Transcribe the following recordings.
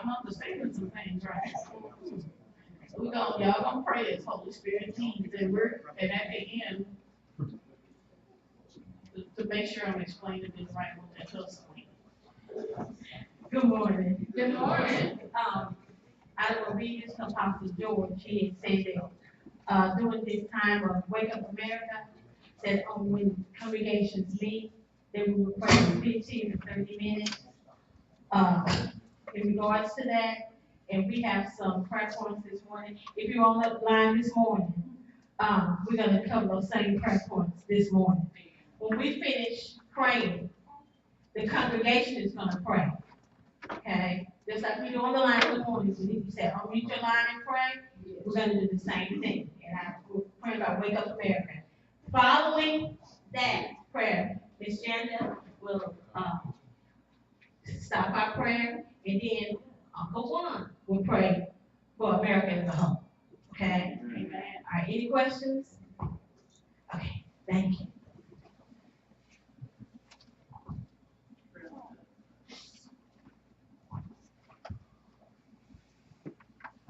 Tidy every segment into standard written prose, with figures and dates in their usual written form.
I'm understanding some things, right? Y'all gonna pray as Holy Spirit teams, and at the end, to make sure I'm explaining this right with that hustling. Good morning. Good morning. I will read this from Pastor George. He had said that during this time of Wake Up America, that when congregations meet, they will pray for 15 to 30 minutes. In regards to that, and we have some prayer points this morning. If you're on the line this morning, we're going to cover those same prayer points this morning. When we finish praying, the congregation is going to pray. Okay? Just like we do on the line in the morning, when you say, unmute your line and pray, we're going to do the same thing. And we're praying about Wake Up America. Following that prayer, Ms. Janda will stop our prayer, and then Uncle Juan will pray for America as a whole. Okay? Amen. All right, any questions? Okay, thank you.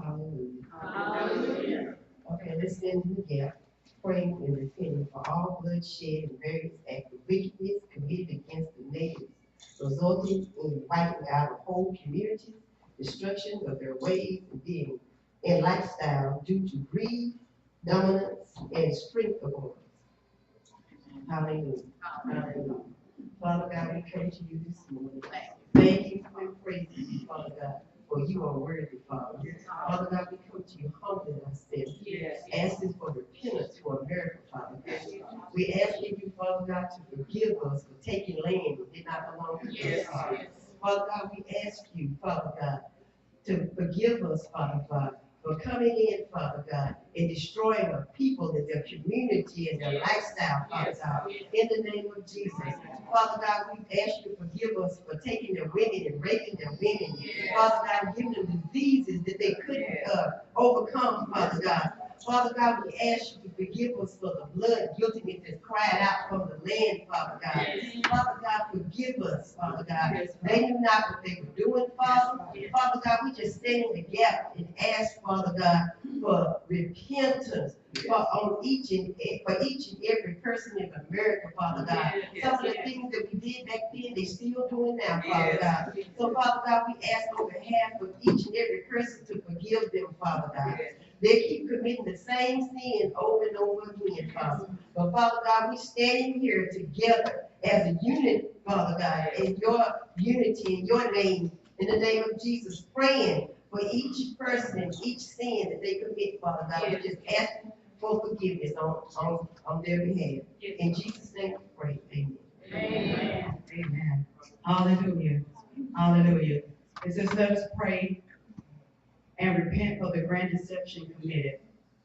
Hallelujah. Hallelujah. Okay, let's stand in the gap, praying and repenting for all bloodshed and various acts of wickedness committed against the natives, resulting in wiping out a whole community, destruction of their ways and being and lifestyle due to greed, dominance, and strength of arms. Hallelujah. Hallelujah. Father God, we come to you this morning. Thank you for and praise you, Father God, for you are worthy, Father. Father God, we come to you humbling ourselves, asking for repentance for America, Father God. We asking you, Father God, to forgive us for taking land that did not belong to us, Father. Father God, we ask you, Father God, to forgive us, Father God, for coming in, Father God, and destroying our people and their community and their lifestyle, Father God, in the name of Jesus. Father God, we ask you to forgive us for taking their women and raping their women. Father God, giving them diseases that they couldn't overcome, Father God. Father God, we ask you to forgive us for the blood guiltiness that cried out from the land, Father God. Father God, forgive us, Father God. They knew not what they were doing, Father. Father God, we just stand in the gap and ask, Father God, for repentance for each and every person in America, Father God. Some of the things that we did back then, they still doing now, Father God. So, Father God, we ask on behalf of each and every person to forgive them, Father God. They keep committing the same sin over and over again, Father. But Father God, we standing here together as a unit, Father God, in your unity, in your name, in the name of Jesus, praying for each person and each sin that they commit, Father God. We just ask for forgiveness on their behalf. In Jesus' name we pray. Amen. Amen. Amen. Hallelujah. Hallelujah. It says, let us pray and repent for the grand deception committed,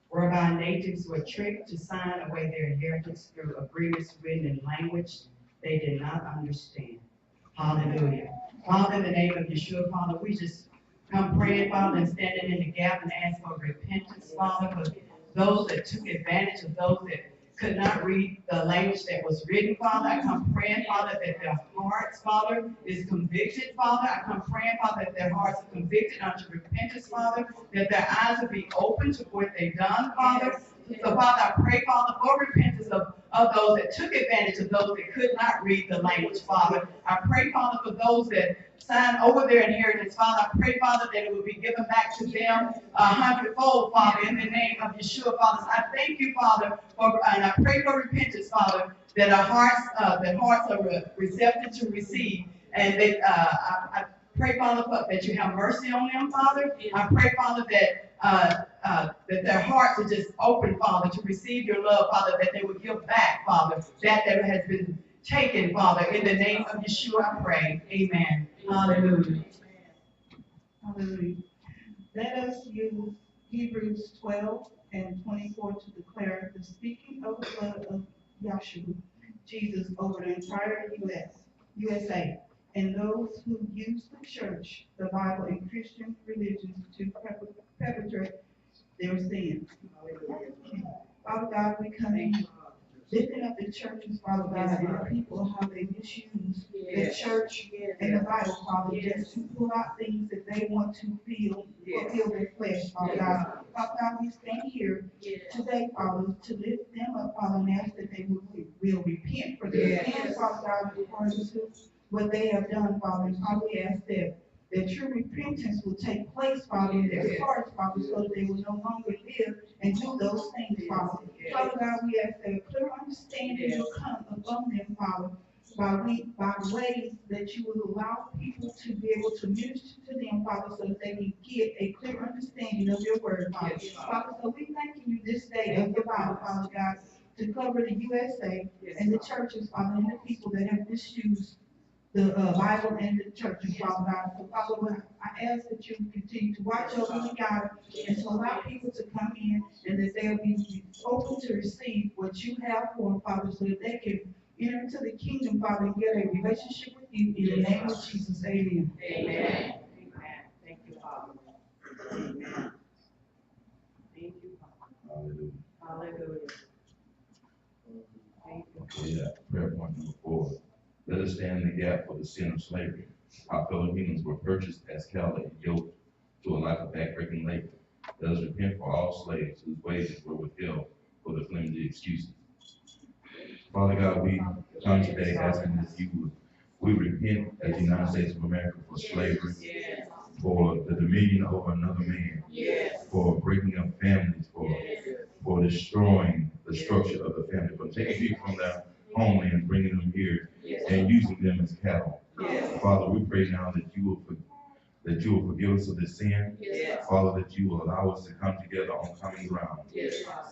whereby natives were tricked to sign away their inheritance through agreements written in language they did not understand. Hallelujah. Father, in the name of Yeshua, Father, we just come praying, Father, and standing in the gap and ask for repentance, Father, for those that took advantage of those that could not read the language that was written, Father. I come praying, Father, that their hearts, Father, is convicted, Father. I come praying, Father, that their hearts are convicted unto repentance, Father, that their eyes will be open to what they've done, Father. So, Father, I pray, Father, for repentance of those that took advantage of those that could not read the language, Father. I pray, Father, for those that signed over their inheritance, Father. I pray, Father, that it will be given back to them 100-fold, Father, in the name of Yeshua, Father. So I thank you, Father, and I pray for repentance, Father, that our hearts are receptive to receive, and that I pray, Father, that you have mercy on them, Father. I pray, Father, that their hearts are just open, Father, to receive your love, Father, that they will give back, Father, that has been taken, Father. In the name of Yeshua, I pray. Amen. Hallelujah. Hallelujah. Let us use Hebrews 12 and 24 to declare the speaking of the blood of Yahshua, Jesus, over the entire USA, and those who use the church, the Bible, and Christian religions to perpetrate their sins. Father God, we come in lifting up the churches, Father God, and the people, how they misuse the church and the Bible, Father, just to pull out things that they want to fulfill their flesh, Father God. Father God, we stand here today, Father, to lift them up, Father, and ask that they will repent for their sins, Father God, according to what they have done, Father. And Father, we ask that true repentance will take place, Father, in their hearts, Father, so that they will no longer live and do those things, Father. Father God, we ask that a clear understanding will come upon them, Father, by ways that you will allow people to be able to minister to them, Father, so that they can get a clear understanding of your word, Father. Father, so we thank you this day of the Bible, Father God, to cover the USA and the churches, Father, and the people that have misused the Bible and the church, and Father God. So Father, I ask that you continue to watch over the God and to allow people to come in and that they'll be open to receive what you have for them, Father, so that they can enter into the kingdom, Father, and get a relationship with you in the name of Jesus. Amen. Amen. Thank you, Father. Amen. Thank you, Father. Hallelujah. Hallelujah. Thank you. Yeah, prayer point number 4. Let us stand in the gap for the sin of slavery. Our fellow humans were purchased as cattle and yoked to a life of backbreaking labor. Let us repent for all slaves whose wages were withheld for the flimsy excuses. Father God, we come today asking that we repent as the United States of America for slavery, for the dominion over another man, for breaking up families, for destroying the structure of the family, for taking people from their homeland, bringing them here, and using them as cattle. Father, we pray now that you will forgive us of this sin. Father, that you will allow us to come together on common ground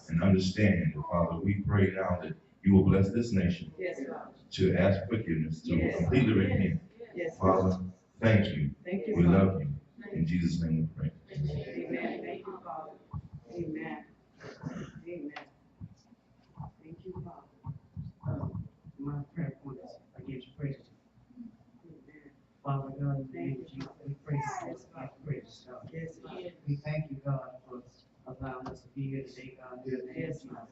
and understand. Father, we pray now that you will bless this nation to ask forgiveness, to completely repent. Father, thank you. We love you. In Jesus' name we pray. Amen. Thank you, Father. Amen. Amen. Thank you, Father. My prayer point is against prejudice. Father God, in the name of Jesus, we pray for us against prejudice, God. Yes, Lord. We thank you, God, for allowing us to be here today, God. In the name of Jesus, God.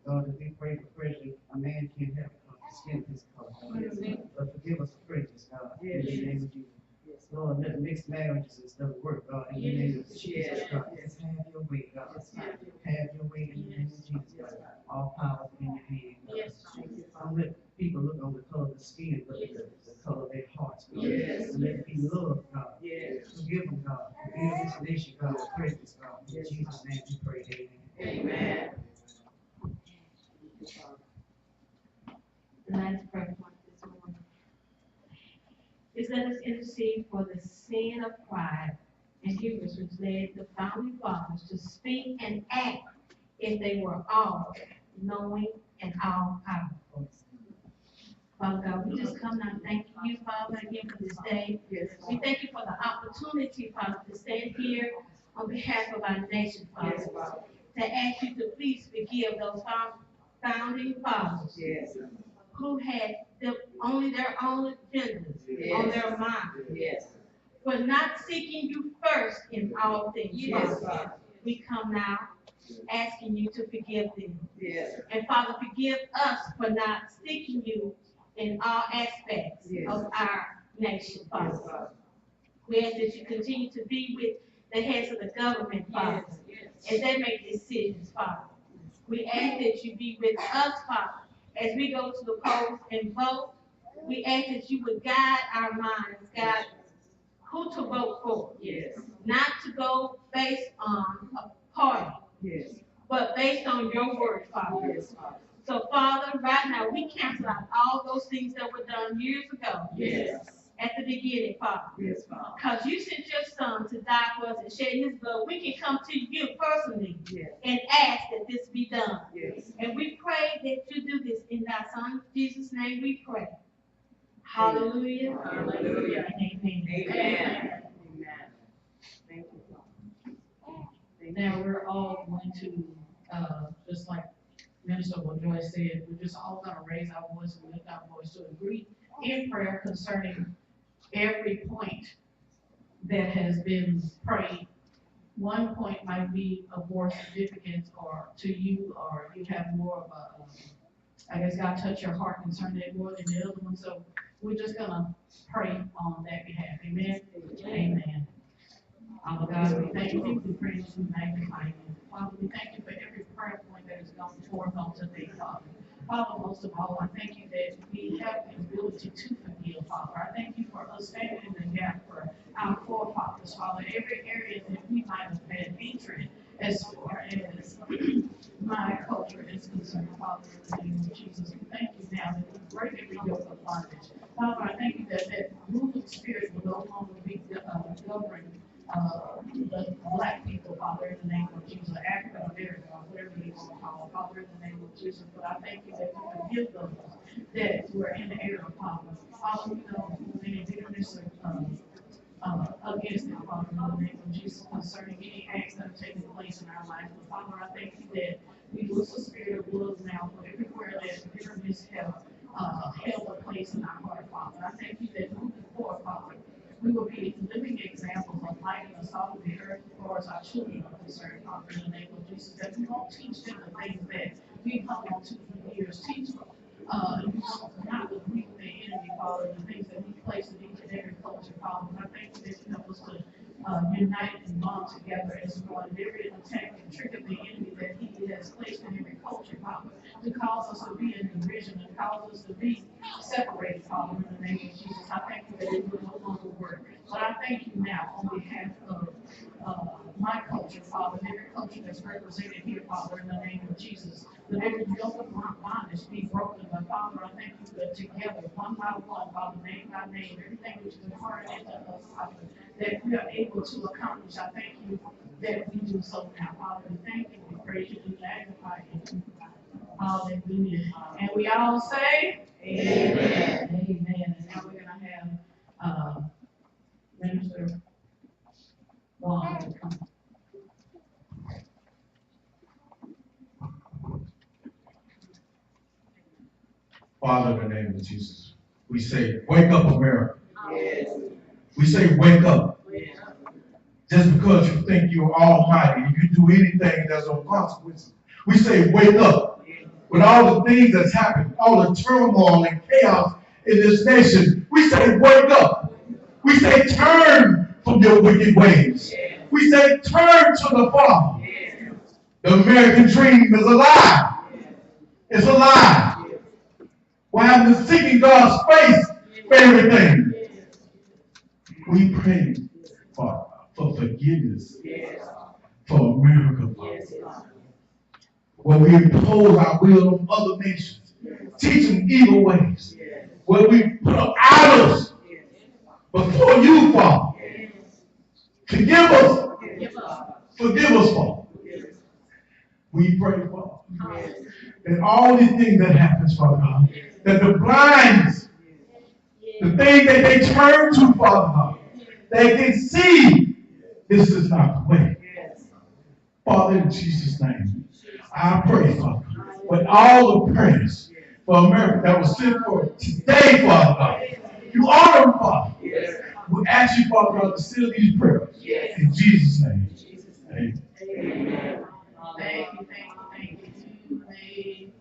God, as we pray for prejudice, a man can't have the skin of his color. But forgive us for prejudice, God. In the name of Jesus. Lord, let mixed marriages and stuff work, God, in the name of Jesus, God. Just have your way, God. Have your way in the name of Jesus, God. All power in your hand, God. Don't let people look on the color of the skin, but the color of their hearts, God. And let it be love, God. Forgive them, God. Forgive this nation, God, with prejudice, God. In Jesus' name we pray, amen. The last prayer point this morning is let us intercede for the sin of pride and hubris which led the founding fathers to speak and act if they were all knowing and all powerful. Father God, we just come now thanking you, Father, again for this day. We thank you for the opportunity, Father, to stand here on behalf of our nation, Father, to ask you to please forgive those founding fathers who had only their own agendas on their mind, for not seeking you first in all things, Father. We come now asking you to forgive them. And Father, forgive us for not seeking you in all aspects of our nation, Father. We ask that you continue to be with the heads of the government, Father, as they make decisions, Father. We ask that you be with us, Father, as we go to the polls and vote. We ask that you would guide our minds, guide who to vote for. Not to go based on a party, but based on your word, Father. So, Father, right now, we cancel out all those things that were done years ago. At the beginning, Father. Because you sent your son to die for us and shed his blood. We can come to you personally and ask that this be done. And we pray that you do this in thy son Jesus' name we pray. Hallelujah. Hallelujah. And amen. Thank you, Father. Now, we're all going to, just like Minister LaJoy said, we're just all going to raise our voice and lift our voice to agree in prayer concerning every point that has been prayed. One point might be of more significance or to you, or you have more of a I guess God touched your heart concerning that more than the other one, so we're just gonna pray on that behalf, amen? Amen. Our God, we thank you, we praise you, we magnify you. Father, we thank you for every prayer point that has gone forth on today, Father. Father, most of all, I thank you that we have the ability to forgive, Father. I thank you for us standing in the gap for our forefathers, Father, every area that we might have had hatred as far as my culture is concerned, Father, in the name of Jesus. We thank you now that we break every yoke of bondage. Father, I thank you that that ruling spirit will no longer be governing the black people, Father, in the name of Jesus, African American, or whatever you want to call it, Father, in the name of Jesus. But I thank you that you forgive those that were in the error, Father. Father, we know many bitterness against them, Father, in the name of Jesus, concerning any acts that have taken place in our lives. But Father, I thank you that we lose the spirit of love now for everywhere that bitterness have held a place in our heart, Father. I thank you that moving forward, Father, we will be living examples of lighting the salt of the earth as far as our children are concerned, Father, in the name of Jesus, that we won't teach them the things that we've hung on to for years. Teach them, not to grieve the enemy, Father, the things that we place in each and every culture, Father. And I thank you that you help us to unite and bond together as one. Every attack and trick of the enemy that he has placed in every culture, Father, to cause us to be in division and cause us to be separated, Father, in the name of Jesus. I thank you that it will no longer work. But I thank you now on behalf of my culture, Father, and every culture that's represented here, Father, in the name of Jesus, that every yoke of bondage be broken. But Father, I thank you that together, one by one, Father, name by name, everything which is imparted into us, Father, that we are able to accomplish. I thank you that we do so now, Father. We thank you, we praise you, we magnify you. Hallelujah. And we all say, Amen. Amen. And now we're gonna have Minister Juan to come. Father, in the name of Jesus, we say, wake up, America. Yes. We say, wake up. Yes. Just because you think you're almighty and you do anything, there's no consequences. We say, wake up. Yes. With all the things that's happened, all the turmoil and chaos in this nation, we say, wake up. We say, turn from your wicked ways. Yes. We say, turn to the Father. Yes. The American dream is alive. Yes. It's alive. We're having seeking God's face for everything. We pray for forgiveness for America, where we impose our will on other nations, teaching evil ways, where we put up idols before you, Father. Forgive us. Forgive us, Father. We pray, Father, that all these things that happens, Father God, that the blinds, the thing that they turn to, Father God, they can see this is not the way. Father, in Jesus' name, I pray, Father, with all the prayers for America that was sent for today, Father God, you are them, Father. We ask you, Father God, to seal these prayers. In Jesus' name. Amen. Thank you, thank you, thank you.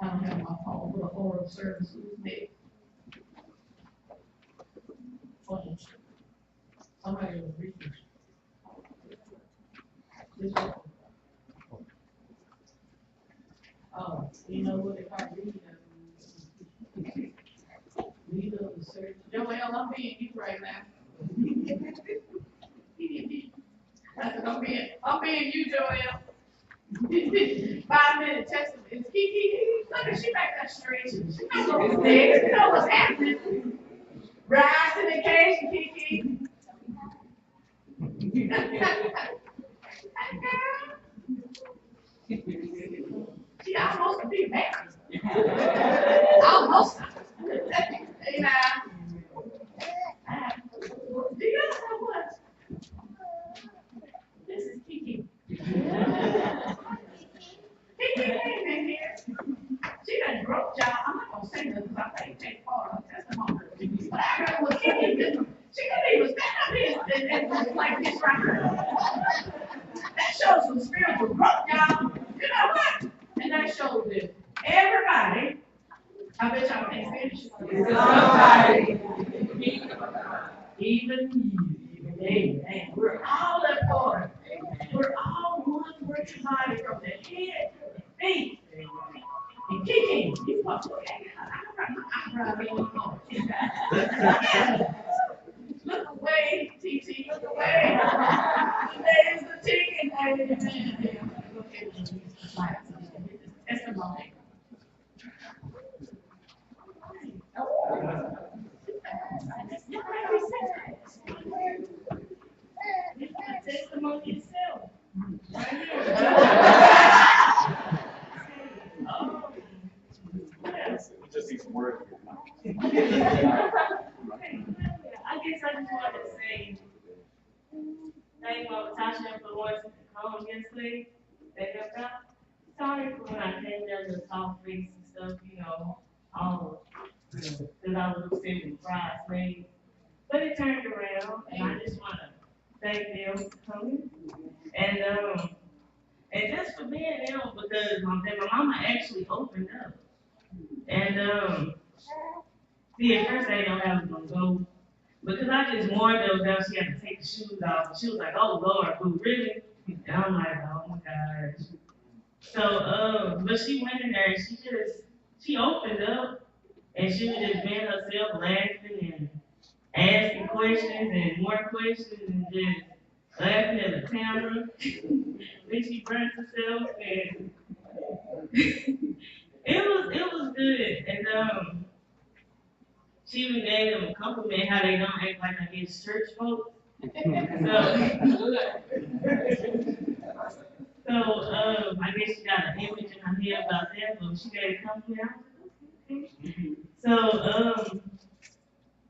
I don't have my phone for the oral service. Nick. Somebody will read this. Oh, you know what, if I read it, leader of the service. Joel, I'm being you right now. I said, I'm being you, Joel. 5-minute testimony. It's Kiki. Look at she back that straight. She knows what's there. She knows what's happening. Rise to the occasion, Kiki. She almost be married. Almost. Hey now. Do you know what? This is Kiki. Kiki came in here. She done broke y'all. I'm not gonna say this because I think take part of her testimony. But I heard what Kiki did. She couldn't even stand up here and like this right here. That shows some spiritual growth, y'all. You know what? And that showed that everybody, I bet y'all can't finish it. Somebody. Even you, amen. We're all important. We're all one working body from the head to the feet. And Kiki, you must look at it. I'm running on. Look away, TT, look away. There's the ticking, amen. Okay, testimony. Testimony itself. Right here. Oh. Yes. Just need some words. Okay, I guess I just wanted to say, thank Mama Tasha for once to come yesterday. They helped out. Sorry for when I came down to soft face and stuff, you know, all because I was upset with bridesmaids. But it turned around, and I just want to thank them for coming. And just for being them, because my mama actually opened up. And see, at first I didn't know how I was gonna go, because I just warned her that she had to take the shoes off. And she was like, "Oh Lord, who really?" And I'm like, "Oh my gosh." So, but she went in there and she opened up, and she was just being herself, laughing and asking questions and more questions and just laughing at the camera. Then she burnt herself, and it was good. And she even gave them a compliment how they don't act like I guess church folks. So I guess she got an image in her head about that, but she gave a compliment. I was like, okay. So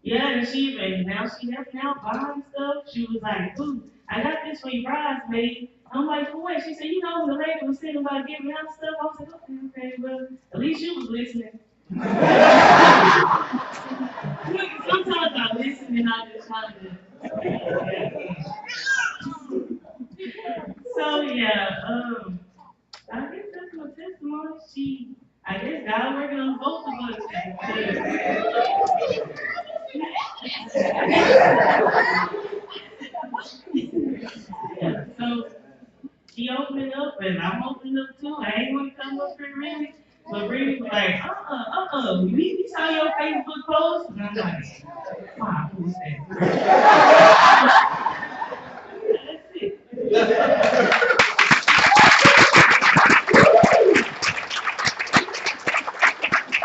yeah, and she helping out buying stuff. She was like, "Ooh, I got this for your bridesmaid." I'm like, "For what?" She said, "You know, when the lady was saying about giving out stuff." I was like, okay, well, at least you was listening. Sometimes I listen and I just kind of. So yeah, I guess that's my testimony. I guess God working on both of us. Yeah, so she opened up and I'm opening up too. I ain't want to come up here really. But Brittany was like, we saw your Facebook post. And I'm like, wow, who's that? That's it.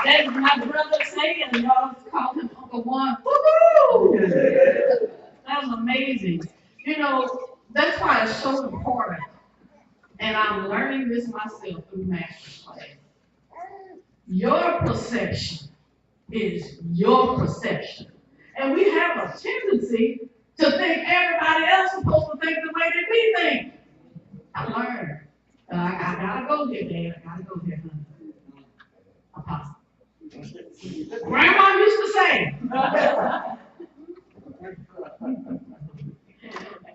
That's my brother saying, y'all call him Uncle Juan. Woo-hoo! That was amazing. You know, that's why it's so important. And I'm learning this myself through master's class. Your perception is your perception. And we have a tendency to think everybody else is supposed to think the way that we think. I learned. I gotta go there, Dad. I gotta go there, honey. Apostle. Grandma used to say.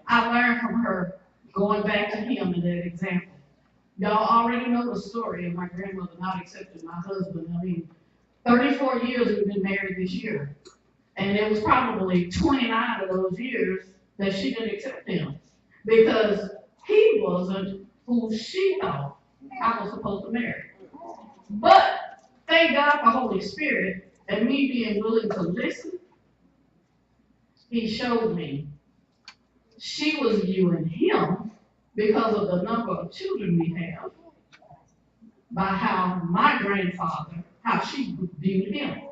I learned from her going back to him in that example. Y'all already know the story of my grandmother not accepting my husband. I mean, 34 years we've been married this year. And it was probably 29 of those years that she didn't accept him because he wasn't who she thought I was supposed to marry. But thank God for Holy Spirit and me being willing to listen. He showed me she was viewing him because of the number of children we have, by how my grandfather, how she viewed him.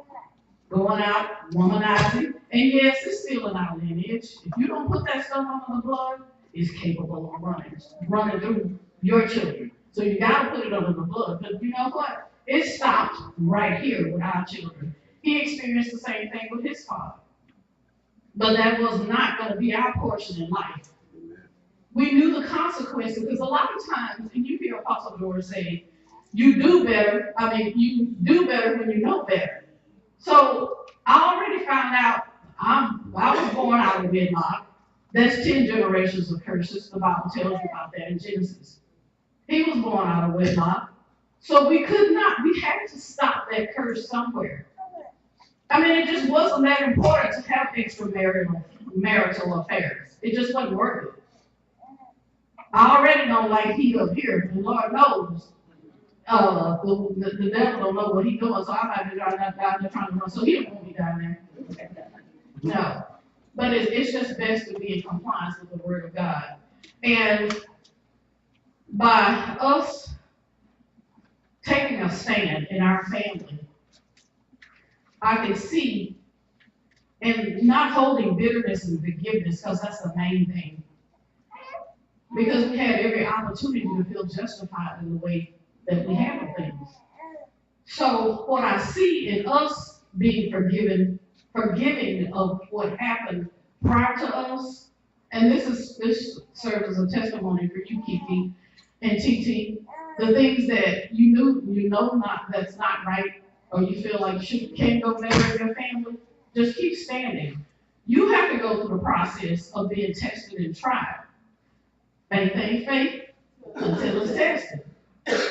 Going out, womanizing, and yes, it's still in our lineage. If you don't put that stuff under the blood, it's capable of running through your children. So you gotta put it under the blood. But you know what? It stopped right here with our children. He experienced the same thing with his father. But that was not gonna be our portion in life. We knew the consequences because a lot of times, and you hear Apostle Doris say, you do better when you know better. So I already found out I was born out of wedlock. That's 10 generations of curses. The Bible tells you about that in Genesis. He was born out of wedlock. So we had to stop that curse somewhere. I mean, it just wasn't that important to have marital affairs. It just wasn't worth it. I already don't like heat up here, and Lord knows, the devil don't know what he's doing, so I might be down there trying to run, so he don't want me down there. No. But it's just best to be in compliance with the word of God. And by us taking a stand in our family, I can see, and not holding bitterness and forgiveness, because that's the main thing. Because we have every opportunity to feel justified in the way that we handle things. So what I see in us being forgiving of what happened prior to us, and this serves as a testimony for you, Kiki and TT, the things that that's not right, or you feel like can't go better in your family, just keep standing. You have to go through the process of being tested and tried. Faith until it's tested.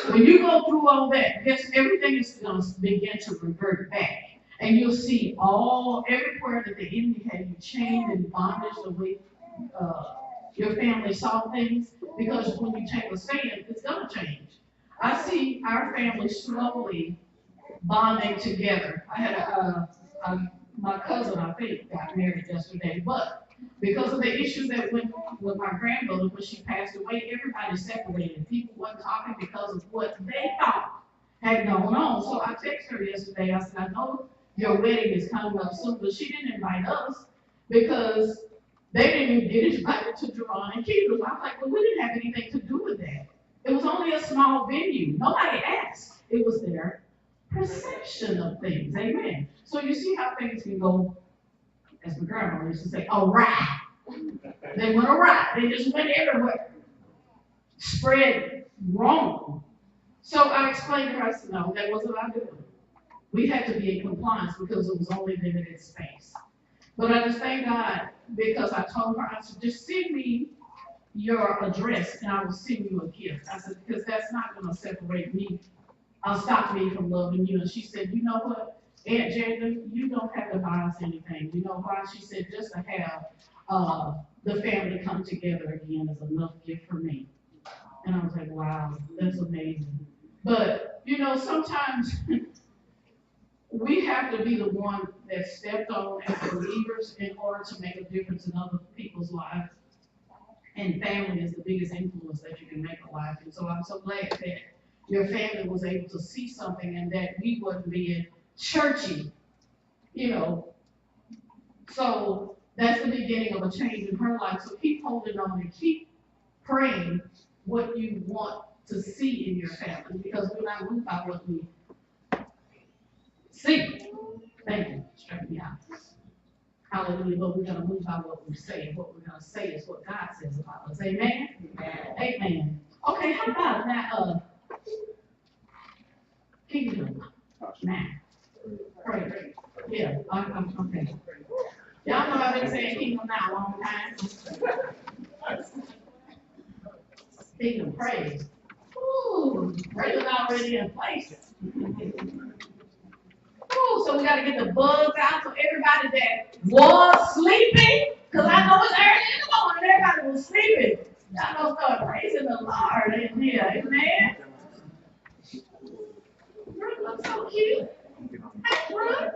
When you go through all that, everything is going to begin to revert back. And you'll see everywhere that the enemy had you chained and bondage the way your family saw things, because when you take a stand, it's going to change. I see our family slowly bonding together. I had my cousin, I think, got married yesterday, but because of the issues that went with my grandmother when she passed away, everybody separated. People wasn't talking because of what they thought had gone on. So I texted her yesterday. I said, I know your wedding is coming up soon, but she didn't invite us because they didn't even get invited to Jerron and Keith. I was like, well, we didn't have anything to do with that. It was only a small venue. Nobody asked. It was their perception of things. Amen. So you see how things can go, as my grandma used to say, awry. They went awry. They just went everywhere. Spread wrong. So I explained to her, I said, no, that wasn't our doing. We had to be in compliance because it was only limited space. But I just thank God because I told her, I said, just send me your address and I will send you a gift. I said, because that's not going to separate me. Stop me from loving you. And she said, you know what, Aunt Jada, you don't have to buy us anything. You know why? She said, just to have the family come together again is enough gift for me. And I was like, wow, that's amazing. But, sometimes we have to be the one that stepped on as believers in order to make a difference in other people's lives. And family is the biggest influence that you can make in life. And so I'm so glad that your family was able to see something and that we wasn't being churchy, So that's the beginning of a change in her life. So keep holding on and keep praying what you want to see in your family, because we're not moved by what we see. Thank you. Straighten me out. Hallelujah. But we're going to move by what we say. What we're going to say is what God says about us. Amen? Amen. Okay, how about that? Kingdom. Now. Pray. Yeah, I'm okay. Y'all know I've been saying kingdom now a long time. Kingdom praise. Ooh, praise is already in place. Ooh, so we got to get the bugs out so everybody that was sleeping, because I know it's early in the morning, everybody was sleeping. Y'all gonna start praising the Lord in here, amen? Brooke looks so cute. Hey, Brooke.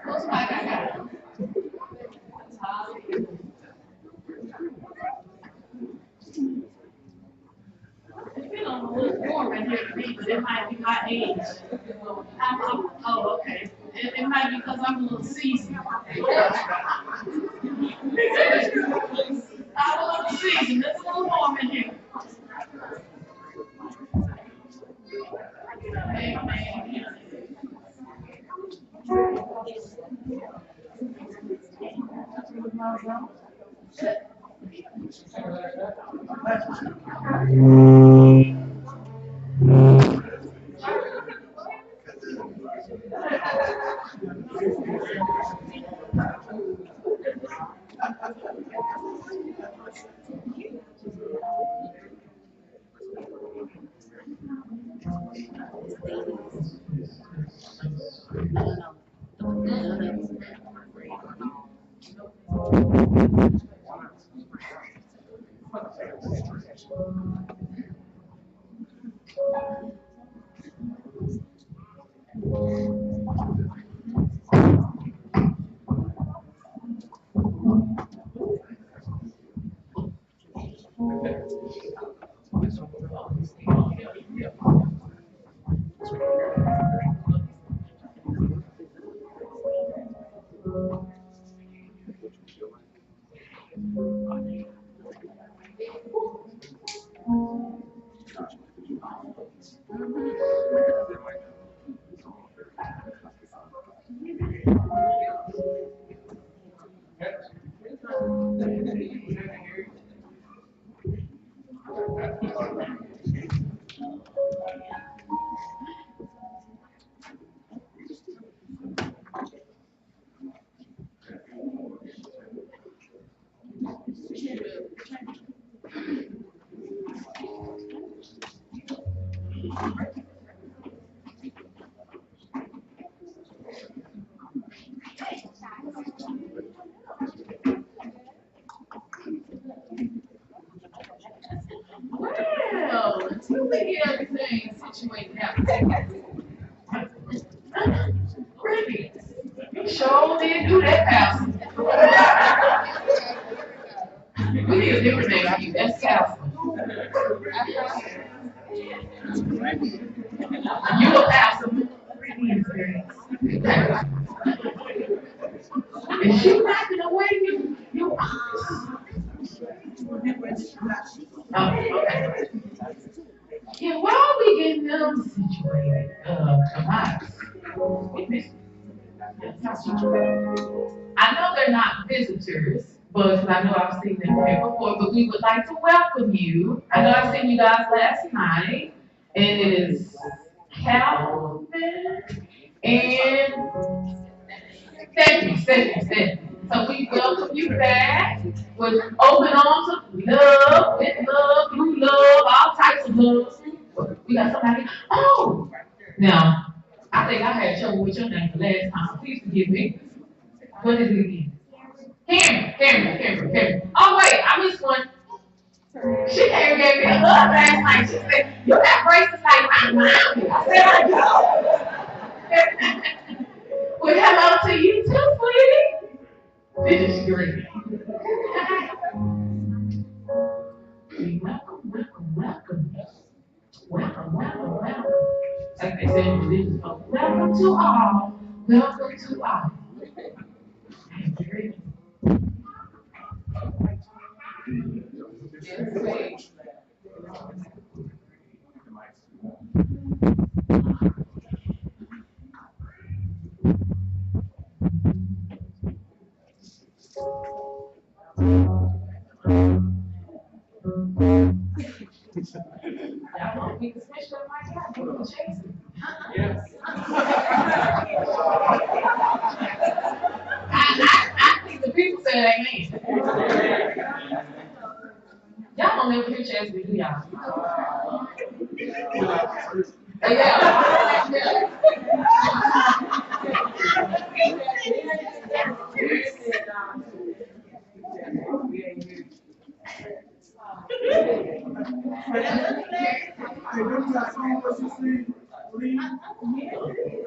Looks like I got it. It's feeling a little warm in here to me, but it might be my age. Oh, okay. It might be because I'm a little seasoned. I'm a little seasoned. It's a little warm in here. Amen. Well, until we get everything situated out. Ricky, you sure did do that, Pastor. We need a different name for you. That's Pastor. You a pastor. And she knocking away you. Oh, okay. Yeah, while we getting them situated, I know they're not visitors, but I know I've seen them here before, but we would like to welcome you. I know I've seen you guys last night, and it is Calvin and Stephanie. So we welcome you back with open arms of love, with love, through love, all types of love. We got somebody. Oh, now I think I had trouble with your name the last time. Please forgive me. What is it again? Cameron. Oh wait, I missed one. She came and gave me a hug last night. She said, "You got braces like my mom." I said, "I know." Well, hello to you too, sweetie. This is great. Welcome. Like they said in religious folk, welcome to all. Welcome to all. Y'all want me to switch up my God? You can chase me. Yes. I think the people said amen. Y'all don't never hear Chase me, do y'all? Yeah.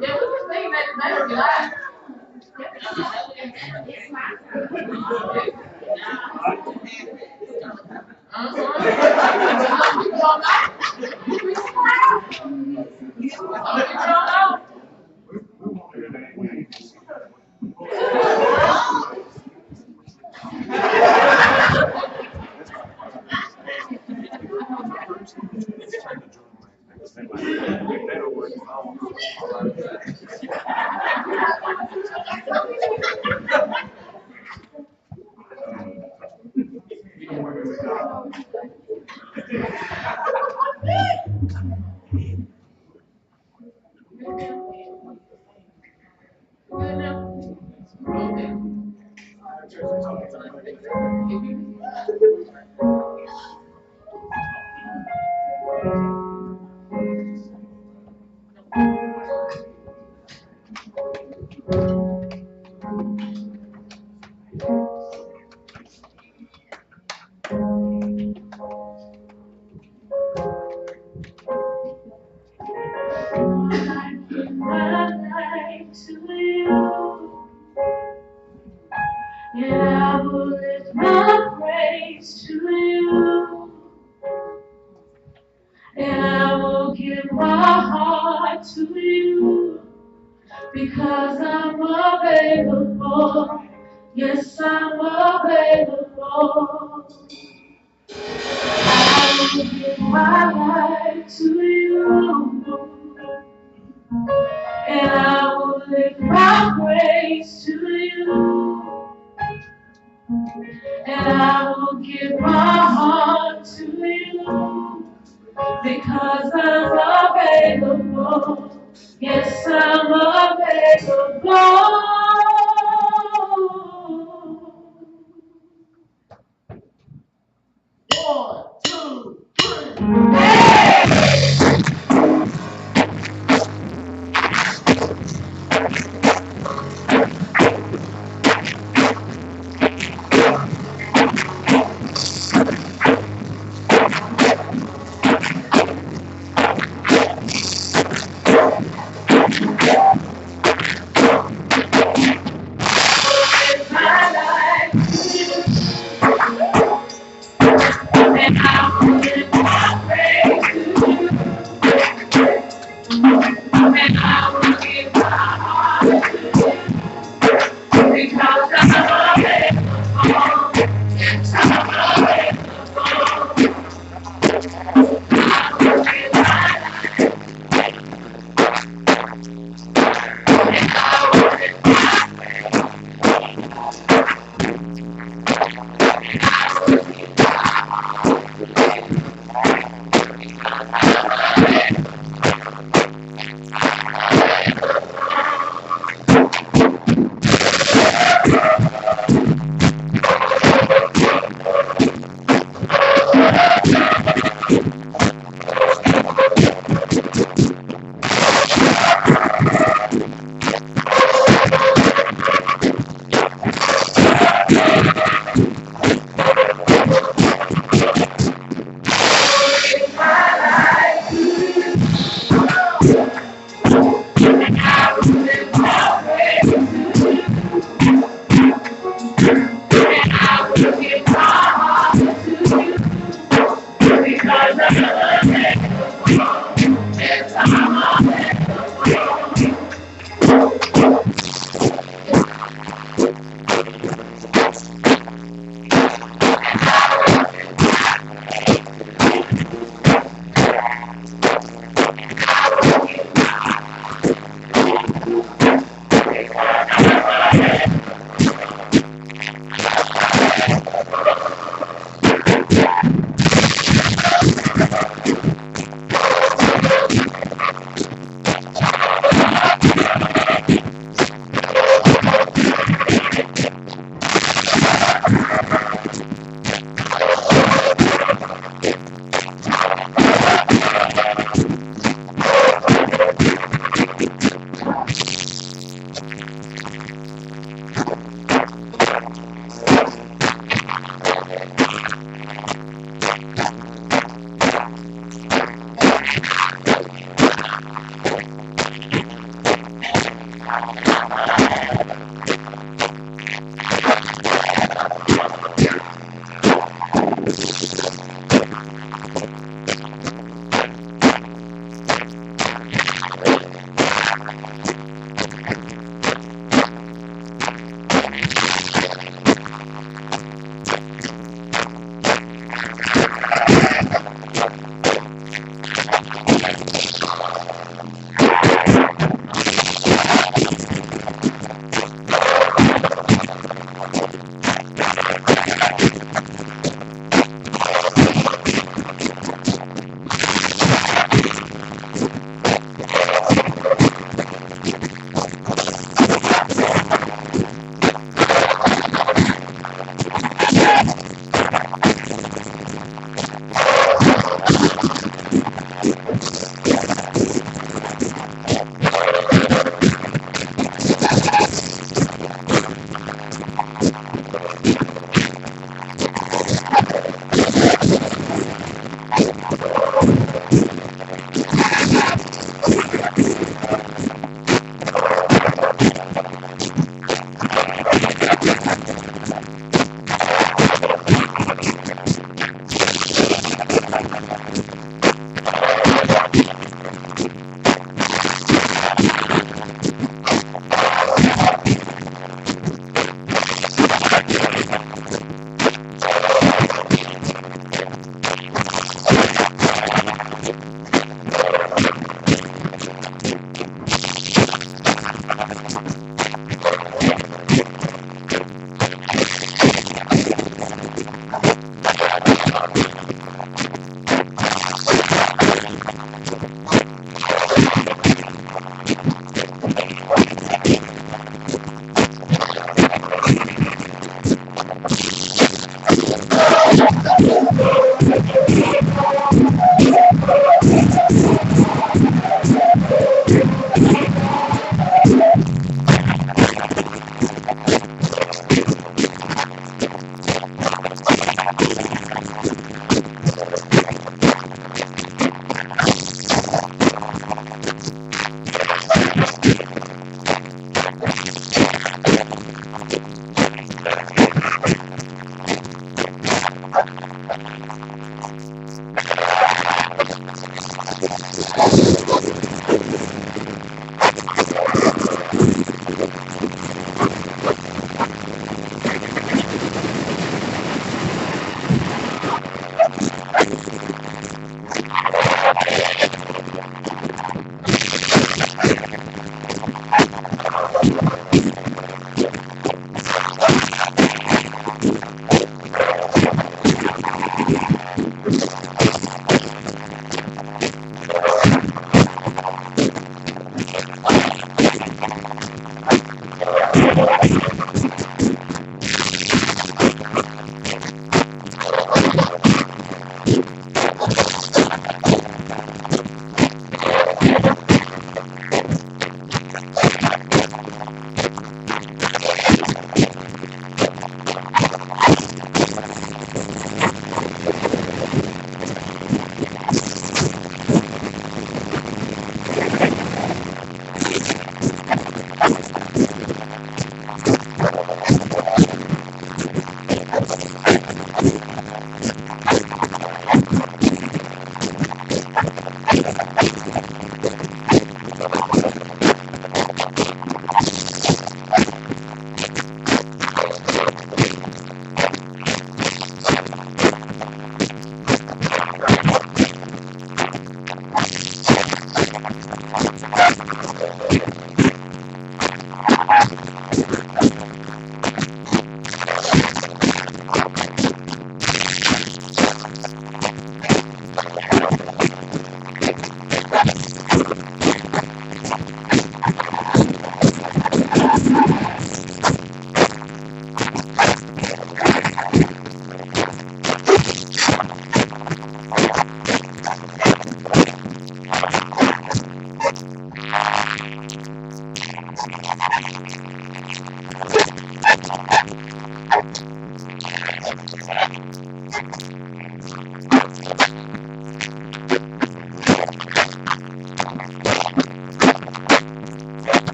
Yeah, we were saying that tonight would be live. I give my life to you, and I will lift my praise to you, and I will give my heart to you, because I'm available. Yes, I'm available. I will give my life to you, and I will lift my praise to you, and I will give my heart to you, because I'm available. Yes, I'm available. One, two, three. My life to you, and I will lift my praise to you, and I will give my heart to you, because I'm available. Yes, I'm available. I will give my life, and I will lift my life to you, and I will lift my praise to you, and I will give my heart to you, because I'm available. Yes, I'm available.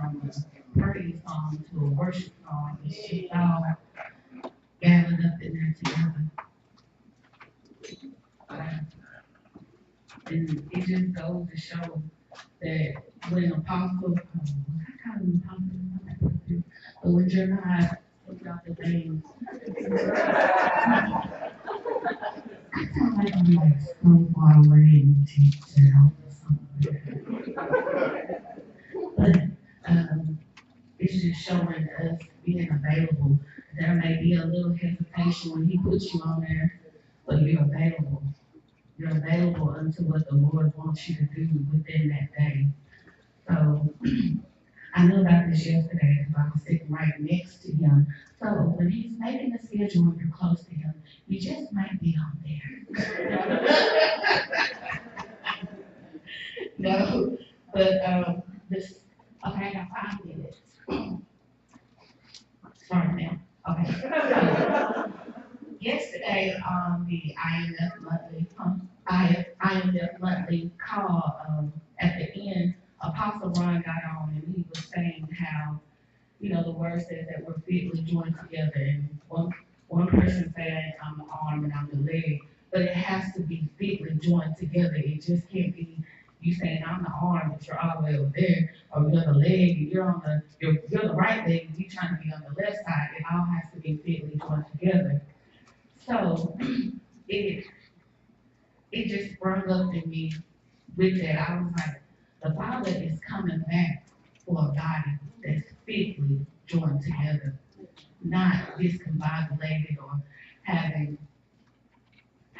from a praise song to a worship song. It's just all gathered up in there together. And it just goes to show that when Apostle, I call him Apostle, but when Jeremiah looked out the things, I felt like we were so far away and teach it out or something. But it's just showing us being available. There may be a little hesitation when he puts you on there, but you're available. You're available unto what the Lord wants you to do within that day. So I knew about this yesterday because I was sitting right next to him. So when he's making the schedule and you're close to him, you just might be on there. No, but this, okay, I got 5 minutes. Start now. Okay. Yesterday on the IMF monthly call, at the end, Apostle Ron got on and he was saying how, the word says that we're fitly joined together, and one person said I'm the arm and I'm the leg, but it has to be fitly joined together. It just can't be you saying I'm the arm, but you're all the way over there, or you're the leg, and you're the right leg, and you're trying to be on the left side. It all has to be fitly joined together. So it just sprung up in me with that. I was like, the Father is coming back for a body that's fitly joined together, not discombobulated or having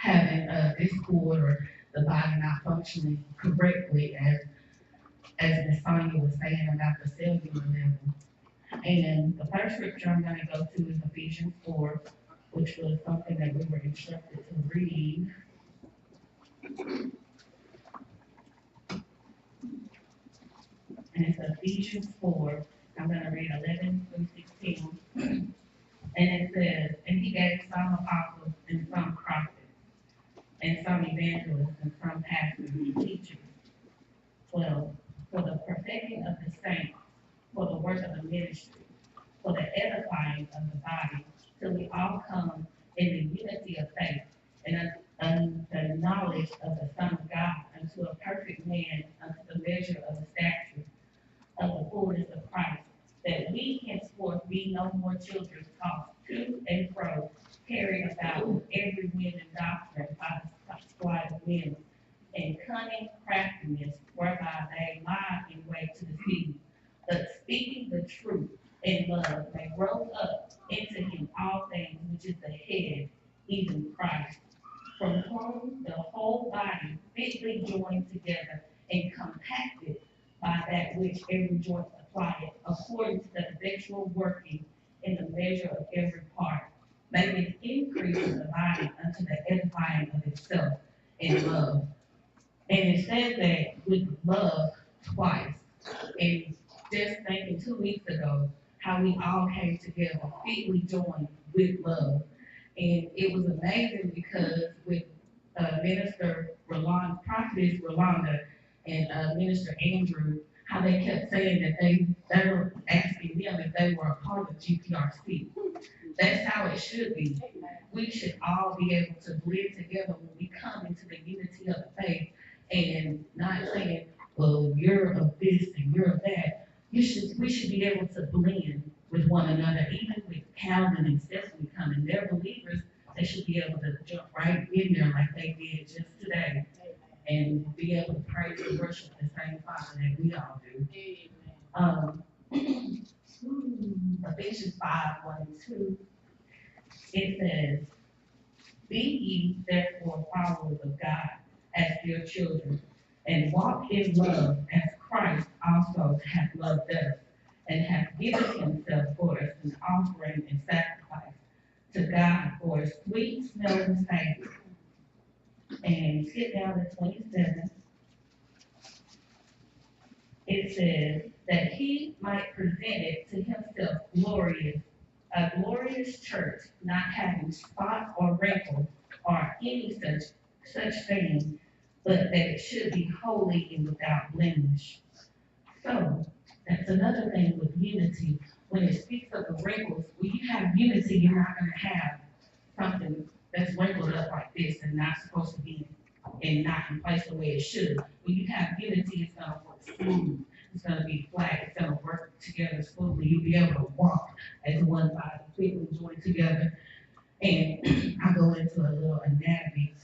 a discord or the body not functioning correctly, as Ms. Sonia was saying about the cellular level. And the first scripture I'm going to go to is Ephesians 4, which was something that we were instructed to read. And it's Ephesians 4. I'm going to read 11 through 16. And it says, and he gave some apostles and some prophets, and some evangelists, and some pastors and teachers. 12. For the perfecting of the saints, for the work of the ministry, for the edifying of the body, till we all come in the unity of faith and the knowledge of the Son of God, unto a perfect man, unto the measure of the stature of the fullness of Christ, that we henceforth be no more children tossed to and fro, carried about with every wind and doctrine by the sleight of men, and cunning craftiness, whereby they lie in wait to deceive. But speaking the truth in love may grow up into him all things, which is the head, even Christ, from whom the whole body fitly joined together and compacted by that which every joint supplieth, according to the effectual working in the measure of every part, making increase in the body unto the edifying of itself in love. And it says that with love twice. And just thinking 2 weeks ago, how we all came together, fitly joined with love. And it was amazing because with Minister Rolanda, Prophetess Rolanda, and Minister Andrew, how they kept saying that they were asking them if they were a part of GPRC. That's how it should be. We should all be able to blend together when we come into the unity of the faith, and not saying, well, you're of this and you're of that. We should be able to blend with one another, even with Calvin and Stephanie coming. They're believers. They should be able to jump right in there like they did just today and be able to praise and worship the same Father that we all do. Ephesians 5:1-2, it says, be ye therefore followers of God as dear children, and walk in love as Christ also hath loved us, and hath given himself for us an offering and sacrifice to God for a sweet smelling savor. And skip down to 27. It says that he might present it to himself a glorious church, not having spot or wrinkle or any such thing, but that it should be holy and without blemish. So That's another thing with unity. When it speaks of the wrinkles, when you have unity, you're not gonna have something that's wrinkled up like this and not supposed to be and not in place the way it should. When you have unity, it's gonna work smooth. It's gonna be flat. It's gonna work together smoothly. You'll be able to walk as one body, fitly joined together. And I go into a little anatomy,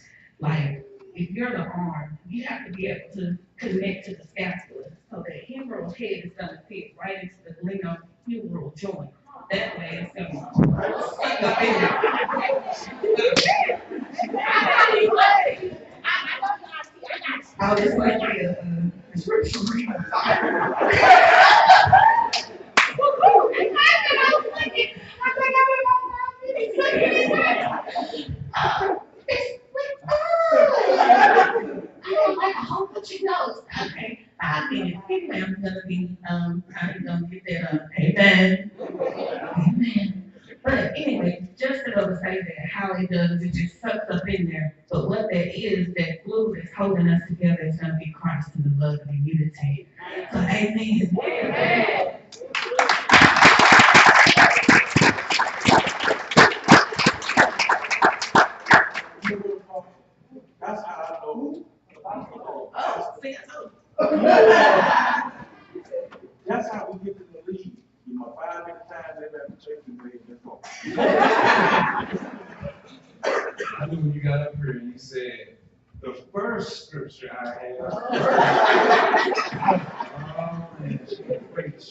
like if you're the arm, you have to be able to connect to the scapula. So the humeral head is gonna fit right into the glenohumeral joint. That way it's gonna. Oh, this might be a scripture reading. I hope that you know. Okay, anyway, I'm gonna get that, amen. Amen. But anyway, just to go to say that how it does, it just sucks up in there. But what that is, that glue that's holding us together is gonna be Christ in the love and unity. So amen. Amen. That's how I know. Oh, see, so. That's how we get to the lead. 5 minutes times they left the church and made this home. I knew when you got up here and you said, the first scripture I had. Oh, man, she can preach.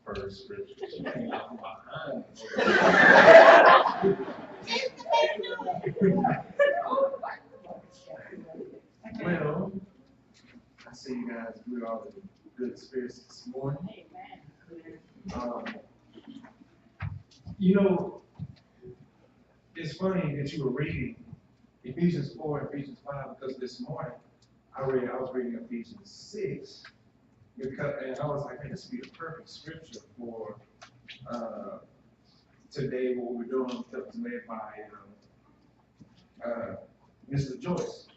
First scripture. She came out from behind. Well, I see you guys grew all the good spirits this morning. You know, it's funny that you were reading Ephesians 4 and Ephesians 5 because this morning I was reading Ephesians 6 because, and I was like, man, this would be the perfect scripture for today what we're doing that was led by Mr. Joyce,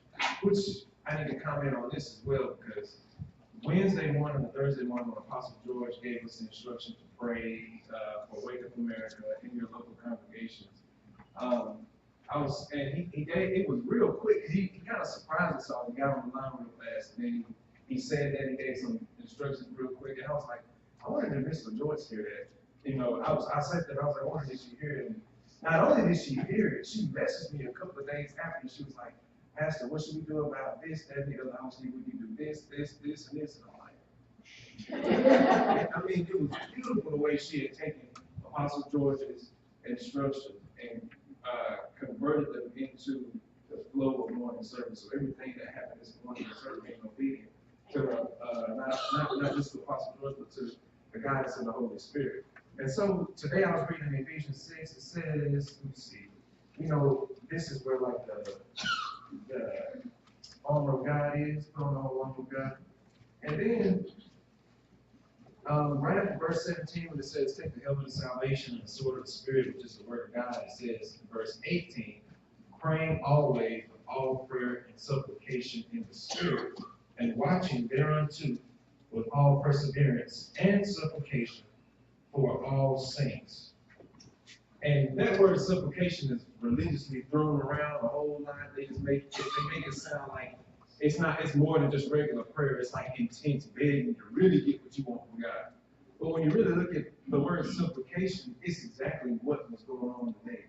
which I need to comment on this as well because Wednesday morning and Thursday morning when Apostle George gave us the instruction to pray for Wake Up America in your local congregations. It was real quick. He kind of surprised us all. He got on the line real fast, and then he said that he gave some instructions real quick, and I was like, I wonder if Mr. Joyce hear that. You know, I said that, I was like, I wonder if she hear it. And not only did she hear it, she messaged me a couple of days after. She was like, Pastor, what should we do about this, that, and the other? Obviously, we need to do this, and this. And I'm like, I mean, it was beautiful the way she had taken Apostle George's instructions and converted them into the flow of morning service. So everything that happened this morning was certainly being obedient to not just to Apostle George, but to the guidance of the Holy Spirit. And so today I was reading Ephesians 6. It says, let me see, you know, this is where like the armor of God is, put on the whole armor of God. And then right after verse 17, when it says, take the helmet of salvation and the sword of the Spirit, which is the word of God, it says in verse 18, praying always with all prayer and supplication in the Spirit, and watching thereunto with all perseverance and supplication for all saints. And that word supplication is religiously thrown around a whole lot. They make it sound like it's more than just regular prayer. It's like intense begging to really get what you want from God. But when you really look at the word supplication, it's exactly what was going on today.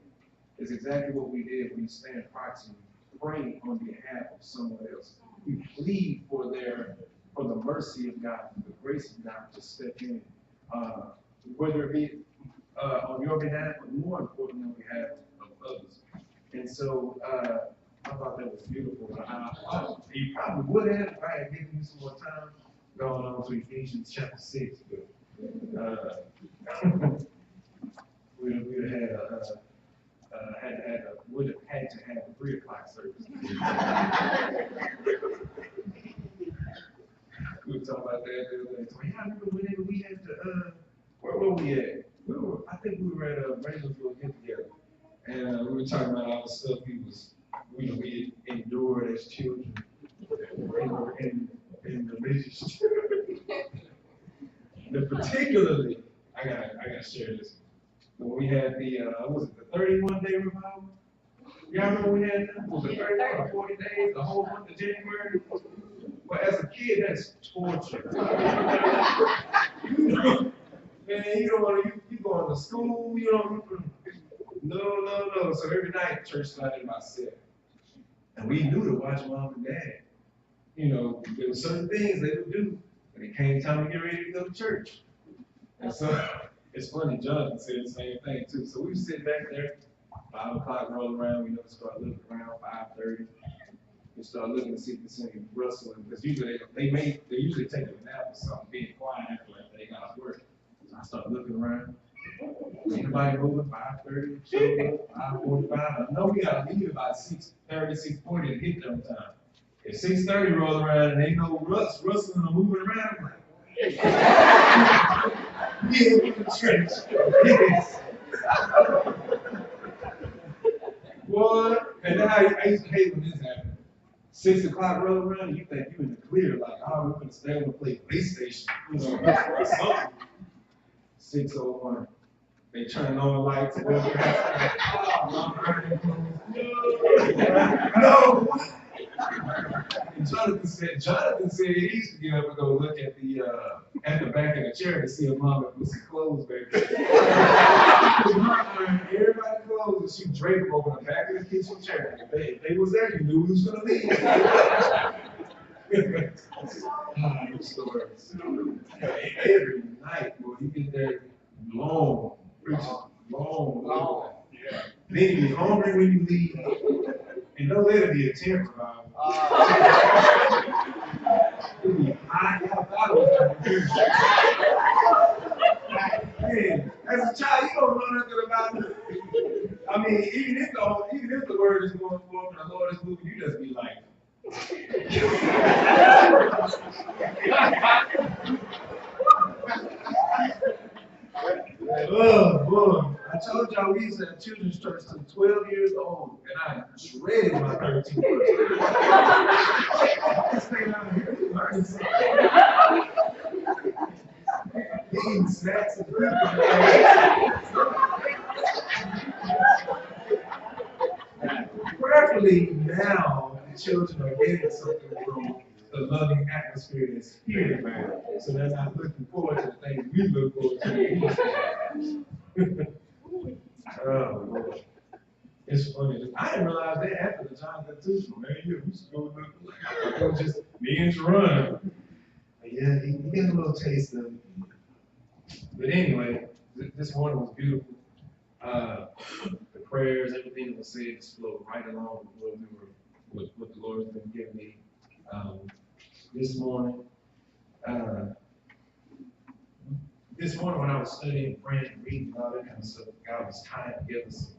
It's exactly what we did when we stand proxy, pray on behalf of someone else. We plead for the mercy of God, for the grace of God to step in, whether it be on your behalf, but more importantly on behalf of others. And so I thought that was beautiful. You probably would have if I had given you some more time going on to Ephesians chapter 6, but we'd have had to have a 3 o'clock service. We were talking about that the other day. So, yeah, I remember whenever we had to, where were we at? I think we were at Rangelsville Get Together. And we were talking about all the stuff we endured as children. in relationship. Particularly, I gotta share this. When we had the, was it the 31-day revival? Y'all remember we had that? Was it 31 or 40 days, the whole month of January? Well, as a kid, that's torture. You know, man, you don't want to, you going to school, you know, no. So every night, church started about 7. And we knew to watch mom and dad. You know, there were certain things they would do when it came time to get ready to go to church. And so, it's funny, Jonathan said the same thing too. So we would sit back there, 5 o'clock roll around, we never start looking around, 5:30. We start looking to see if there's any rustling, because usually they usually take a nap or something, being quiet after they got off work. So I start looking around. Anybody moving? 5:30, showed up, 5:45. I know we gotta leave about 6:30, 6:40 to get there on time. If 6:30 roll around and ain't no rustling or moving around, I'm like, yeah, we the church. Yes. Boy, and then I used to hate when this happened. 6 o'clock roll around and you think you in the clear, like, oh, we're gonna stay on the PlayStation, you know, or something. 6:01. They turn on the lights and no. And Jonathan said he used to get up and go look at the back of the chair to see if mom had put some clothes back there. Everybody clothes and she draped them over the back of the kitchen chair. If they was there, you knew who was gonna leave. Stories. Every night, boy, you get there long. Yeah. Then you get hungry when you leave. And don't let it be a temper, It'll be hot, man, as a child, you don't know nothing about it. I mean, even if the word is going forth and the Lord is moving, you just be like, oh boy. I told y'all we used to have children's church till 12 years old, and I dreaded my 13th birthday. I stayed out here learning something. Eating snacks and food. Prayerfully now, the children are getting something from the loving atmosphere that's here, man. So they're not looking forward to the things we look forward to. Oh, Lord. It's funny. I didn't realize that after the Jonathan Tushman, man. You used to go look like it was just me and Sharon. Yeah, he got a little taste of it. But anyway, this morning was beautiful. The prayers, everything that was said just flowed right along with what the Lord has been giving me this morning. This morning when I was studying, praying, and reading, all that kind of stuff, God was tying together some,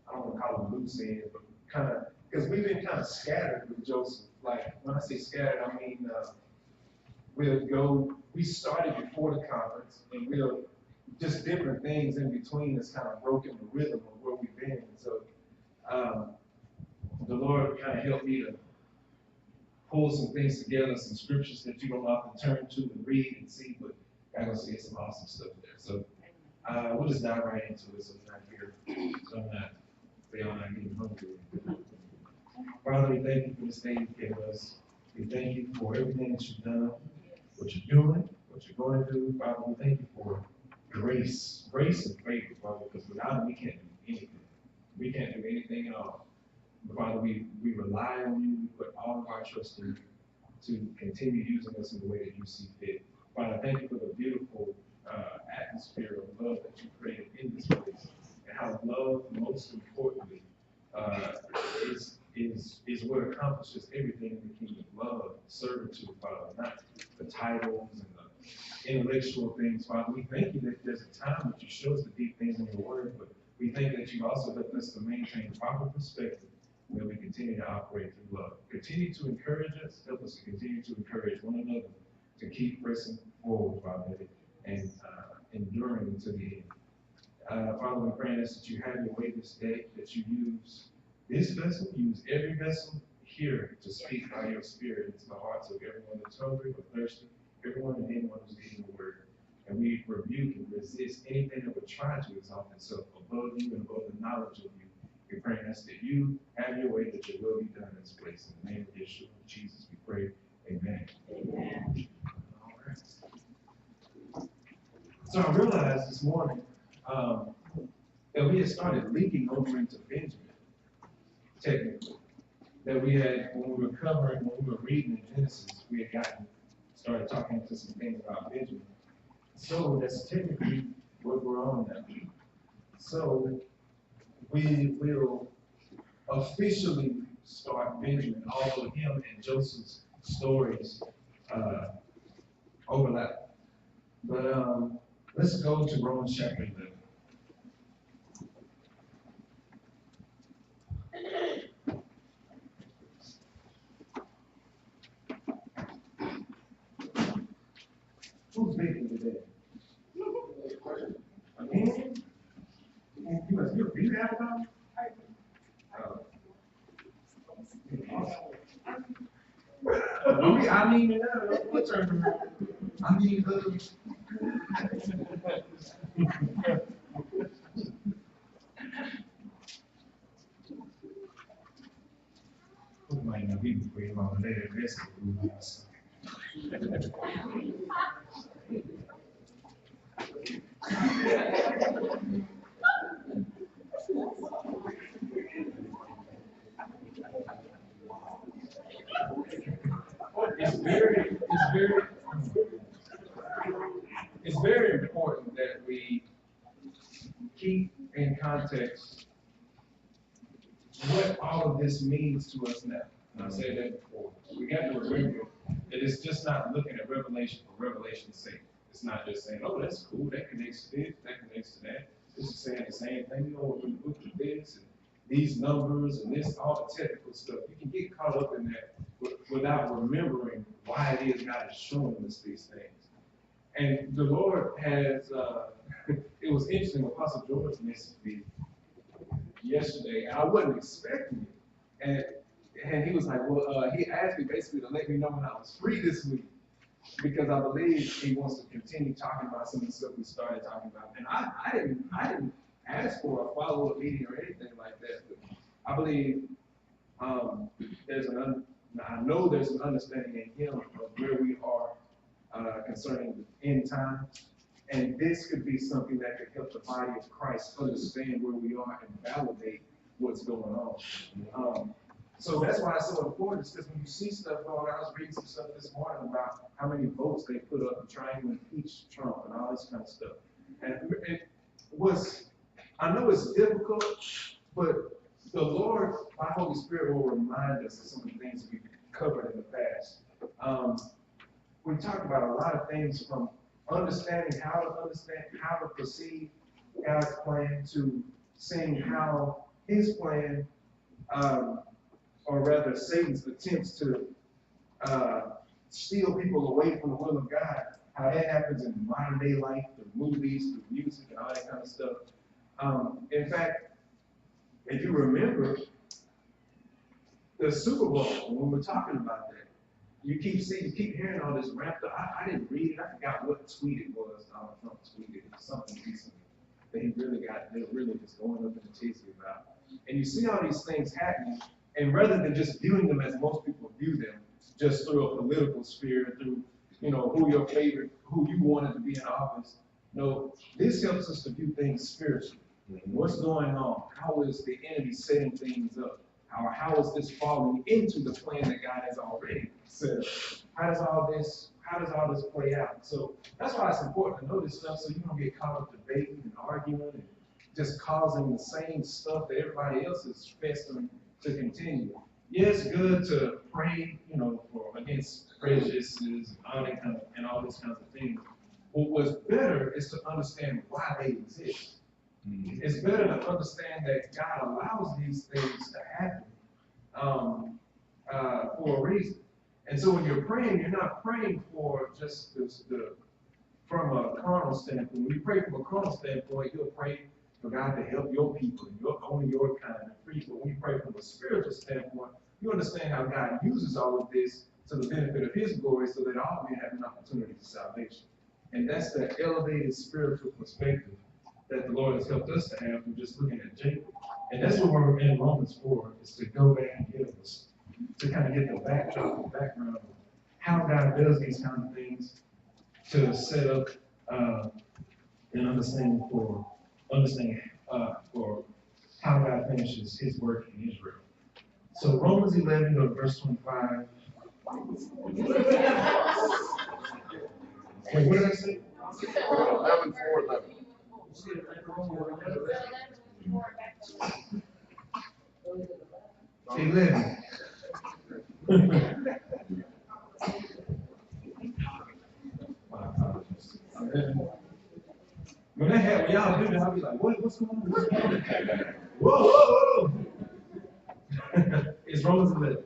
I don't want to call them loose ends, but kind of, because we've been kind of scattered with Joseph. Like, when I say scattered, I mean, we started before the conference, and just different things in between that's kind of broken the rhythm of where we've been. So, the Lord kind of helped me to pull some things together, some scriptures that you don't often turn to and read and see, but I'm going to see some awesome stuff there. So we'll just dive right into it so we're not here. So they are not getting hungry. Father, we thank you for this day you've given us. We thank you for everything that you've done, what you're doing, what you're going to do. Father, we thank you for grace and favor, Father, because without it, we can't do anything. We can't do anything at all. But Father, we rely on you. We put all of our trust in you to continue using us in the way that you see fit. Father, thank you for the beautiful atmosphere of love that you created in this place, and how love, most importantly, is what accomplishes everything in the kingdom. Love, servitude, Father, not the titles and the intellectual things, Father. We thank you that there's a time that you show us the deep things in your word, but we think that you also helped us to maintain proper perspective where we continue to operate through love. Continue to encourage us, help us to continue to encourage one another to keep pressing forward, Father, and enduring until the end. Father, we pray that you have your way this day, that you use this vessel, use every vessel here to speak by your spirit into the hearts of everyone that's hungry or thirsty, everyone and anyone who's reading the word. And we rebuke and resist anything that would try to exalt itself above you and above the knowledge of you. We pray that you have your way, that your will be done in this place. In the name of Yeshua, Jesus, we pray. Amen. Amen. All right. So I realized this morning that we had started leaking over into Benjamin, technically. That we had, when we were reading in Genesis, we had started talking to some things about Benjamin. So that's technically what we're on now. So we will officially start Benjamin, although him and Joseph's stories overlap. But let's go to Romans chapter 11. Who's baking today? Again? You have one? I mean, what's her name? I mean, who might not be before you long later, this is it's very important that we keep in context what all of this means to us now. And I said that before. We got to remember that it's just not looking at Revelation for revelation's sake. It's not just saying, oh, that's cool, that connects to this, that connects to that. This is saying the same thing, you know, when you look at this and these numbers and this, all the technical stuff. You can get caught up in that without remembering why it is God is showing us these things. And the Lord has, it was interesting, Apostle George messaged me yesterday, and I wasn't expecting it. And he was like, well, he asked me basically to let me know when I was free this week, because I believe he wants to continue talking about some of the stuff we started talking about. And I didn't ask for a follow-up meeting or anything like that, but I believe I know there's an understanding in him of where we are concerning the end time. And this could be something that could help the body of Christ understand where we are and validate what's going on. So that's why it's so important, because when you see stuff going on, I was reading some stuff this morning about how many votes they put up trying to impeach Trump and all this kind of stuff. And it was, I know it's difficult, but the Lord, my Holy Spirit, will remind us of some of the things that we've covered in the past. We talked about a lot of things, from understanding how to perceive God's plan, to seeing how his plan, or rather Satan's attempts to steal people away from the will of God, how that happens in modern day life, through movies, through music, and all that kind of stuff. In fact, if you remember the Super Bowl, when we're talking about that, you keep hearing all this ramped up. I didn't read it. I forgot what tweet it was. Donald Trump tweeted something recently that he really just going up in the tizzy about. And you see all these things happening, and rather than just viewing them as most people view them, just through a political sphere, through, you know, who you wanted to be in office, no, this helps us to view things spiritually. What's going on? How is the enemy setting things up? How is this falling into the plan that God has already set up? How does all this play out? So that's why it's important to know this stuff, so you don't get caught up debating and arguing and just causing the same stuff that everybody else is festering to continue. Yeah, it's good to pray, you know, against prejudices and all that and all those kinds of things. But what's better is to understand why they exist. It's better to understand that God allows these things to happen for a reason. And so when you're praying, you're not praying for just from a carnal standpoint. When you pray from a carnal standpoint, you'll pray for God to help your people and only your kind of free. But when you pray from a spiritual standpoint, you understand how God uses all of this to the benefit of his glory so that all men have an opportunity to salvation. And that's the elevated spiritual perspective that the Lord has helped us to have from just looking at Jacob. And that's what we're in Romans 4, is to go back and give us, to kind of get the backdrop, the background of how God does these kind of things to set up an understanding for how God finishes his work in Israel. So Romans 11, go to verse 25. Wait, what did I say? 11. When y'all do that, I'll be like, what's going on? Whoa. It's Romans 11.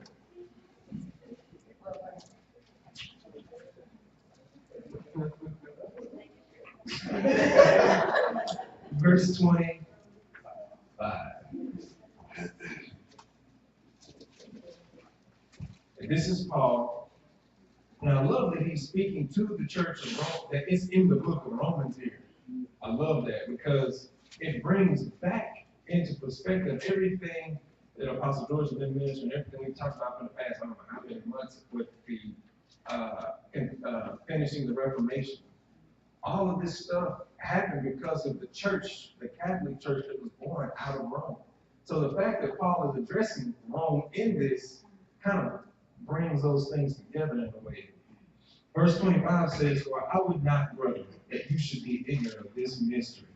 Verse 25. And this is Paul. And I love that he's speaking to the church of Rome, that is in the book of Romans here. I love that because it brings back into perspective everything that Apostle George has been mentioning, everything we've talked about in the past, I don't know how many months, with the finishing the Reformation. All of this stuff happened because of the church, the Catholic Church that was born out of Rome. So the fact that Paul is addressing Rome in this kind of brings those things together in a way. Verse 25 says, "For I would not, brother, that you should be ignorant of this mystery,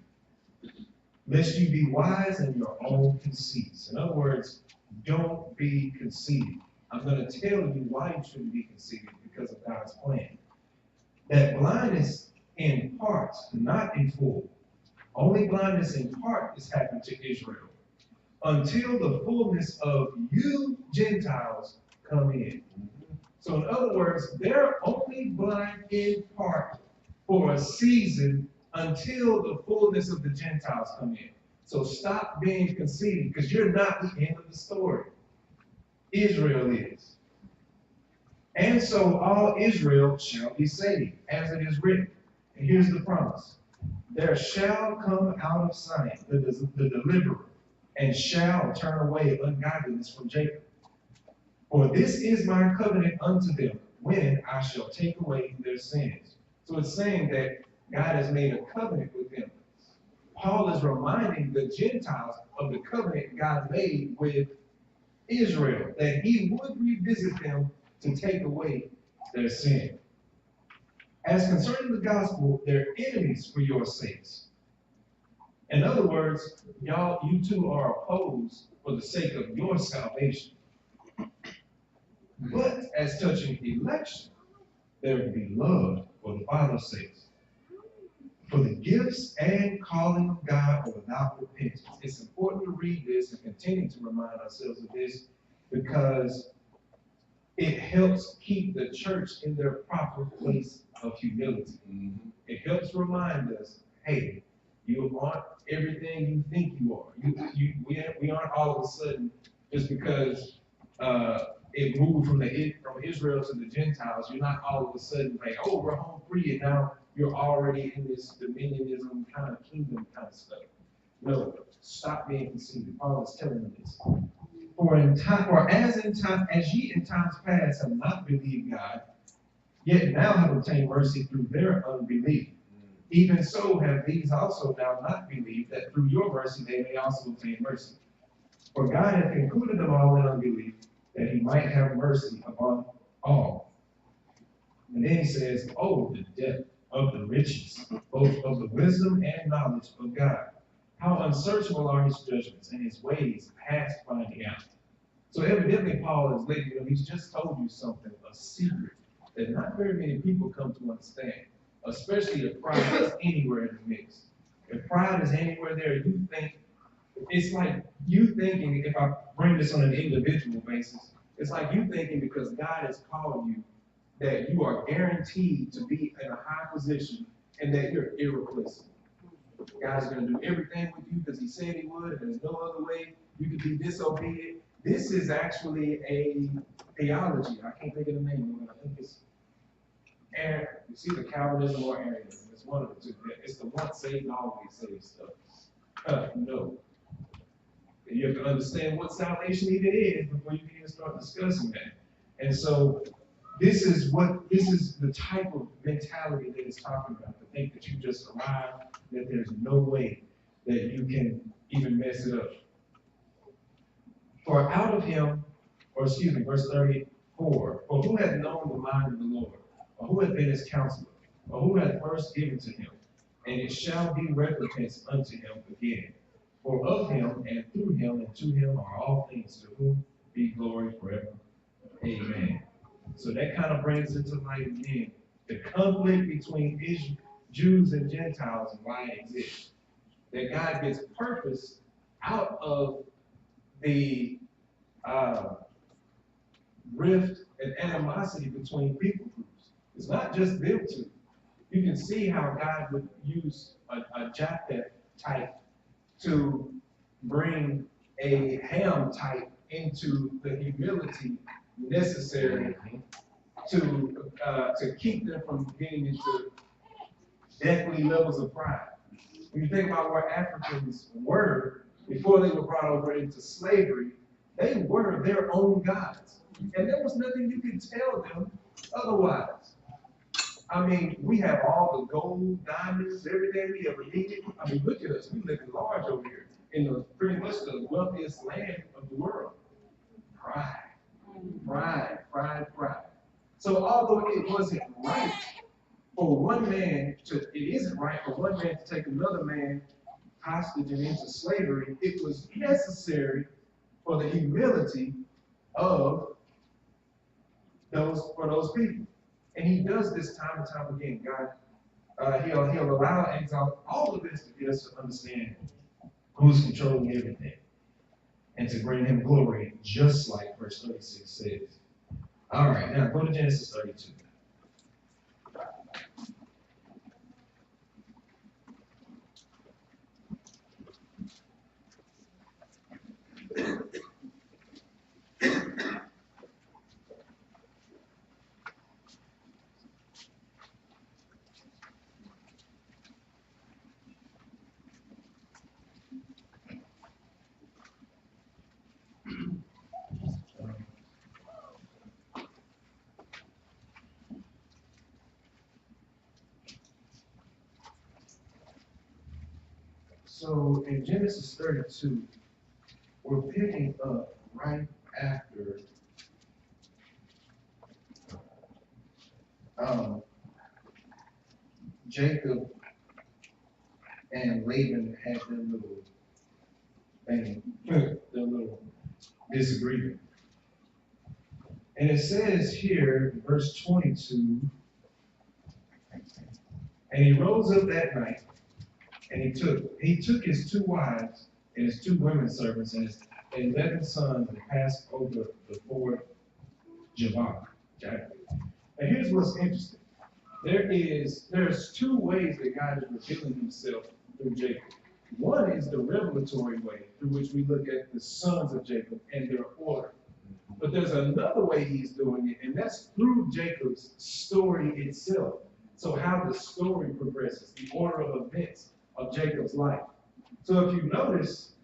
lest you be wise in your own conceits." In other words, don't be conceited. I'm going to tell you why you shouldn't be conceited, because of God's plan. That blindness in part, not in full. Only blindness in part is happening to Israel, until the fullness of you Gentiles come in. So in other words, they're only blind in part for a season until the fullness of the Gentiles come in. So stop being conceited, because you're not the end of the story. Israel is. And so all Israel shall be saved, as it is written. And here's the promise. There shall come out of Zion the deliverer, and shall turn away ungodliness from Jacob. For this is my covenant unto them, when I shall take away their sins. So it's saying that God has made a covenant with them. Paul is reminding the Gentiles of the covenant God made with Israel, that he would revisit them to take away their sin. As concerning the gospel, they're enemies for your sakes. In other words, you two are opposed for the sake of your salvation. But as touching election, they're beloved for the Father's sake. For the gifts and calling of God are without repentance. It's important to read this and continue to remind ourselves of this, because it helps keep the church in their proper place of humility. It helps remind us, hey, you aren't everything you think you are. We aren't all of a sudden, just because it moved from Israel to the Gentiles, you're not all of a sudden like, oh, we're home free, and now you're already in this dominionism kind of kingdom kind of stuff. No, stop being conceited. Paul is telling them this. As ye in times past have not believed God, yet now have obtained mercy through their unbelief. Even so have these also now not believed, that through your mercy they may also obtain mercy. For God hath included them all in unbelief, that he might have mercy upon all. And then he says, oh, the depth of the riches, both of the wisdom and knowledge of God. How unsearchable are his judgments, and his ways past finding out. So evidently Paul is letting you know, he's just told you something, a secret, that not very many people come to understand, especially if pride is anywhere in the mix. If pride is anywhere there, you think, it's like you thinking, if I bring this on an individual basis, it's like you thinking because God has called you that you are guaranteed to be in a high position and that you're irreplaceable. God's going to do everything with you because he said he would, and there's no other way. You could be disobedient. This is actually a theology. I can't think of the name of it. I think it's it's either Calvinism or Arianism. It's one of the two. It's the once saved, always saved stuff. No. You have to understand what salvation even is before you can even start discussing that. And so this is the type of mentality that it's talking about, to think that you just arrived, that there's no way that you can even mess it up. For out of him, verse 34, for who hath known the mind of the Lord, or who hath been his counselor, or who hath first given to him, and it shall be recompense unto him again. For of him, and through him, and to him are all things, to whom be glory forever. Amen. So that kind of brings into light again the conflict between Jews and Gentiles and why it exists. That God gets purpose out of the rift and animosity between people groups. It's not just them two. You can see how God would use a Japheth type to bring a Ham type into the humility necessary to keep them from getting into deathly levels of pride. When you think about where Africans were before they were brought over into slavery, they were their own gods. And there was nothing you could tell them otherwise. I mean, we have all the gold, diamonds, everything we ever needed. I mean, look at us. We live large over here in pretty much the wealthiest land of the world. Pride. So although it wasn't right for one man it isn't right for one man to take another man hostage and into slavery, it was necessary for the humility of those people. And he does this time and time again. God, he'll allow and exalt all of this to get us to understand who's controlling everything and to bring him glory, just like verse 36 says. All right, now go to Genesis 32. So in Genesis 32, we're picking up right after Jacob and Laban had their little thing, their little disagreement. And it says here, verse 22, and he rose up that night, and he took his 2 wives and his 2 women servants and his 11 sons and passed over the ford Jabbok. And here's what's interesting. There's 2 ways that God is revealing himself through Jacob. One is the revelatory way through which we look at the sons of Jacob and their order. But there's another way he's doing it, and that's through Jacob's story itself. So how the story progresses, the order of events of Jacob's life. So if you notice,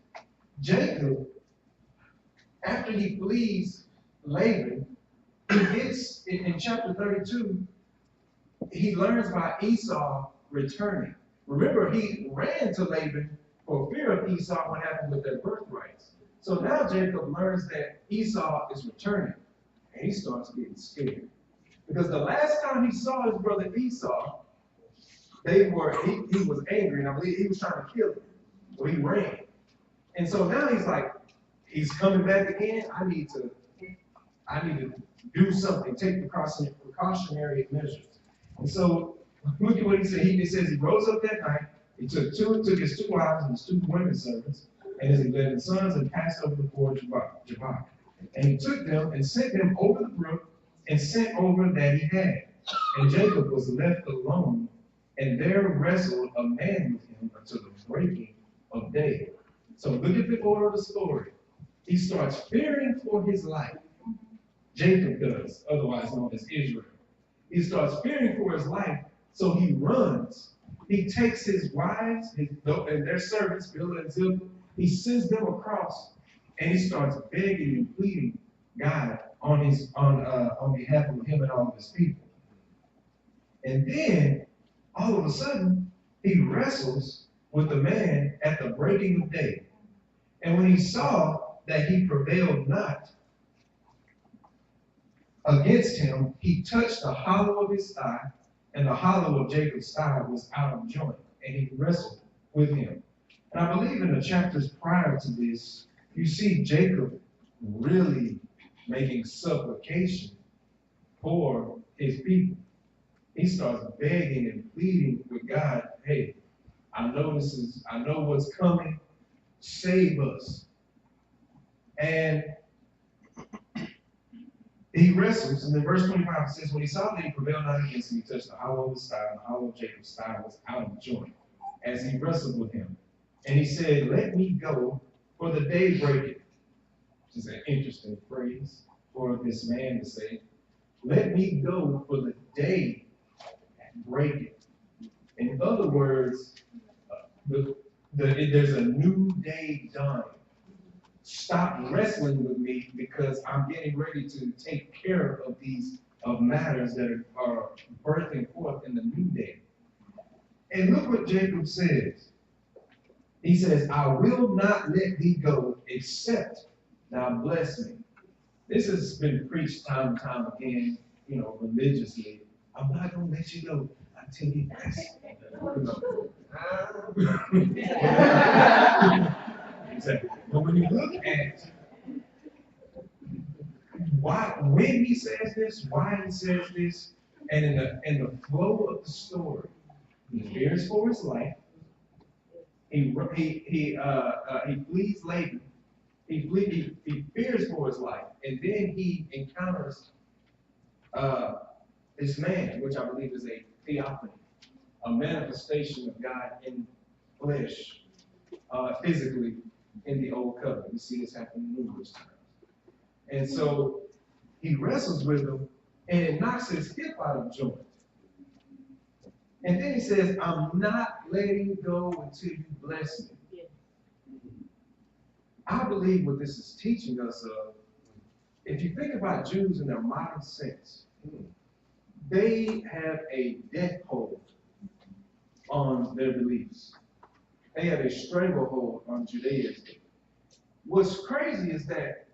Jacob, after he flees Laban, he gets, in chapter 32, he learns about Esau returning. Remember, he ran to Laban for fear of Esau, what happened with their birthrights. So now Jacob learns that Esau is returning, and he starts getting scared. Because the last time he saw his brother Esau, he was angry, and I believe he was trying to kill him. So he ran. And so now he's like, he's coming back again. I need to do something, take precautionary measures. And so look at what he said. He says he rose up that night. He took his 2 wives and his 2 women servants and his 11 sons and passed over the ford Jabbok. And he took them and sent them over the brook and sent over that he had. And Jacob was left alone, and there wrestled a man with him until the breaking of day. So look at the order of the story. he starts fearing for his life. Jacob does, otherwise known as Israel. He starts fearing for his life, so he runs. He takes his wives and their servants, Bilhah and Zilpah, he sends them across, and he starts begging and pleading God on behalf of him and all of his people. And then, all of a sudden, he wrestles with the man at the breaking of day. And when he saw that he prevailed not against him, he touched the hollow of his thigh, and the hollow of Jacob's thigh was out of joint, and he wrestled with him. And I believe in the chapters prior to this, you see Jacob really making supplication for his people. He starts begging and pleading with God, hey, I know what's coming, save us. And he wrestles, and in verse 25 it says, when he saw that he prevailed not against him, he touched the hollow of his thigh, and the hollow of Jacob's thigh was out of joint, as he wrestled with him. And he said, let me go, for the day breaketh. Which is an interesting phrase for this man to say. Let me go, for the day breaketh. In other words, there's a new day dawning. Stop wrestling with me, because I'm getting ready to take care of these matters that are birthing forth in the new day. And look what Jacob says. He says, I will not let thee go except thou bless me. This has been preached time and time again, religiously. I'm not going to let you go until you bless me. Exactly. But when you look at when he says this, why he says this, and in the flow of the story, he fears for his life. He flees Laban. He fears for his life, and then he encounters this man, which I believe is a theophany, a manifestation of God in flesh, physically in the old covenant. We see this happen numerous times. And so he wrestles with him, and it knocks his hip out of joint. And then he says, I'm not letting go until you bless me. I believe what this is teaching us of, if you think about Jews in their modern sense, they have a death hold on their beliefs. They have a stranglehold on Judaism. What's crazy is that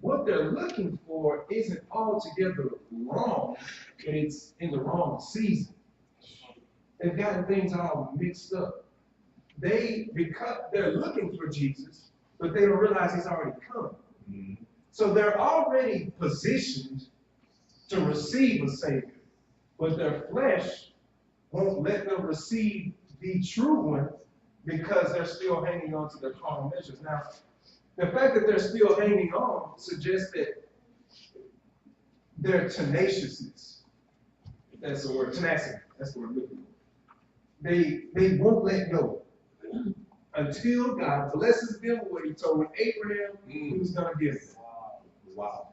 what they're looking for isn't altogether wrong, but it's in the wrong season. They've gotten things all mixed up. Because they're looking for Jesus, but they don't realize he's already come. Mm-hmm. So they're already positioned to receive a Savior, but their flesh won't let them receive the true one because they're still hanging on to their carnal measures. Now, the fact that they're still hanging on suggests that their tenaciousness, if that's the word, tenacity, that's the word looking for. They won't let go until God blesses them with what he told Abraham he was going to give them. Wow.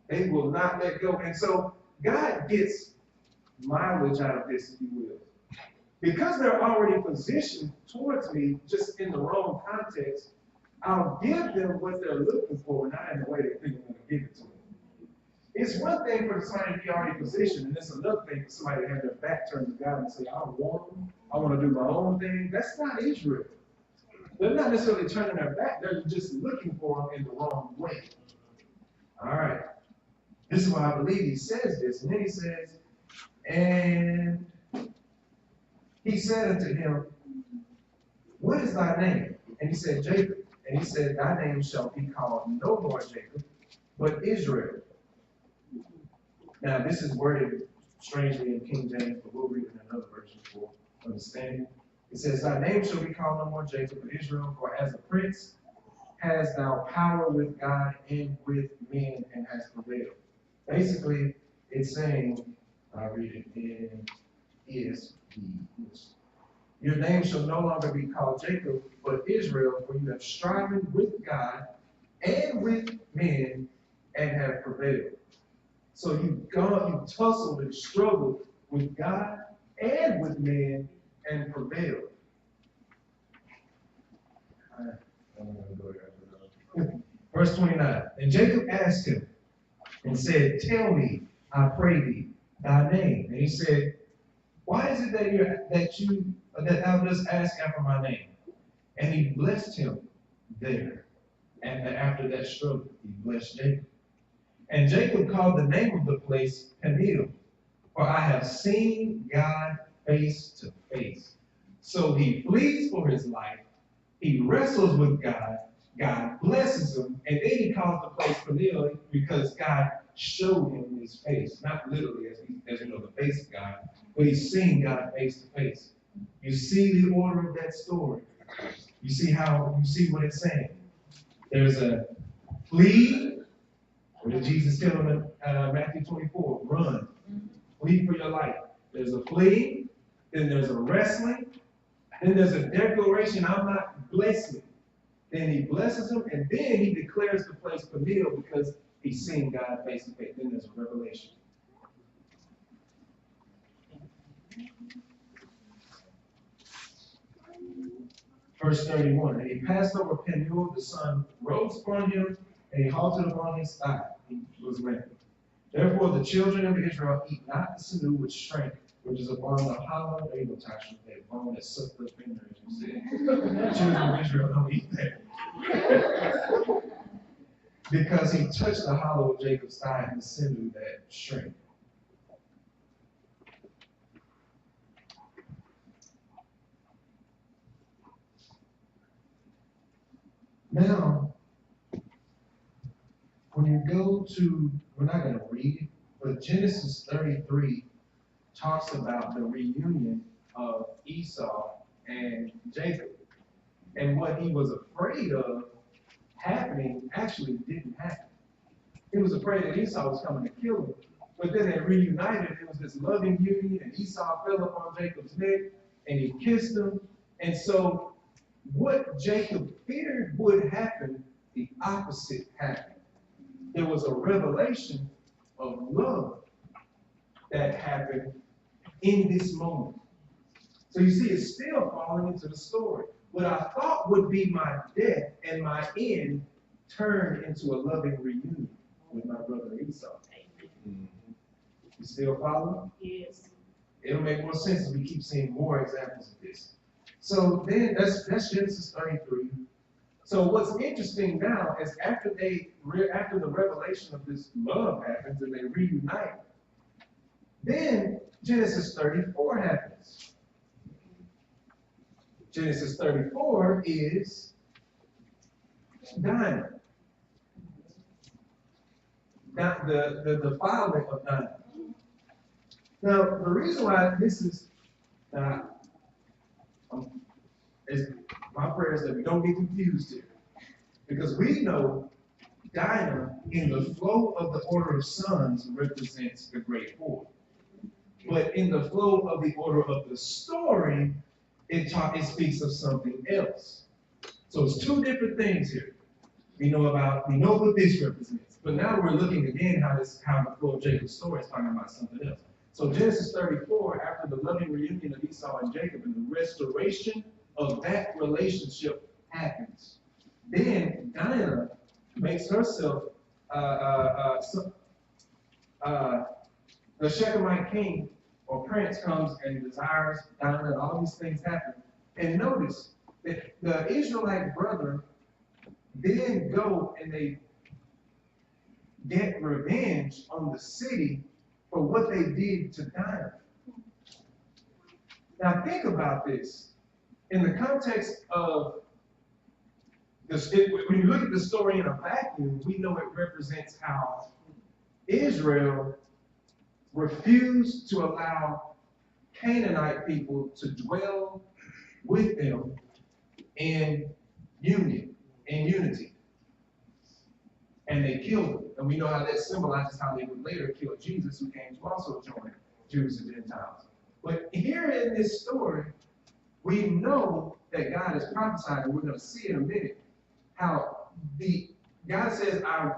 They will not let go. And so God gets mileage out of this, if you will. Because they're already positioned towards me, just in the wrong context, I'll give them what they're looking for, not in the way they think I'm going to give it to them. It's one thing for somebody to be already positioned, and it's another thing for somebody to have their back turned to God and say, I want to do my own thing. That's not Israel. They're not necessarily turning their back. They're just looking for him in the wrong way. All right. This is why I believe he says this. And then he says, and he said unto him, what is thy name? And he said, Jacob. And he said, thy name shall be called no more Jacob, but Israel. Now, this is worded strangely in King James, but we'll read it in another version for understanding. It says, thy name shall be called no more Jacob, but Israel, for as a prince hast thou power with God and with men, and hast prevailed. Basically, it's saying, I'll read it in ESV. Your name shall no longer be called Jacob, but Israel, for you have striven with God and with men and have prevailed. So you've tussled and struggled with God and with men and prevailed. Verse 29, and Jacob asked him and said, tell me, I pray thee, thy name. And he said, why is it that thou dost ask after my name? And he blessed him there. And after that struggle, he blessed Jacob. And Jacob called the name of the place Peniel, for I have seen God face to face. So he flees for his life. He wrestles with God. God blesses him. And then he calls the place Peniel because God showed him his face. Not literally as we know the face of God, but he's seeing God face to face. You see the order of that story. You see what it's saying. There's a flee. What did Jesus tell him in Matthew 24? Run. Flee for your life. There's a flee. Then there's a wrestling. Then there's a declaration, I'm not blessing. Then he blesses him, and then he declares the place Peniel because he's seeing God face to face. Then there's a revelation. Verse 31, and he passed over Peniel, the sun rose upon him, and he halted upon his thigh. He was ready. Therefore the children of Israel eat not the sinew which shrank, which is upon the hollow of Abel tax, that bone that sucked up in there, as you said. The children of Israel don't eat that. Because he touched the hollow of Jacob's thigh and the sinew that shrank. Now, when you go to, we're not going to read it, but Genesis 33 talks about the reunion of Esau and Jacob. And what he was afraid of happening actually didn't happen. He was afraid that Esau was coming to kill him. But then they reunited. It was this loving union, and Esau fell upon Jacob's neck, and he kissed him. And so what Jacob feared would happen, the opposite happened. There was a revelation of love that happened in this moment. So you see, it's still falling into the story. What I thought would be my death and my end turned into a loving reunion with my brother Esau. You still following? Yes. It'll make more sense as we keep seeing more examples of this. So then that's Genesis 33. So what's interesting now is after the revelation of this love happens and they reunite, then Genesis 34 happens. Genesis 34 is Dinah. Not the defilement of Dinah. Now, the reason why this is, my prayer is that we don't get confused here. Because we know Dinah, in the flow of the order of sons, represents the great whore. But in the flow of the order of the story, it speaks of something else. So it's two different things here. We know what this represents. But now we're looking again how the flow of Jacob's story is talking about something else. So Genesis 34, after the loving reunion of Esau and Jacob and the restoration of that relationship happens. Then Dinah makes herself the Shechemite king or prince comes and desires Dinah, and all these things happen. And notice that the Israelite brother then go and they get revenge on the city for what they did to Dinah. Now think about this. In the context of this, when you look at the story in a vacuum, we know it represents how Israel refused to allow Canaanite people to dwell with them in union, in unity. And they killed them. And we know how that symbolizes how they would later kill Jesus, who came to also join Jews and Gentiles. But here in this story, we know that God has prophesied, and we're going to see in a minute, how the God says, I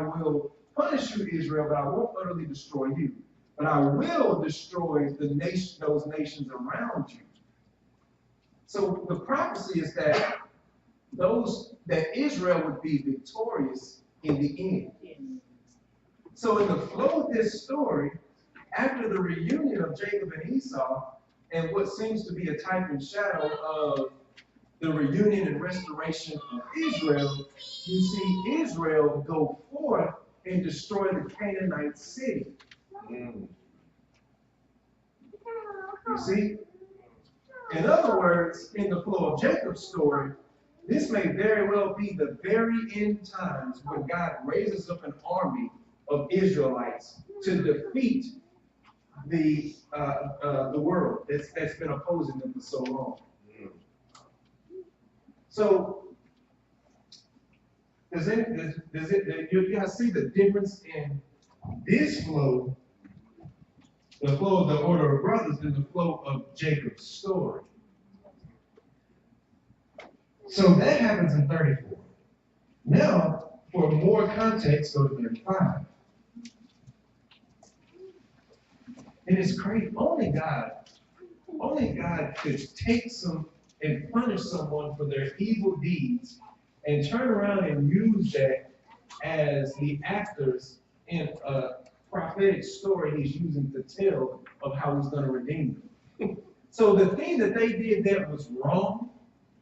will punish you, Israel, but I won't utterly destroy you. But I will destroy those nations around you. So the prophecy is that Israel would be victorious in the end. So in the flow of this story, after the reunion of Jacob and Esau, and what seems to be a type and shadow of the reunion and restoration of Israel, you see Israel go forth and destroy the Canaanite city. You see? In other words, in the flow of Jacob's story, this may very well be the very end times when God raises up an army of Israelites to defeat the world that's been opposing them for so long. So, you guys see the difference in this flow, the flow of the order of brothers, and the flow of Jacob's story? So that happens in 34. Now, for more context, go to 35. And it's crazy. Only God could take some and punish someone for their evil deeds and turn around and use that as the actors in a prophetic story he's using to tell of how he's going to redeem them. So the thing that they did that was wrong,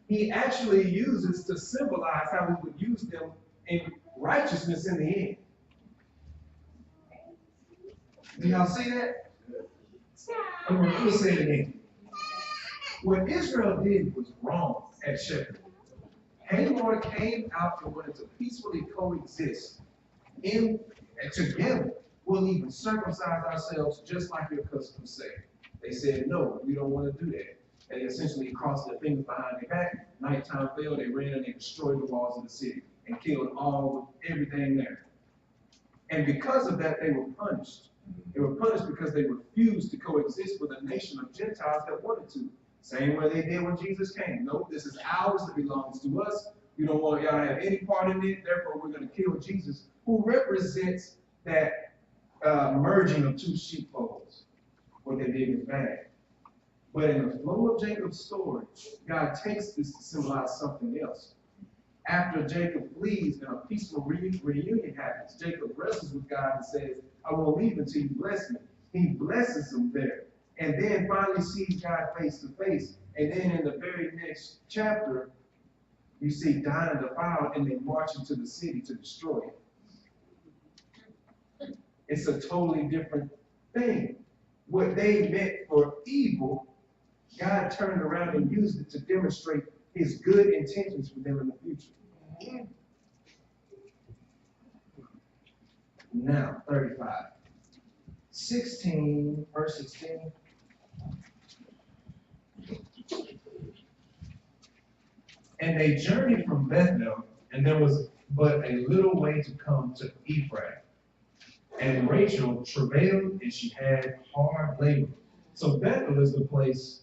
he actually uses to symbolize how he would use them in righteousness in the end. Do y'all see that? I'm going to say it again. What Israel did was wrong at Shechem. Hamor came out and wanted to peacefully coexist together. We'll even circumcise ourselves just like your customs say. They said, no, we don't want to do that. They essentially crossed their fingers behind their back. Nighttime fell, they ran and they destroyed the walls of the city and killed everything there. And because of that, they were punished. They were punished because they refused to coexist with a nation of Gentiles that wanted to. Same way they did when Jesus came. No, this is ours, it belongs to us. We don't want y'all to have any part in it, therefore we're going to kill Jesus, who represents that merging of two sheepfolds. What they did was bad. But in the flow of Jacob's story, God takes this to symbolize something else. After Jacob flees and a peaceful reunion happens, Jacob wrestles with God and says, I won't leave until you bless me. He blesses him there. And then finally sees God face to face. And then in the very next chapter, you see Dinah defiled and they march into the city to destroy it. It's a totally different thing. What they meant for evil, God turned around and used it to demonstrate his good intentions for them in the future. Now, 35. 16, verse 16. And they journeyed from Bethel, and there was but a little way to come to Ephraim. And Rachel travailed, and she had hard labor. So Bethel is the place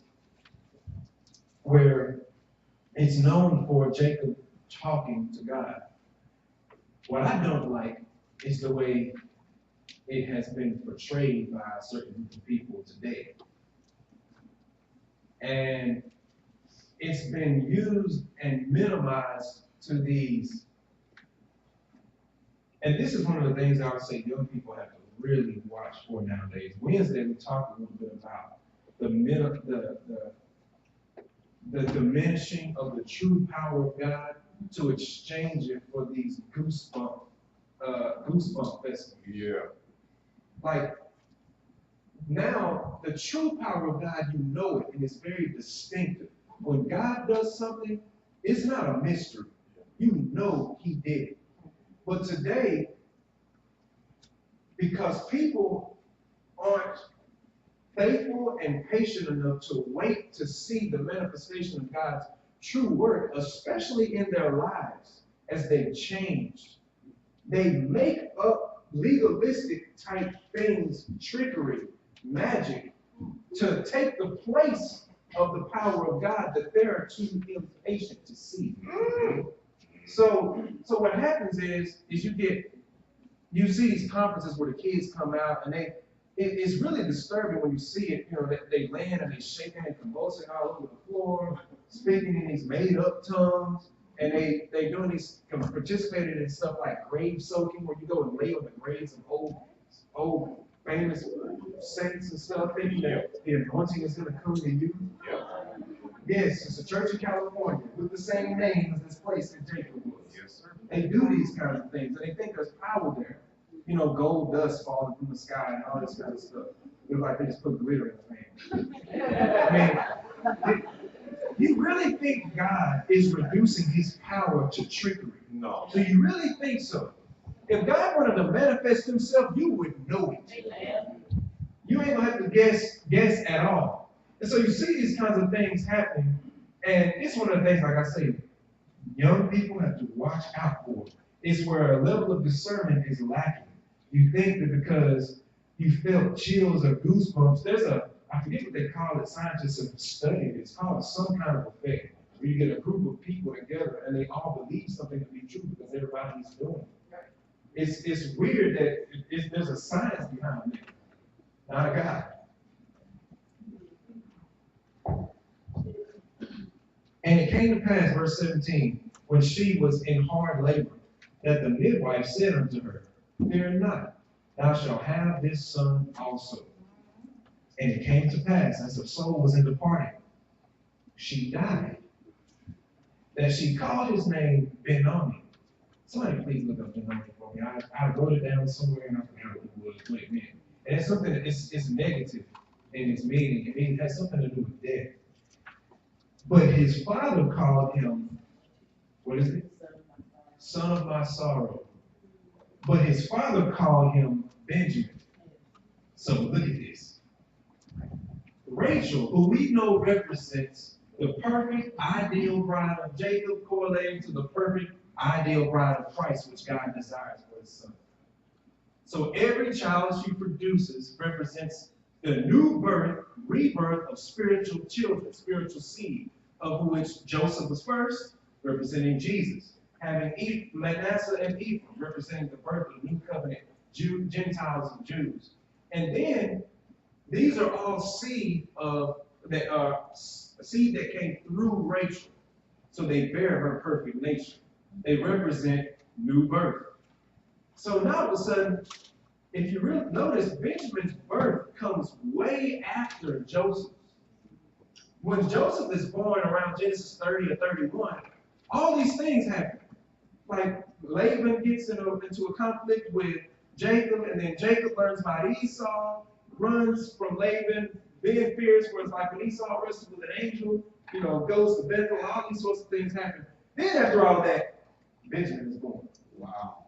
where it's known for Jacob talking to God. What I don't like is the way it has been portrayed by a certain group of people today. And it's been used and minimized to these. And this is one of the things I would say young people have to really watch for nowadays. Wednesday, we talked a little bit about the diminishing of the true power of God to exchange it for these goosebump festivals. Yeah. Like, now, the true power of God, you know it, and it's very distinctive. When God does something, it's not a mystery. You know he did it. But today, because people aren't faithful and patient enough to wait to see the manifestation of God's true work, especially in their lives as they've changed, they make up legalistic type things, trickery, magic, to take the place of the power of God that they are too impatient to see. So what happens is you see these conferences where the kids come out and it's really disturbing when you see it, you know, that they land and they shaking and convulsing all over the floor, speaking in these made up tongues, and they doing these, participating in stuff like grave soaking, where you go and lay on the graves of old famous saints and stuff, thinking that the anointing is gonna come to you. Yes, it's a church in California with the same name as this place in Jacob was. Yes, sir. They do these kinds of things, and they think there's power there. You know, gold dust falling from the sky and all this kind of stuff. Look like they just put glitter in the fan. I mean, you really think God is reducing his power to trickery? No. Do you really think so? If God wanted to manifest himself, you would know it. You ain't gonna have to guess at all. And so you see these kinds of things happening, and it's one of the things, like I say, young people have to watch out for. It's where a level of discernment is lacking. You think that because you felt chills or goosebumps, I forget what they call it, scientists have studied it. It's called some kind of effect, where you get a group of people together and they all believe something to be true because everybody's doing it. It's weird that there's a science behind it, not a God. And it came to pass, verse 17, when she was in hard labor, that the midwife said unto her, Fear not, thou shalt have this son also. And it came to pass, as her soul was in departing, she died, that she called his name Ben-Ami. Somebody please look up Ben-Ami for me. I wrote it down somewhere and I forgot what it was, but it meant. And it's something that it's negative in its meaning. It has something to do with death. But his father called him, what is it? Son of my sorrow. But his father called him Benjamin. So look at this. Rachel, who we know represents the perfect ideal bride of Jacob, correlating to the perfect ideal bride of Christ, which God desires for his son. So every child she produces represents the new birth, rebirth of spiritual children, spiritual seed, of which Joseph was first, representing Jesus. Having Manasseh and Ephraim, representing the birth of the new covenant, Gentiles and Jews. And then, these are all seed that came through Rachel. So they bear her perfect nature. They represent new birth. So now all of a sudden, if you really notice, Benjamin's birth comes way after Joseph's. When Joseph is born around Genesis 30 or 31, all these things happen. Like Laban gets into a conflict with Jacob, and then Jacob learns about Esau, runs from Laban, being fierce, where it's like when Esau wrestles with an angel, goes to Bethel, all these sorts of things happen. Then after all that, Benjamin is born. Wow.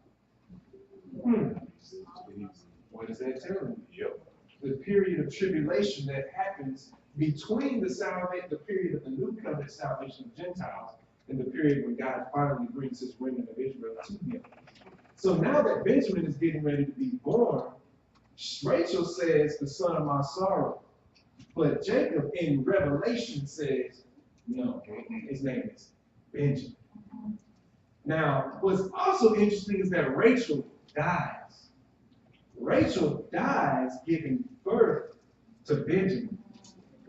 What does that tell you? Yep. The period of tribulation that happens between the period of the new covenant salvation of Gentiles and the period when God finally brings his remnant of Israel to him. So now that Benjamin is getting ready to be born, Rachel says, the son of my sorrow. But Jacob in Revelation says, no, his name is Benjamin. Now, what's also interesting is that Rachel dies. Rachel dies giving birth to Benjamin.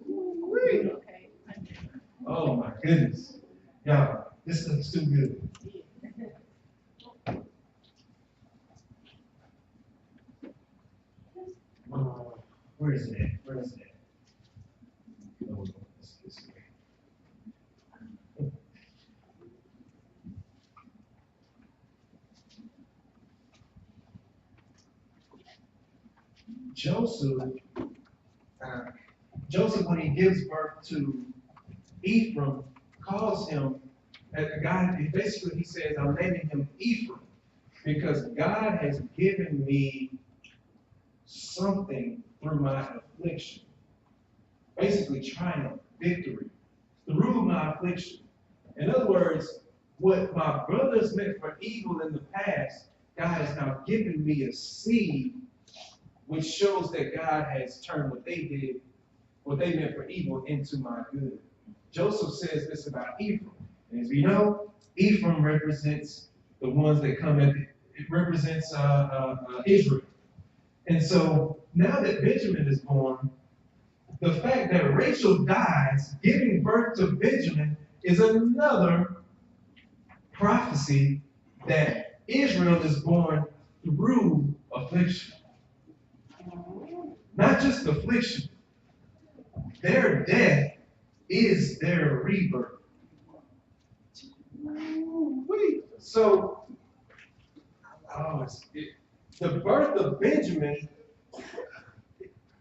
Ooh-wee. Oh my goodness. Y'all, this looks too good. Where is it at? Where is it at? Oh, it's this way. Joseph, when he gives birth to Ephraim, calls him, basically he says, I'm naming him Ephraim, because God has given me something through my affliction. Basically triumph, victory, through my affliction. In other words, what my brothers meant for evil in the past, God has now given me a seed which shows that God has turned what they meant for evil, into my good. Joseph says this about Ephraim. And as we know, Ephraim represents the ones that come at it represents Israel. And so now that Benjamin is born, the fact that Rachel dies, giving birth to Benjamin, is another prophecy that Israel is born through affliction. Not just affliction. Their death is their rebirth. So, the birth of Benjamin,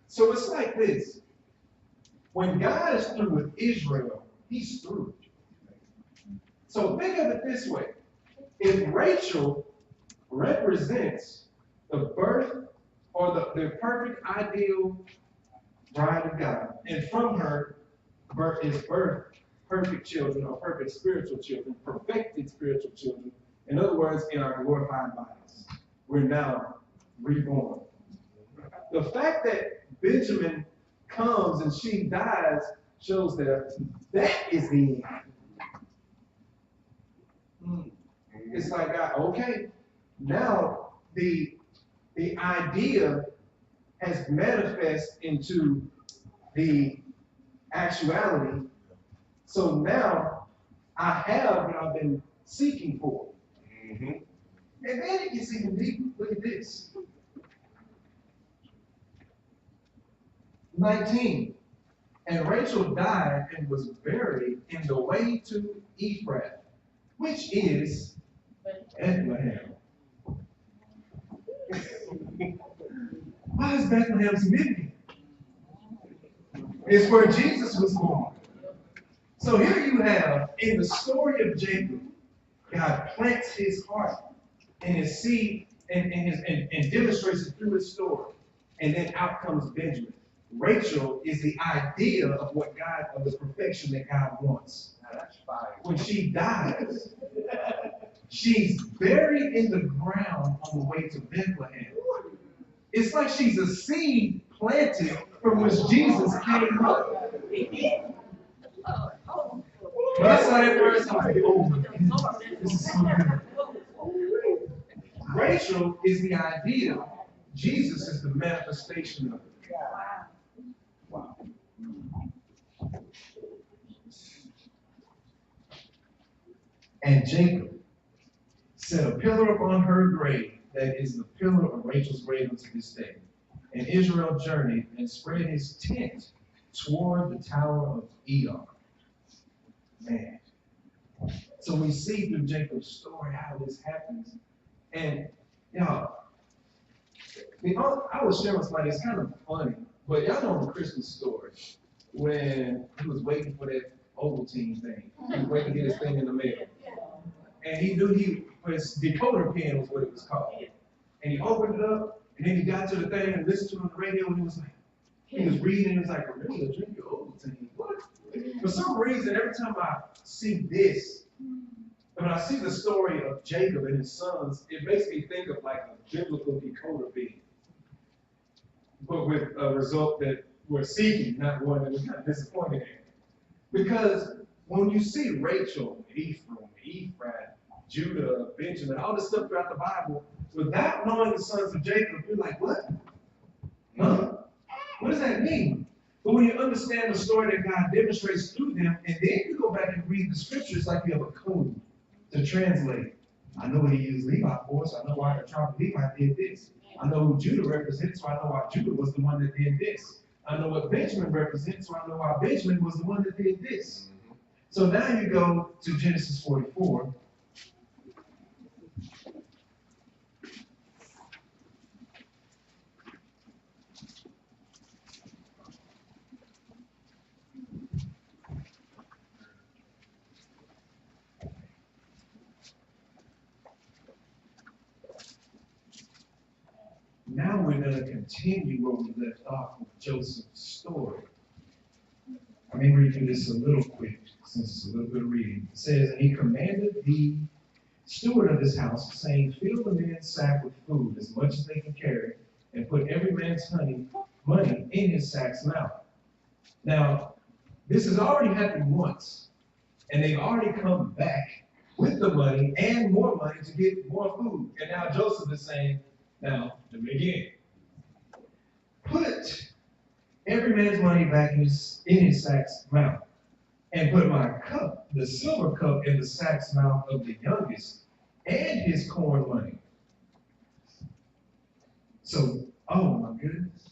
so it's like this. When God is through with Israel, he's through. So think of it this way. If Rachel represents the birth or the perfect ideal bride of God, and from her is birth perfect children or perfect spiritual children, perfected spiritual children. In other words, in our glorified bodies, we're now reborn. The fact that Benjamin comes and she dies shows that is the end. It's like, okay, now the idea has manifest into the actuality. So now I have what I've been seeking for. And then it gets even deeper. Look at this. 19. And Rachel died and was buried in the way to Ephraim, which is Bethlehem. Why is Bethlehem significant? It's where Jesus was born. So here you have, in the story of Jacob, God plants his heart in his seed and demonstrates it through his story. And then out comes Benjamin. Rachel is the idea of what God, of the perfection that God wants. When she dies, she's buried in the ground on the way to Bethlehem. It's like she's a seed planted from which Jesus came up. When I saw that verse, I was like, oh, this is so good. Rachel is the idea. Jesus is the manifestation of it. Wow. And Jacob set a pillar upon her grave, that is the pillar of Rachel's grave unto this day. And Israel journeyed and spread his tent toward the tower of Edom. Man. So we see through Jacob's story how this happens. And y'all, I was sharing with somebody, it's kind of funny, but y'all know the Christmas story when he was waiting for that Ovaltine thing. He was waiting to get his thing in the mail. And he knew his decoder pen was what it was called. And he opened it up, and then he got to the thing and listened to it on the radio, and he was reading, and he was like, remember to drink your Ovaltine. What? For some reason, every time I see this, when I see the story of Jacob and his sons, it makes me think of like a biblical decoder pen. But with a result that we're seeking, not one that we're kind of disappointed in. Because when you see Rachel, Ephraim, Judah, Benjamin, all this stuff throughout the Bible, without knowing the sons of Jacob, you're like, what? Huh? What does that mean? But when you understand the story that God demonstrates through them, and then you go back and read the scriptures like you have a code to translate. I know what he used Levi for, so I know why the tribe of Levi did this. I know who Judah represents, so I know why Judah was the one that did this. I know what Benjamin represents, so I know why Benjamin was the one that did this. So now you go to Genesis 44. Now we're going to continue where we left off with Joseph's story. Let me read through this a little quick, since it's a little bit of reading. It says, and he commanded the steward of his house, saying, fill the men's sack with food, as much as they can carry, and put every man's money in his sack's mouth. Now, this has already happened once, and they've already come back with the money and more money to get more food. And now Joseph is saying, now, let me again. Put every man's money back in his sack's mouth, and put my cup, the silver cup, in the sack's mouth of the youngest, and his corn money. So, oh my goodness.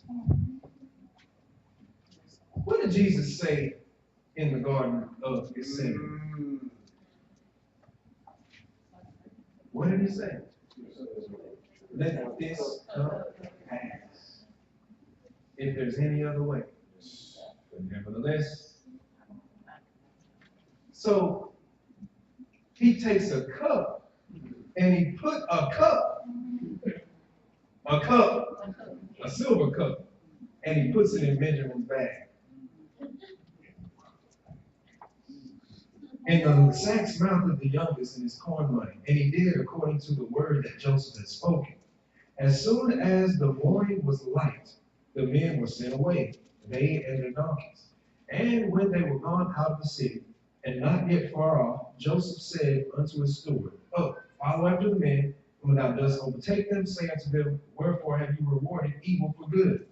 What did Jesus say in the Garden of Gethsemane? What did he say? Let this cup pass. If there's any other way. But nevertheless. So he takes a cup and he put a silver cup, and he puts it in Benjamin's bag. In the sack's mouth of the youngest and his corn money. And he did according to the word that Joseph had spoken. As soon as the morning was light, the men were sent away, they and their donkeys. And when they were gone out of the city, and not yet far off, Joseph said unto his steward, "Up, follow after the men, and when thou dost overtake them, say unto them, Wherefore have you rewarded evil for good?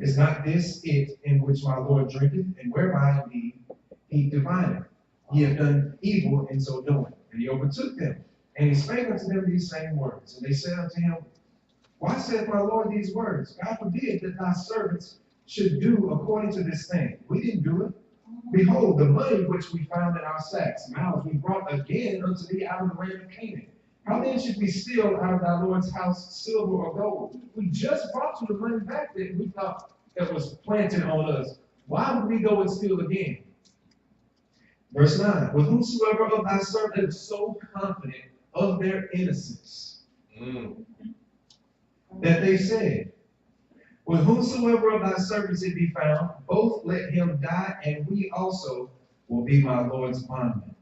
Is not this it in which my Lord drinketh, and whereby indeed he divineth? Ye have done evil in so doing." And he overtook them, and he spake unto them these same words. And they said unto him, "Why saith my Lord these words? God forbid that thy servants should do according to this thing. We didn't do it. Behold, the money which we found in our sacks, mouths, we brought again unto thee out of the land of Canaan. How then should we steal out of thy Lord's house silver or gold? We just brought you the money back that we thought that was planted on us. Why would we go and steal again?" Verse 9, with whomsoever of thy servants is so confident of their innocence, that they said, with whomsoever of thy servants it be found, both let him die, and we also will be my Lord's bondmen.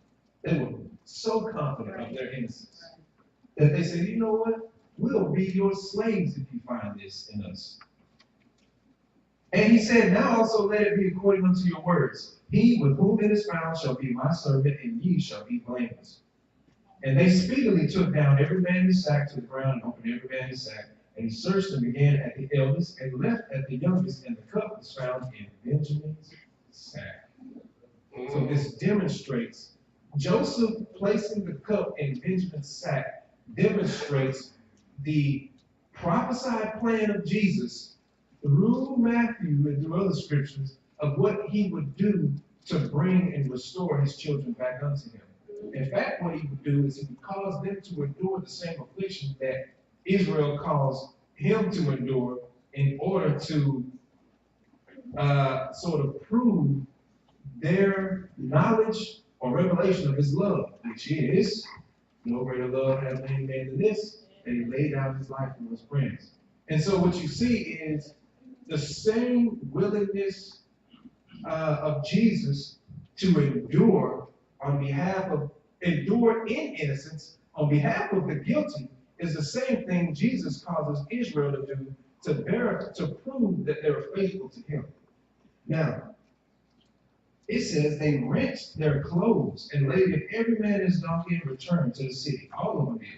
They were so confident of their innocence that they said, you know what? We'll be your slaves if you find this in us. And he said, now also let it be according unto your words. He with whom it is found shall be my servant, and ye shall be blameless. And they speedily took down every man his sack to the ground, and opened every man his sack. And he searched and began at the eldest, and left at the youngest, and the cup was found in Benjamin's sack. So this demonstrates, Joseph placing the cup in Benjamin's sack demonstrates the prophesied plan of Jesus through Matthew and through other scriptures of what he would do to bring and restore his children back unto him. In fact, what he would do is he would cause them to endure the same affliction that Israel caused him to endure in order to sort of prove their knowledge or revelation of his love, which is, no greater love has any man than this, that he laid down his life for his friends. And so what you see is the same willingness of Jesus to endure endure in innocence on behalf of the guilty is the same thing Jesus causes Israel to do to prove that they were faithful to him. Now, it says they rent their clothes and laid it every man his donkey and returned to the city. All of them did.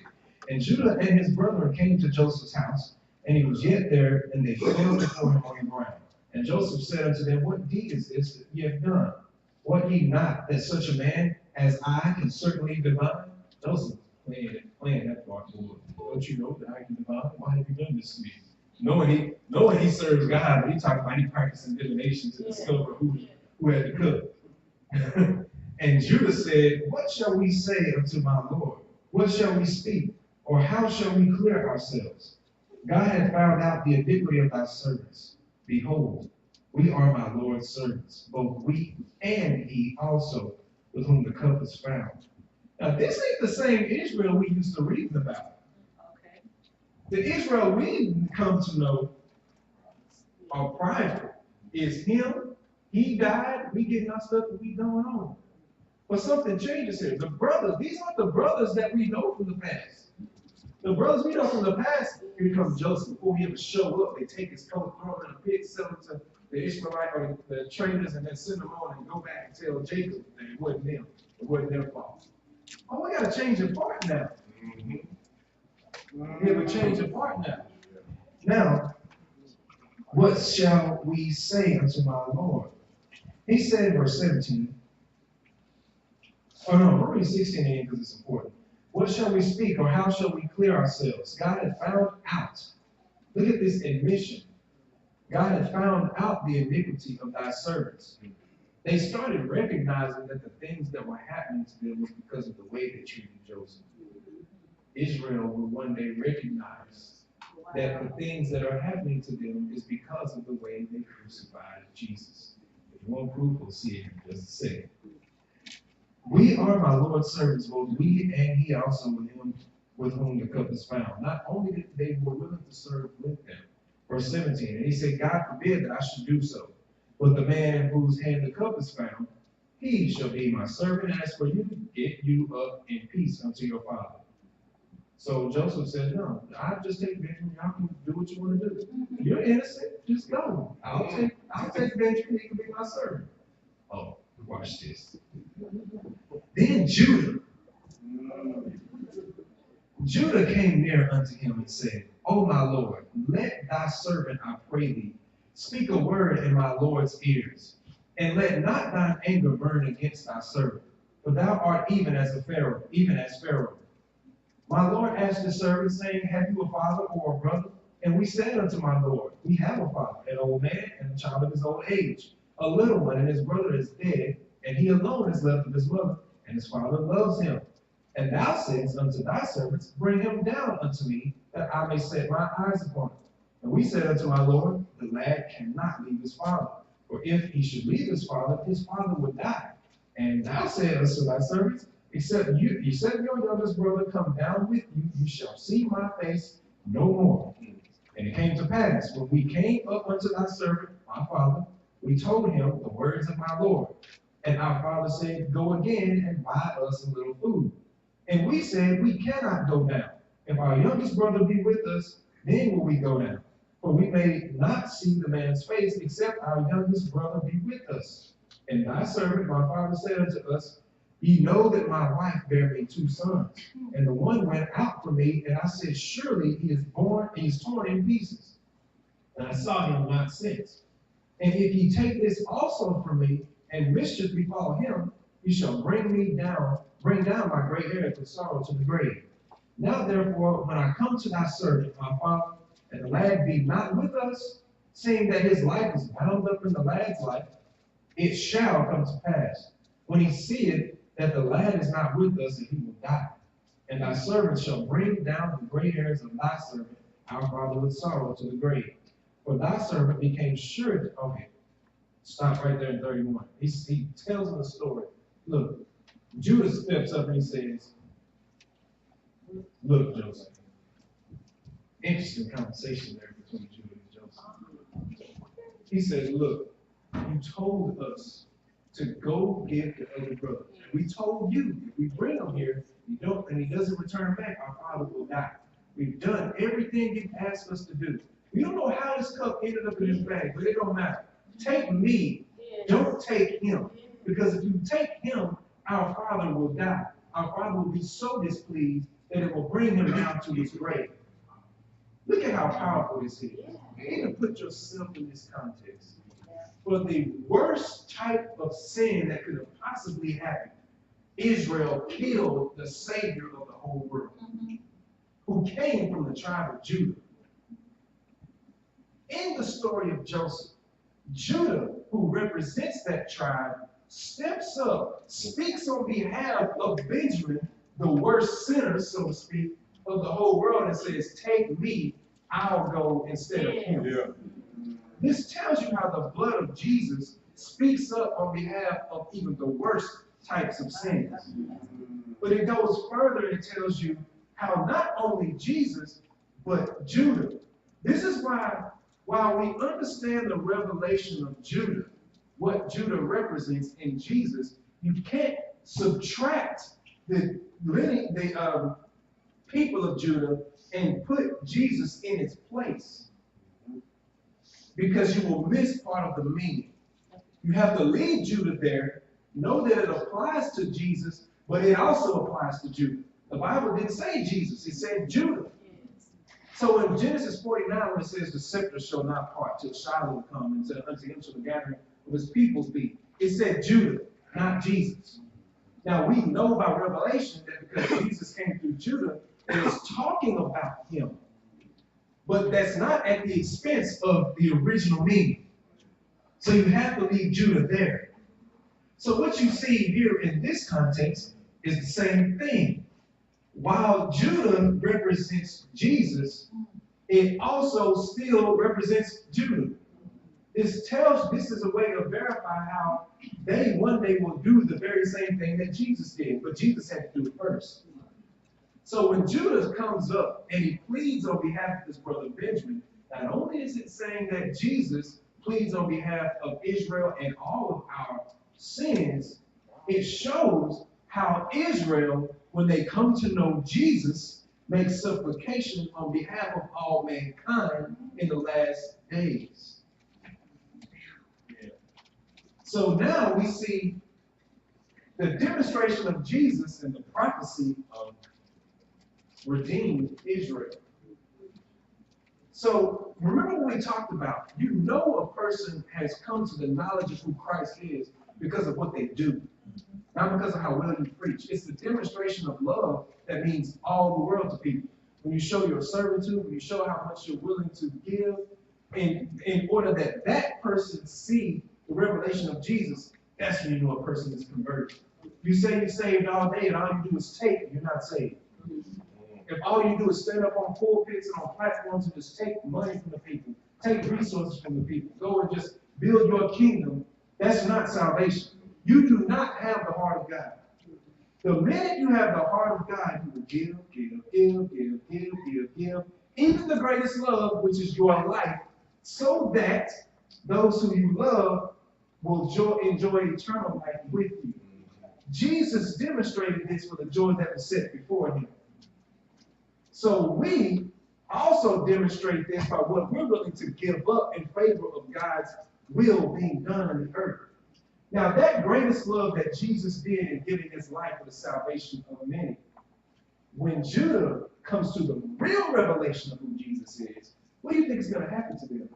And Judah and his brethren came to Joseph's house, and he was yet there, and they fell before him on the ground. And Joseph said unto them, What deed is this that ye have done? Wot ye not that such a man as I can certainly divine? Joseph playing that part. Don't you know that I can divine? Why have you done this to me? Knowing he serves God, but he talking about he practicing divination to discover who had the cup. And Judah said, What shall we say unto my Lord? What shall we speak? Or how shall we clear ourselves? God hath found out the iniquity of thy servants. Behold, we are my Lord's servants, both we and he also, with whom the cup is found. Now, this ain't the same Israel we used to read about. Okay. The Israel we come to know are private. Is him, he died, we getting our stuff and we going on. But something changes here. The brothers, these aren't the brothers that we know from the past. The brothers we know from the past, here comes Joseph. Before he ever show up, they take his coat, throw him in a pit, sell him to the Ishmaelite or the traders, and then send them on and go back and tell Jacob that it wasn't them. It wasn't their fault. Oh, we gotta change the part now. We have a change of part now. Now, what shall we say unto my Lord? He said in verse 17, oh no, we're reading 16 again because it's important. What shall we speak, or how shall we clear ourselves? God had found out. Look at this admission. God had found out the iniquity of thy servants. They started recognizing that the things that were happening to them was because of the way they treated Joseph. Israel will one day recognize that the things that are happening to them is because of the way they crucified Jesus. If you want proof, we'll see it in just a second. We are my Lord's servants, both we and he also with whom the cup is found. Not only that they were willing to serve with them. Verse 17, and he said, God forbid that I should do so. But the man in whose hand the cup is found, he shall be my servant. As for you, get you up in peace unto your father. So Joseph said, no, I'll just take Benjamin. Y'all can do what you want to do. You're innocent. Just go. I'll take Benjamin. He can be my servant. Oh, watch this. Then Judah came near unto him and said, O my Lord, let thy servant, I pray thee, speak a word in my Lord's ears, and let not thine anger burn against thy servant, for thou art even as Pharaoh. My Lord asked his servant, saying, have you a father or a brother? And we said unto my Lord, we have a father, an old man, and a child of his old age, a little one, and his brother is dead, and he alone is left of his mother, and his father loves him. And thou saidst unto thy servants, bring him down unto me, that I may set my eyes upon him. And we said unto my Lord, the lad cannot leave his father, for if he should leave his father would die. And thou said unto thy servants, except your youngest brother come down with you, you shall see my face no more. And it came to pass, when we came up unto thy servant, my father, we told him the words of my Lord. And our father said, go again and buy us a little food. And we said, we cannot go down. If our youngest brother be with us, then will we go down. For we may not see the man's face, except our youngest brother be with us. And thy servant, my father, said unto us, ye know that my wife bare me 2 sons. And the one went out from me, and I said, surely he is torn in pieces. And I saw him not since. And if ye take this also from me, and mischief befall him, he shall bring down my gray hairs with sorrow to the grave. Now therefore, when I come to thy servant, my father, and the lad be not with us, seeing that his life is bound up in the lad's life, it shall come to pass, when he seeth that the lad is not with us, that he will die. And thy servant shall bring down the gray hairs of thy servant, our father, with sorrow to the grave. For thy servant became sure of it. Stop right there in 31. He tells him the story. Look, Judah steps up and he says, look, Joseph. Interesting conversation there between Judah and Joseph. He says, look, you told us to go get the other brother. We told you, if we bring him here, and he doesn't return back, our father will die. We've done everything you've asked us to do. We don't know how this cup ended up in his bag, but it don't matter. Take me, don't take him. Because if you take him, our father will die. Our father will be so displeased that it will bring him down to his grave. Look at how powerful this is. You need to put yourself in this context. For the worst type of sin that could have possibly happened, Israel killed the Savior of the whole world, who came from the tribe of Judah. In the story of Joseph, Judah, who represents that tribe, steps up, speaks on behalf of Benjamin, the worst sinner, so to speak, of the whole world, and says, take me, I'll go instead of him. Yeah. This tells you how the blood of Jesus speaks up on behalf of even the worst types of sins. But it goes further and tells you how not only Jesus, but Judah. This is why, while we understand the revelation of Judah, what Judah represents in Jesus, you can't subtract the people of Judah and put Jesus in its place, because you will miss part of the meaning. You have to leave Judah there, know that it applies to Jesus, But it also applies to Judah. The Bible didn't say Jesus, it said Judah. So in Genesis 49, when it says the scepter shall not part till Shiloh come, and said unto him shall the gathering of his peoples be, it said Judah, not Jesus. Now we know by revelation that because Jesus came through Judah, it is talking about him. But that's not at the expense of the original meaning. So you have to leave Judah there. So what you see here in this context is the same thing. While Judah represents Jesus, it also still represents Judah. This is a way to verify how they one day will do the very same thing that Jesus did, but Jesus had to do it first. So when Judah comes up and he pleads on behalf of his brother Benjamin, not only is it saying that Jesus pleads on behalf of Israel and all of our sins, it shows how Israel, when they come to know Jesus, makes supplication on behalf of all mankind in the last days. So now we see the demonstration of Jesus and the prophecy of redeemed Israel. So remember what we talked about. You know a person has come to the knowledge of who Christ is because of what they do, not because of how well you preach. It's the demonstration of love that means all the world to people. When you show your servitude, when you show how much you're willing to give, in order that that person see the revelation of Jesus, that's when you know a person is converted. You say you're saved all day and all you do is take, you're not saved. If all you do is stand up on pulpits and on platforms and just take money from the people, take resources from the people, go and just build your kingdom, that's not salvation. You do not have the heart of God. The minute you have the heart of God, you will give. Even the greatest love, which is your life, so that those who you love will enjoy eternal life with you. Jesus demonstrated this for the joy that was set before him. So we also demonstrate this by what we're willing to give up in favor of God's will being done on the earth. Now, that greatest love that Jesus did in giving his life for the salvation of many, when Judah comes to the real revelation of who Jesus is, what do you think is going to happen to them?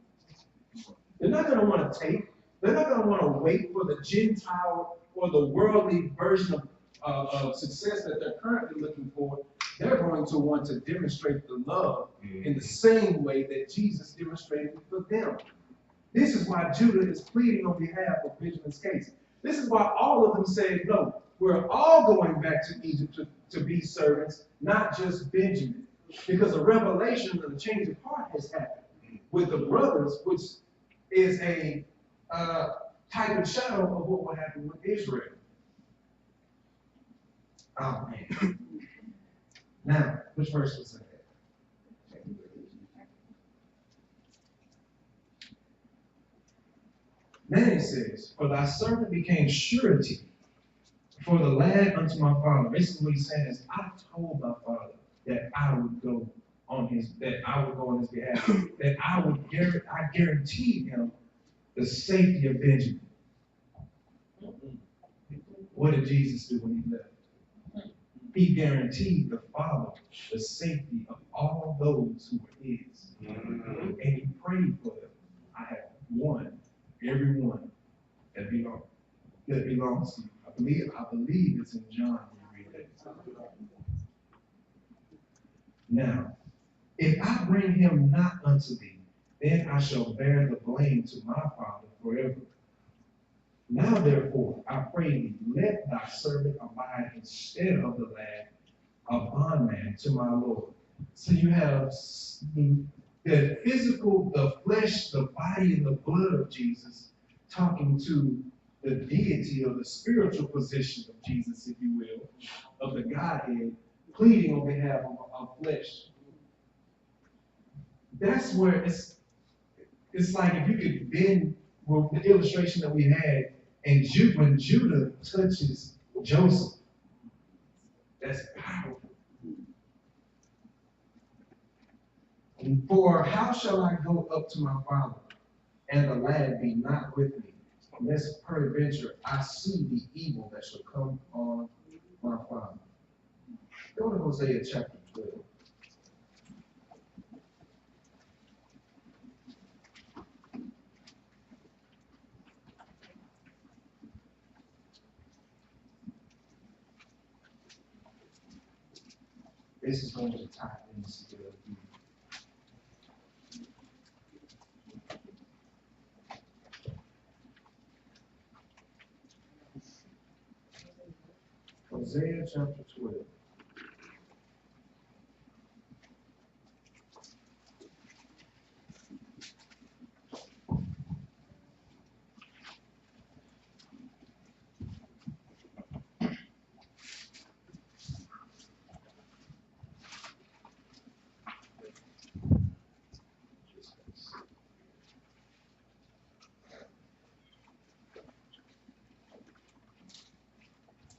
They're not going to want to take. They're not going to want to wait for the Gentile or the worldly version of success that they're currently looking for. They're going to want to demonstrate the love in the same way that Jesus demonstrated it for them. This is why Judah is pleading on behalf of Benjamin's case. This is why all of them said, no, we're all going back to Egypt to be servants, not just Benjamin. Because a revelation of the change of heart has happened with the brothers, which is a type and shadow of what will happen with Israel. Oh, man. Now, which verse was that? Then it says, for thy servant became surety for the lad unto my father. Basically what he's saying is, I told my father that I would go on his behalf, that I guaranteed him the safety of Benjamin. What did Jesus do when he left? He guaranteed the Father the safety of all those who were his. And he prayed for them. I have one, everyone that belongs to you. I believe it's in John when you read that. Now, if I bring him not unto thee, then I shall bear the blame to my Father forever. Now therefore, I pray thee, let thy servant abide instead of the lad, a bondman to my Lord. So you have the physical, the flesh, the body, and the blood of Jesus talking to the deity or the spiritual position of Jesus, if you will, of the Godhead, pleading on behalf of flesh. That's where it's like if you could bend the illustration that we had, and when Judah touches Joseph, that's powerful. And for how shall I go up to my father, and the lad be not with me, unless peradventure I see the evil that shall come on my Father. Go to Hosea chapter 12. This is going to tie into the Hosea chapter 12.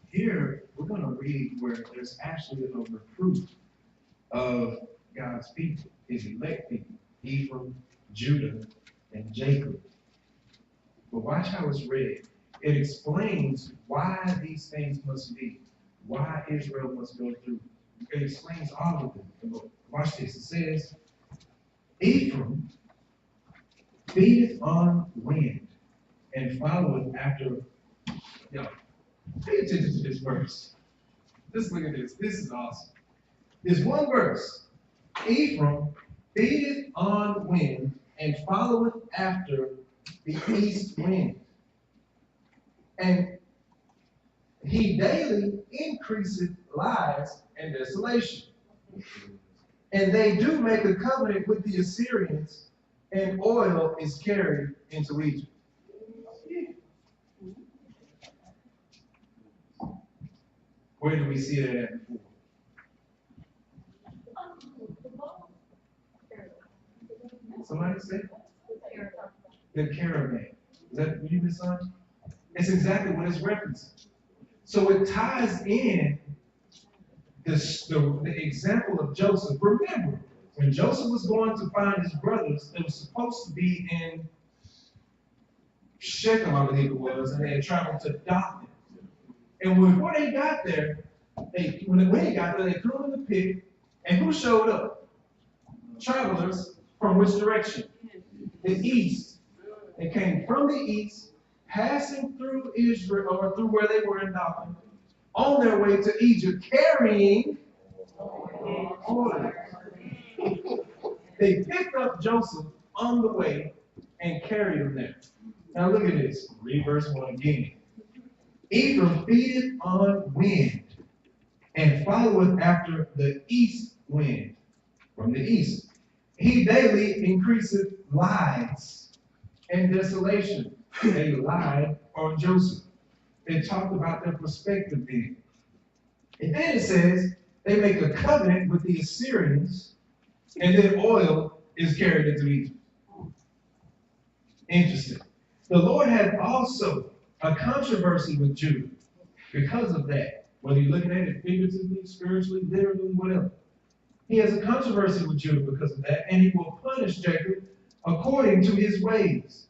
Here, we're going to read where there's actually a reproof of God's people, his elect people, Ephraim, Judah, and Jacob. But watch how it's read. It explains why these things must be, why Israel must go through. It explains all of them. Watch this. It says, Ephraim feedeth on wind and followeth after. Pay attention to this verse. Just look at this. This is awesome. There's one verse. Ephraim feedeth on wind and followeth after the east wind. And he daily increaseth lies and desolation. And they do make a covenant with the Assyrians, and oil is carried into Egypt. Where do we see that at before? Somebody say? The caravan. Is that what you been saying? It's exactly what it's referencing. So it ties in the example of Joseph. Remember, when Joseph was going to find his brothers, they were supposed to be in Shechem, I believe it was, and they had traveled to Dothan. And before they got there, when they got there, they threw him in the pit. And who showed up? Travelers from which direction? The east. They came from the east, passing through Israel, or through where they were in Dothan, on their way to Egypt, carrying oil. They picked up Joseph on the way and carried him there. Now look at this. Read verse 1 again. Ephraim feedeth on wind, and followeth after the east wind, from the east. He daily increaseth lies and desolation. They lied on Joseph. They talked about their perspective then. And then it says, they make a covenant with the Assyrians, and then oil is carried into Egypt. Interesting. The Lord had also a controversy with Judah because of that. Whether you're looking at it figuratively, spiritually, literally, whatever. He has a controversy with Judah because of that, and he will punish Jacob according to his ways.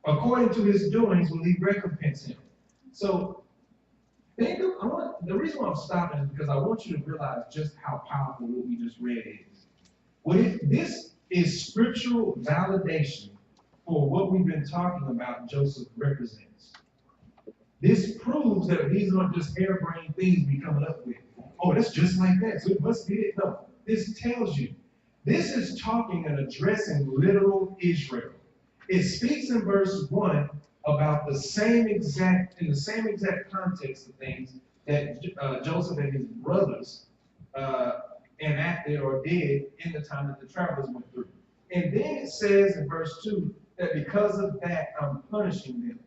According to his doings will he recompense him. So, the reason why I'm stopping is because I want you to realize just how powerful what we just read is. This is scriptural validation for what we've been talking about Joseph represents. This proves that these aren't just harebrained things we coming up with. Oh, that's just like that, so it must be it. No, this tells you. This is talking and addressing literal Israel. It speaks in verse 1 about in the same exact context of things that Joseph and his brothers enacted or did in the time that the travelers went through. And then it says in verse 2 that because of that, I'm punishing them.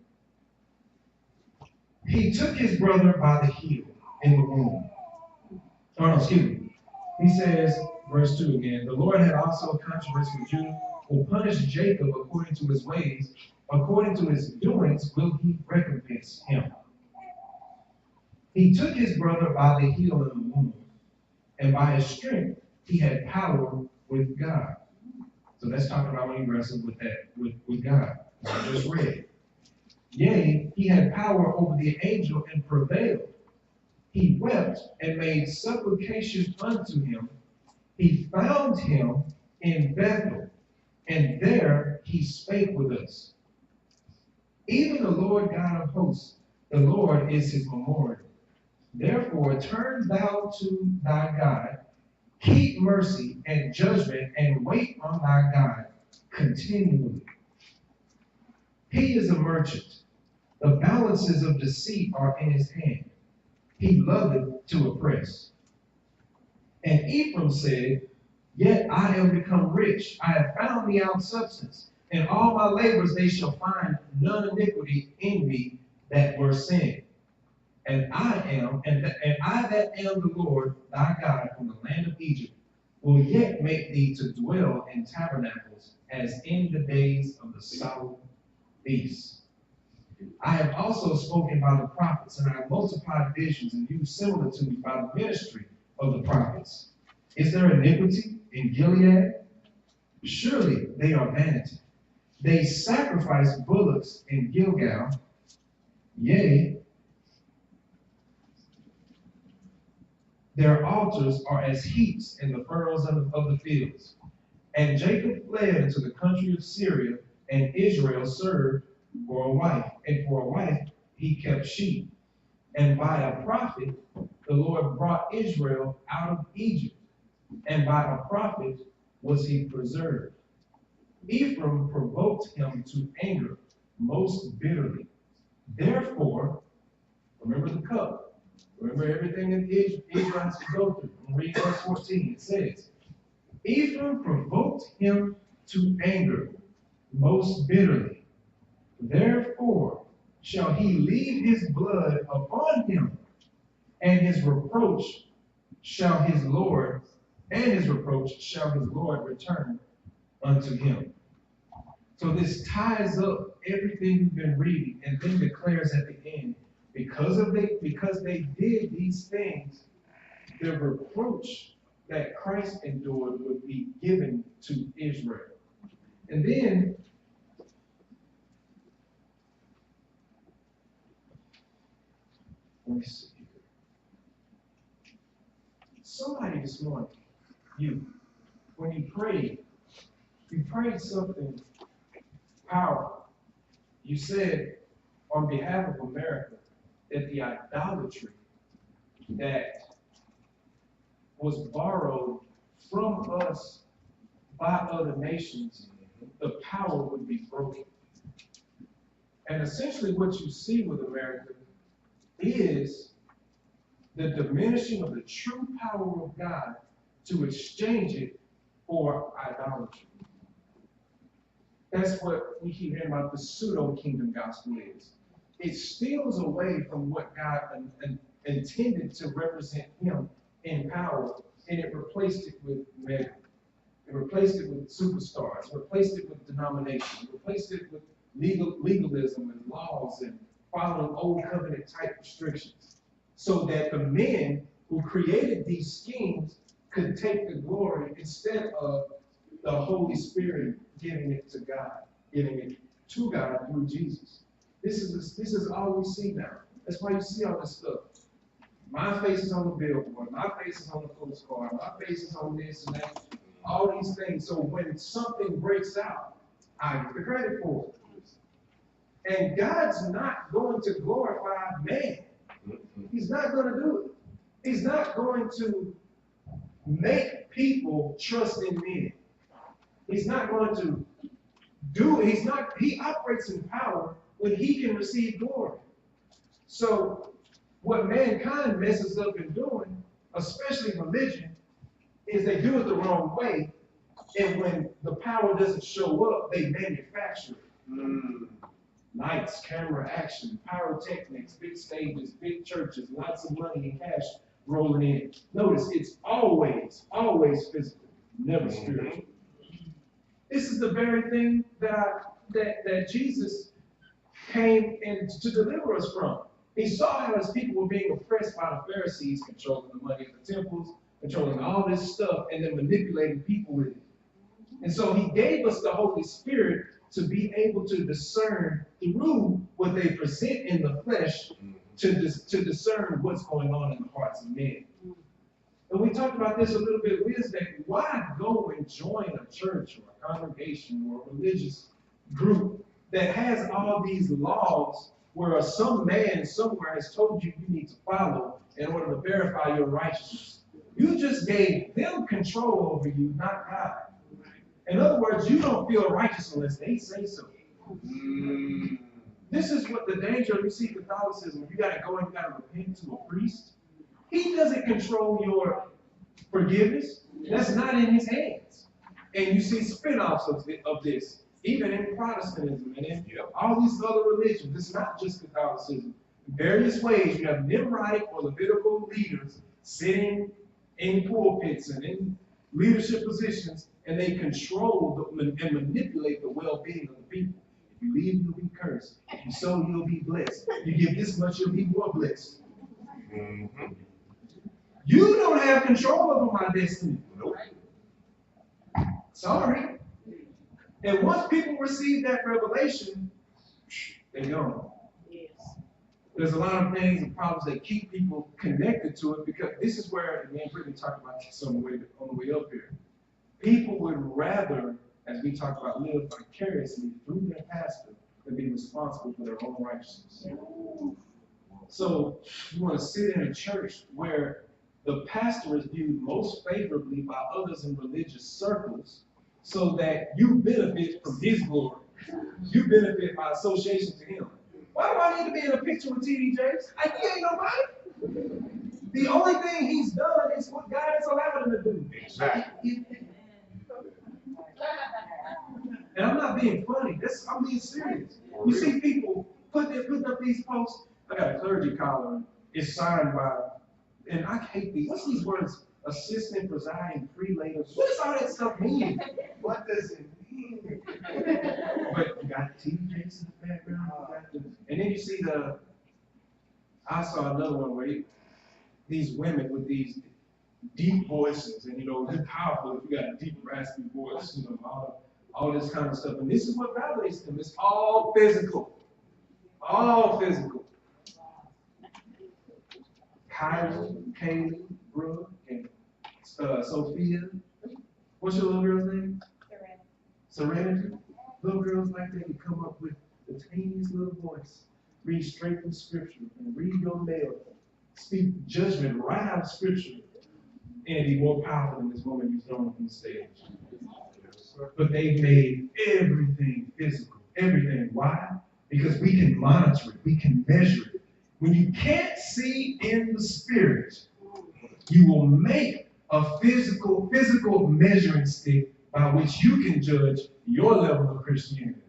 He took his brother by the heel in the womb. Oh, no, excuse me. He says, verse 2 again, the Lord had also a controversy with Judah, will punish Jacob according to his ways, according to his doings will he recompense him. He took his brother by the heel in the womb, and by his strength he had power with God. So that's talking about when he wrestled with that, with God. I just read. Yea, he had power over the angel and prevailed. he wept and made supplication unto him. He found him in Bethel, and there he spake with us. Even the Lord God of hosts, the Lord is his memorial. Therefore turn thou to thy God, keep mercy and judgment, and wait on thy God continually. He is a merchant. The balances of deceit are in his hand. He loveth to oppress. And Ephraim said, Yet I am become rich. I have found me out substance. In all my labors they shall find none iniquity in me that were sin. And I that am the Lord thy God from the land of Egypt will yet make thee to dwell in tabernacles as in the days of the solemn feasts. I have also spoken by the prophets, and I have multiplied visions and used similitudes by the ministry of the prophets. Is there iniquity in Gilead? Surely they are vanity. They sacrifice bullocks in Gilgal. Yea, their altars are as heaps in the furrows of the fields. And Jacob fled into the country of Syria, and Israel served for a wife. And for a wife he kept sheep. And by a prophet the Lord brought Israel out of Egypt. And by a prophet was he preserved. Ephraim provoked him to anger most bitterly. Therefore, remember the cup. Remember everything that Israel has to go through. Read verse 14. It says, Ephraim provoked him to anger most bitterly. Therefore shall he leave his blood upon him, and his reproach shall his Lord return unto him. So this ties up everything we've been reading, and then declares at the end, because they did these things, the reproach that Christ endured would be given to Israel. And then let me see. Somebody this morning, when you prayed something powerful. You said on behalf of America that the idolatry that was borrowed from us by other nations, the power would be broken. And essentially what you see with America is the diminishing of the true power of God to exchange it for idolatry. That's what we keep hearing about the pseudo-kingdom gospel is. It steals away from what God intended to represent him in power, and it replaced it with men. It replaced it with superstars. It replaced it with denomination. It replaced it with legalism and laws and following old covenant type restrictions, so that the men who created these schemes could take the glory instead of the Holy Spirit giving it to God, giving it to God through Jesus. This is all we see now. That's why you see all this stuff. My face is on the billboard. My face is on the postcard. My face is on this and that. All these things. So when something breaks out, I get the credit for it. And God's not going to glorify man. He's not going to do it. He's not going to make people trust in men. He's not going to do it. He operates in power when he can receive glory. So what mankind messes up in doing, especially religion, is they do it the wrong way. And when the power doesn't show up, they manufacture it. Lights, camera, action, pyrotechnics, big stages, big churches, lots of money and cash rolling in. Notice it's always physical, never spiritual. This is the very thing that Jesus came in to deliver us from. He saw how his people were being oppressed by the Pharisees, controlling the money of the temples, controlling all this stuff, and then manipulating people with it. And so he gave us the Holy Spirit to be able to discern through what they present in the flesh to discern what's going on in the hearts of men. And we talked about this a little bit Wednesday. Why go and join a church or a congregation or a religious group that has all these laws where some man somewhere has told you you need to follow in order to verify your righteousness? You just gave them control over you, not God. In other words, you don't feel righteous unless they say so. This is what the danger of, you see, Catholicism. You got to go and you got to repent to a priest. He doesn't control your forgiveness. That's not in his hands. And you see spin-offs of this, even in Protestantism and in all these other religions. It's not just Catholicism. In various ways, you have Nimrodic or Levitical leaders sitting in pulpits and in leadership positions, and they control and manipulate the well-being of the people. If you leave, you'll be cursed. If you sow, you'll be blessed. You give this much, you'll be more blessed. You don't have control over my destiny. Nope. Sorry. And once people receive that revelation, they're gone. There's a lot of things and problems that keep people connected to it, because this is where, and me and Brittany talked about this on the way up here. People would rather, as we talked about, live vicariously through their pastor than be responsible for their own righteousness. So you want to sit in a church where the pastor is viewed most favorably by others in religious circles, so that you benefit from his glory. You benefit by association to him. Why do I need to be in a picture with T.D. Jakes? He ain't nobody. The only thing he's done is what God has allowed him to do. Exactly. And I'm not being funny. I'm being serious. You see people putting up these posts. I got a clergy collar. It's signed by, and I hate these. What's these words? Assistant presiding prelate. What does all that stuff mean? What does it mean? But you got T.D. Jakes in the background. And then you see I saw another one where these women with these deep voices, and you're powerful if you got a deep, raspy voice, all this kind of stuff. And this is what validates them. It's all physical. All physical. Kylie, Kaylee, Brooke, and Sophia. What's your little girl's name? Serenity. Little girls like that can come up with the tiniest little voice, read straight from Scripture, and read your mail, speak judgment right out of Scripture, and be more powerful than this woman who's thrown from the stage. But they've made everything physical. Everything. Why? Because we can monitor it. We can measure it. When you can't see in the Spirit, you will make a physical measuring stick by which you can judge your level of Christianity.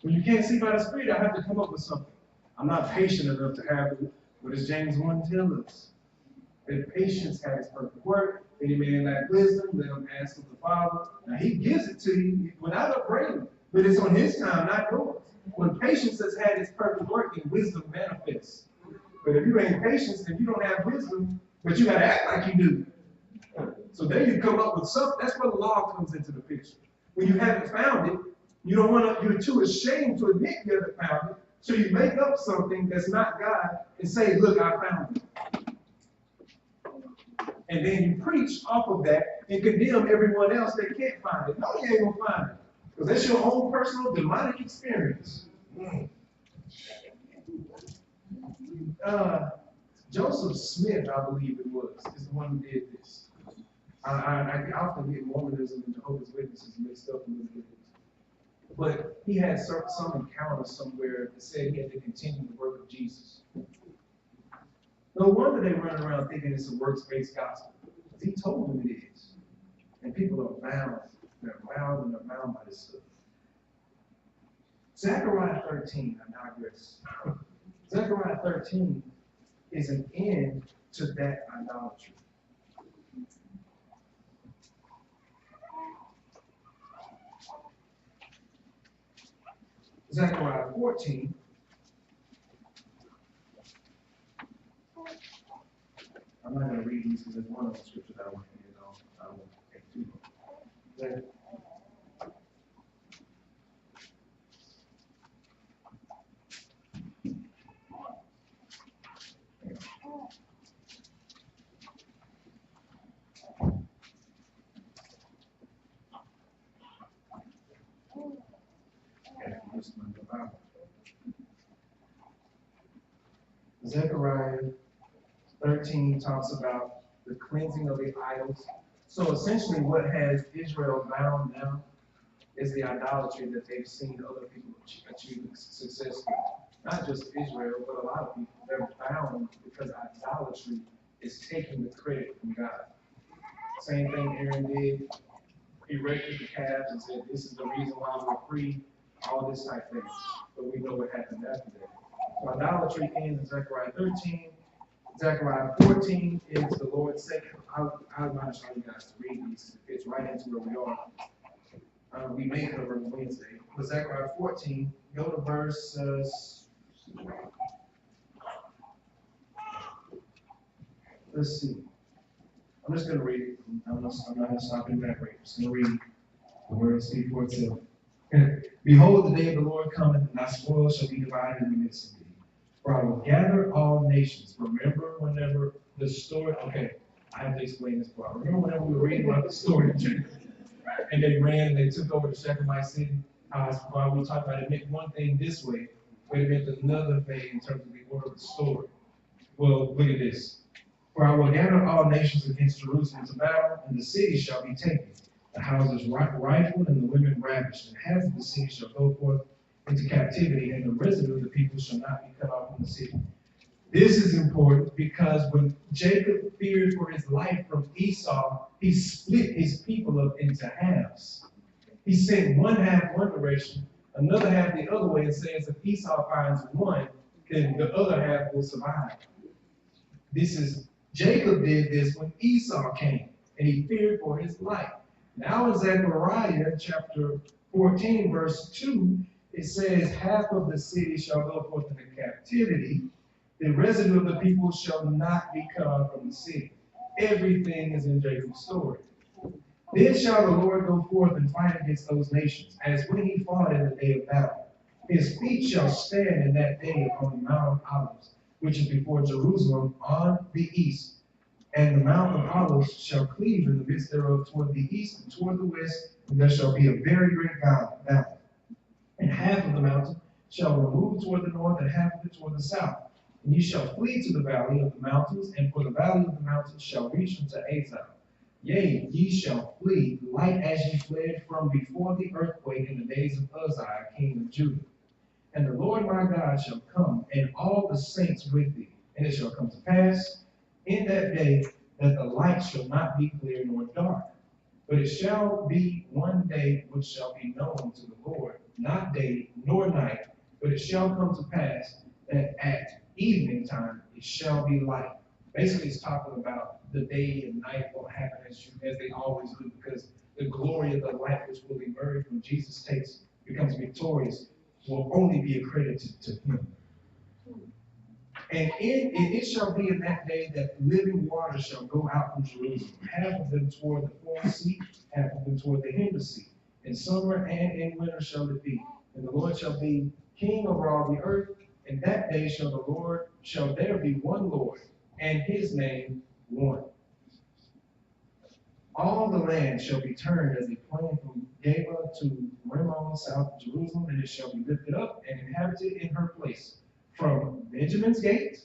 When you can't see by the Spirit, I have to come up with something. I'm not patient enough to have what does James 1 tell us? That patience has perfect work. Any man lack wisdom, let him ask of the Father. Now he gives it to you without upbraiding, but it's on his time, not yours. When patience has had its perfect work, then wisdom manifests. But if you ain't patient, then you don't have wisdom, but you gotta act like you do. So then you come up with something. That's where the law comes into the picture. When you haven't found it, you're too ashamed to admit you haven't found it. So you make up something that's not God and say, look, I found it. And then you preach off of that and condemn everyone else that can't find it. No, you ain't gonna find it. Because that's your own personal demonic experience. Joseph Smith, I believe it was, is the one who did this. I often get Mormonism and Jehovah's Witnesses mixed up a little bit. But he had some encounter somewhere that said he had to continue the work of Jesus. No wonder they run around thinking it's a works-based gospel. He told them it is. And people are bound. They're bound and they're bound by this stuff. Zechariah 13, I digress. Zechariah 13 is an end to that idolatry. Zechariah 14. I'm not going to read these because there's one of the scriptures that I want to get on. I won't take too long. Zechariah 13 talks about the cleansing of the idols. So essentially what has Israel bound now is the idolatry that they've seen other people achieve success with. Not just Israel, but a lot of people. They're bound because idolatry is taking the credit from God. Same thing Aaron did. He erected the calves and said, this is the reason why we're free, all this type thing. But we know what happened after that. So idolatry ends in Zechariah 13. Zechariah 14 is the Lord's sake. I'll advise you guys to read these. It fits right into where we are. We may cover Wednesday. But Zechariah 14, go to verse, let's see. I'm just going to read it. I'm not going to stop and evaporate. I'm just going to read the word speak for itself. Behold, the day of the Lord cometh, and thy spoil shall be divided in the midst of thee. For I will gather all nations. Remember whenever the story, okay, I have to explain this part. Remember whenever we were reading about the story of Jacob, and they ran and they took over the Shechemite city? While we talked about it meant one thing this way, but it meant another thing in terms of the order of the story. Well, look at this. For I will gather all nations against Jerusalem to battle, and the city shall be taken, the houses rifled, and the women ravished, and half of the city shall go forth into captivity, and the residue of the people shall not be cut off from the city. This is important because when Jacob feared for his life from Esau, he split his people up into halves. He sent one half one direction, another half the other way, and says if Esau finds one, then the other half will survive. Jacob did this when Esau came, and he feared for his life. Now in Zechariah chapter 14, verse 2, it says, half of the city shall go forth into captivity. The residue of the people shall not be cut off from the city. Everything is in Jacob's story. Then shall the Lord go forth and fight against those nations, as when he fought in the day of battle. His feet shall stand in that day upon the Mount of Olives, which is before Jerusalem on the east. And the Mount of Olives shall cleave in the midst thereof toward the east and toward the west, and there shall be a very great valley. And half of the mountain shall remove toward the north, and half of it toward the south. And ye shall flee to the valley of the mountains, and for the valley of the mountains shall reach unto Azal. Yea, ye shall flee, like as ye fled from before the earthquake in the days of Uzziah, king of Judah. And the Lord my God shall come, and all the saints with thee. And it shall come to pass in that day that the light shall not be clear nor dark. But it shall be one day which shall be known to the Lord, not day nor night. But it shall come to pass that at evening time it shall be light. Basically, it's talking about the day and night will happen as they always do, because the glory of the light which will emerge when Jesus becomes victorious will only be accredited to him. And it shall be in that day that living water shall go out from Jerusalem, half of them toward the fore sea, half of them toward the hinder sea. In summer and in winter shall it be. And the Lord shall be king over all the earth. In that day shall there be one Lord, and his name one. All the land shall be turned as a plain from Geba to Rimmon, south of Jerusalem, and it shall be lifted up and inhabited in her place, from Benjamin's gate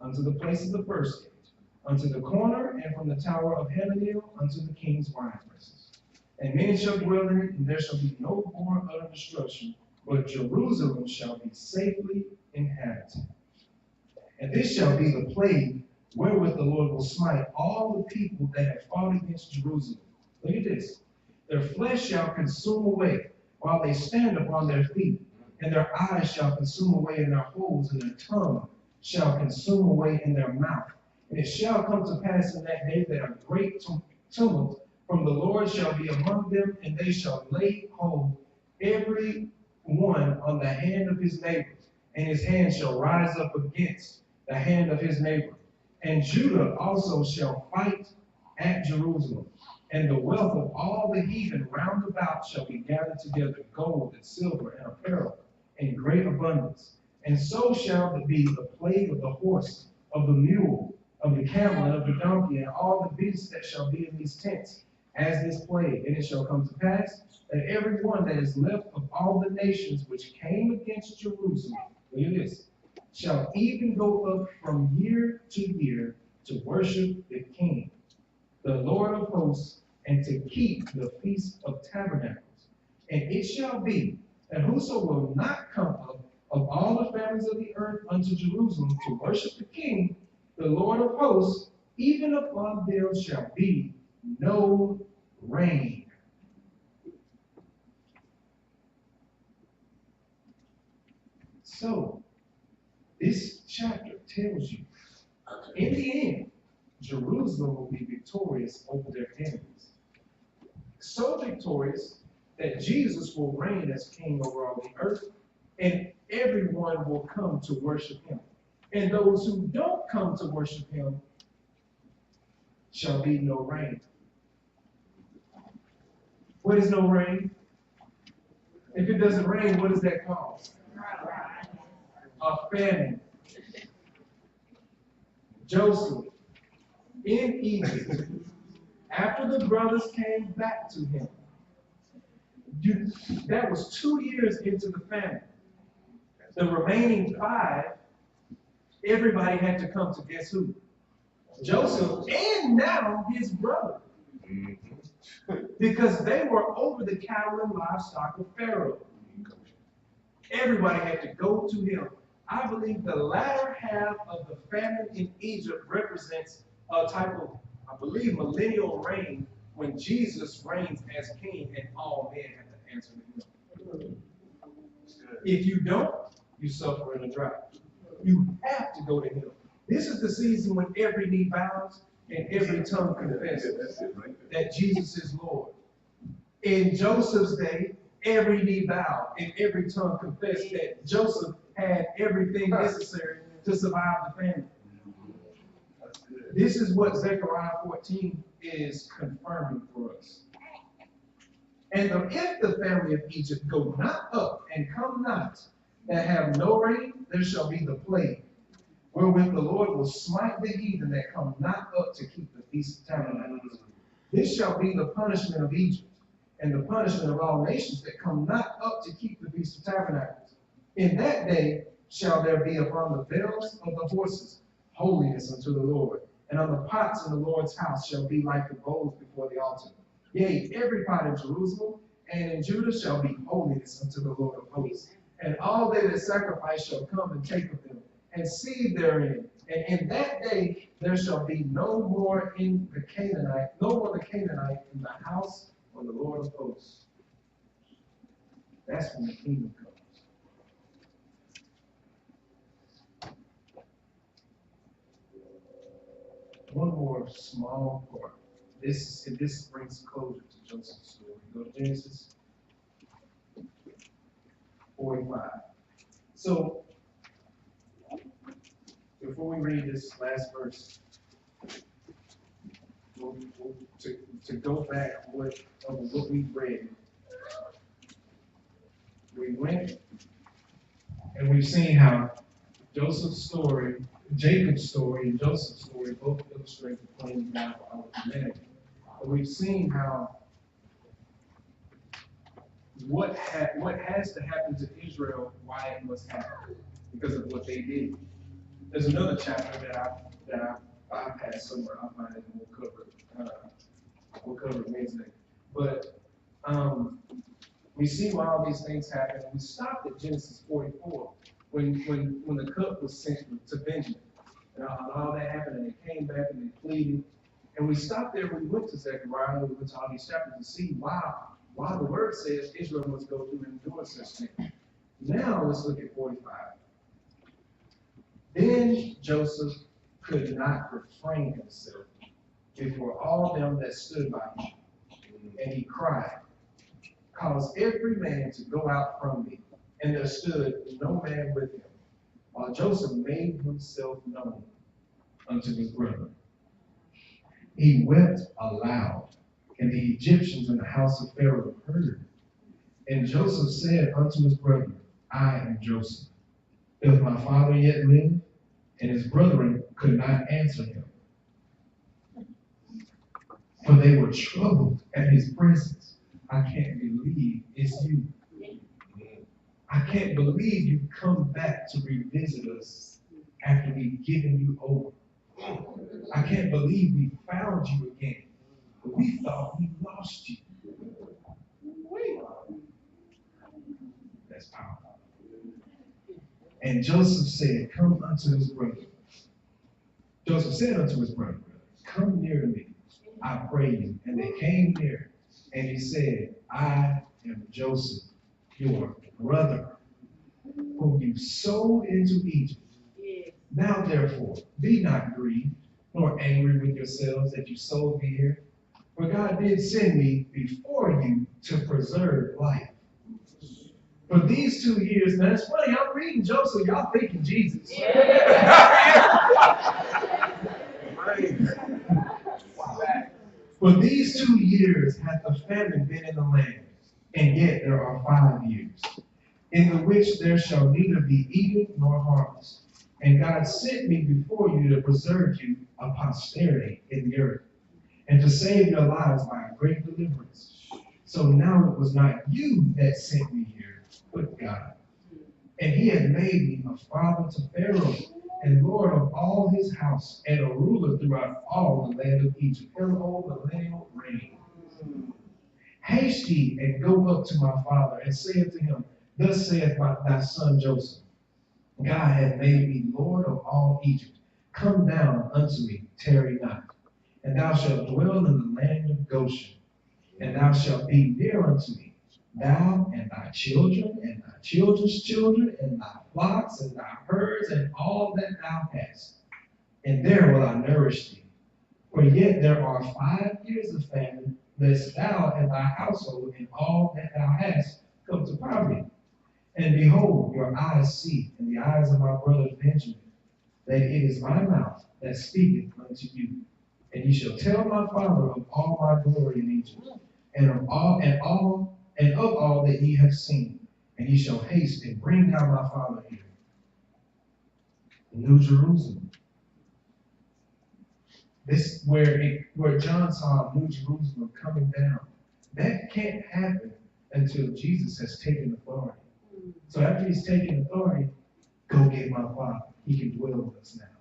unto the place of the first gate, unto the corner, and from the tower of Hananel unto the king's wine presses. And many shall dwell in it, and there shall be no more utter destruction, but Jerusalem shall be safely inhabited. And this shall be the plague wherewith the Lord will smite all the people that have fought against Jerusalem. Look at this. Their flesh shall consume away while they stand upon their feet, and their eyes shall consume away in their holes, and their tongue shall consume away in their mouth. And it shall come to pass in that day that a great tumult from the Lord shall be among them, and they shall lay hold every one on the hand of his neighbor, and his hand shall rise up against the hand of his neighbor. And Judah also shall fight at Jerusalem, and the wealth of all the heathen round about shall be gathered together, gold and silver and apparel in great abundance. And so shall it be the plague of the horse, of the mule, of the camel, and of the donkey, and all the beasts that shall be in these tents, as this plague. And it shall come to pass that every one that is left of all the nations which came against Jerusalem, look at this, shall even go up from year to year to worship the King, the Lord of hosts, and to keep the Feast of Tabernacles. And it shall be that whoso will not come up of all the families of the earth unto Jerusalem to worship the King, the Lord of hosts, even upon them shall be no rain. So, this chapter tells you, in the end, Jerusalem will be victorious over their enemies. So victorious that Jesus will reign as king over all the earth, and everyone will come to worship him. And those who don't come to worship him shall be no rain. What is no rain? If it doesn't rain, what does that cause? A famine. Joseph in Egypt, after the brothers came back to him, that was 2 years into the famine. The remaining 5, everybody had to come to guess who? Joseph, and now his brother. Because they were over the cattle and livestock of Pharaoh. Everybody had to go to him. I believe the latter half of the famine in Egypt represents a type of, I believe, millennial reign when Jesus reigns as king and all men have to answer to him. If you don't, you suffer in a drought. You have to go to him. This is the season when every knee bows and every tongue confesses that Jesus is Lord. In Joseph's day, every knee bowed and every tongue confessed that Joseph had everything necessary to survive the famine. This is what Zechariah 14 is confirming for us. And if the family of Egypt go not up and come not, that have no rain, there shall be the plague, wherewith the Lord will smite the heathen that come not up to keep the Feast of Tabernacles. This shall be the punishment of Egypt, and the punishment of all nations that come not up to keep the Feast of Tabernacles. In that day shall there be upon the bells of the horses holiness unto the Lord, and on the pots in the Lord's house shall be like the bowls before the altar. Yea, every pot in Jerusalem and in Judah shall be holiness unto the Lord of hosts. And all they that sacrifice shall come and take of them, and seed therein. And in that day there shall be no more the Canaanite in the house of the Lord of hosts. That's when the kingdom comes. One more small part. This brings closure to Joseph's story. Go to Genesis 45. So, before we read this last verse, to go back what we read, we went and we've seen how Jacob's story and Joseph's story both illustrate the plan of God for our humanity. But we've seen how what has to happen to Israel, why it must happen, because of what they did. There's another chapter that I passed somewhere. I'll find it and we'll cover it Wednesday. But we see why all these things happen. We stopped at Genesis 44 when the cup was sent to Benjamin. And all that happened, and they came back and they pleaded. And we stopped there. We went to Zechariah. We went to all these chapters to see why the word says Israel must go through and endure such things. Now let's look at 45. Then Joseph could not refrain himself before all them that stood by him. And he cried, "Cause every man to go out from me." And there stood no man with him, while Joseph made himself known unto his brethren. He wept aloud, and the Egyptians in the house of Pharaoh heard. And Joseph said unto his brethren, "I am Joseph. Doth my father yet live?" And his brethren could not answer him, for they were troubled at his presence. I can't believe it's you. I I can't believe you come back to revisit us after we've given you over. I can't believe we found you again. But we thought we lost you. Wait. That's powerful. And Joseph said, come unto his brother. Joseph said unto his brother, come near to me, I pray you. And they came near, and he said, I am Joseph, your brother, whom you sold into Egypt. Now therefore, be not grieved, nor angry with yourselves that you sold me here. For God did send me before you to preserve life. For these 2 years, now it's funny, I'm reading Joseph, y'all thinking Jesus. For these 2 years hath the famine been in the land, and yet there are 5 years, in the which there shall neither be eating nor harvest. And God sent me before you to preserve you a posterity in the earth, and to save your lives by a great deliverance. So now it was not you that sent me here, but God. And he had made me a father to Pharaoh, and lord of all his house, and a ruler throughout all the land of Egypt. Hello, millennial reign. Haste ye and go up to my father, and say unto him, thus saith thy son Joseph, God hath made me lord of all Egypt. Come down unto me, tarry not. And thou shalt dwell in the land of Goshen, and thou shalt be near unto me, thou and thy children, and thy children's children, and thy flocks, and thy herds, and all that thou hast. And there will I nourish thee. For yet there are 5 years of famine, lest thou and thy household and all that thou hast come to poverty. And behold, your eyes see, and the eyes of my brother Benjamin, that it is my mouth that speaketh unto you. And ye shall tell my father of all my glory in Egypt, and of all that ye have seen. And ye shall haste and bring down my father here. New Jerusalem. This where John saw New Jerusalem coming down. That can't happen until Jesus has taken authority. So after he's taken authority, go get my father. He can dwell with us now.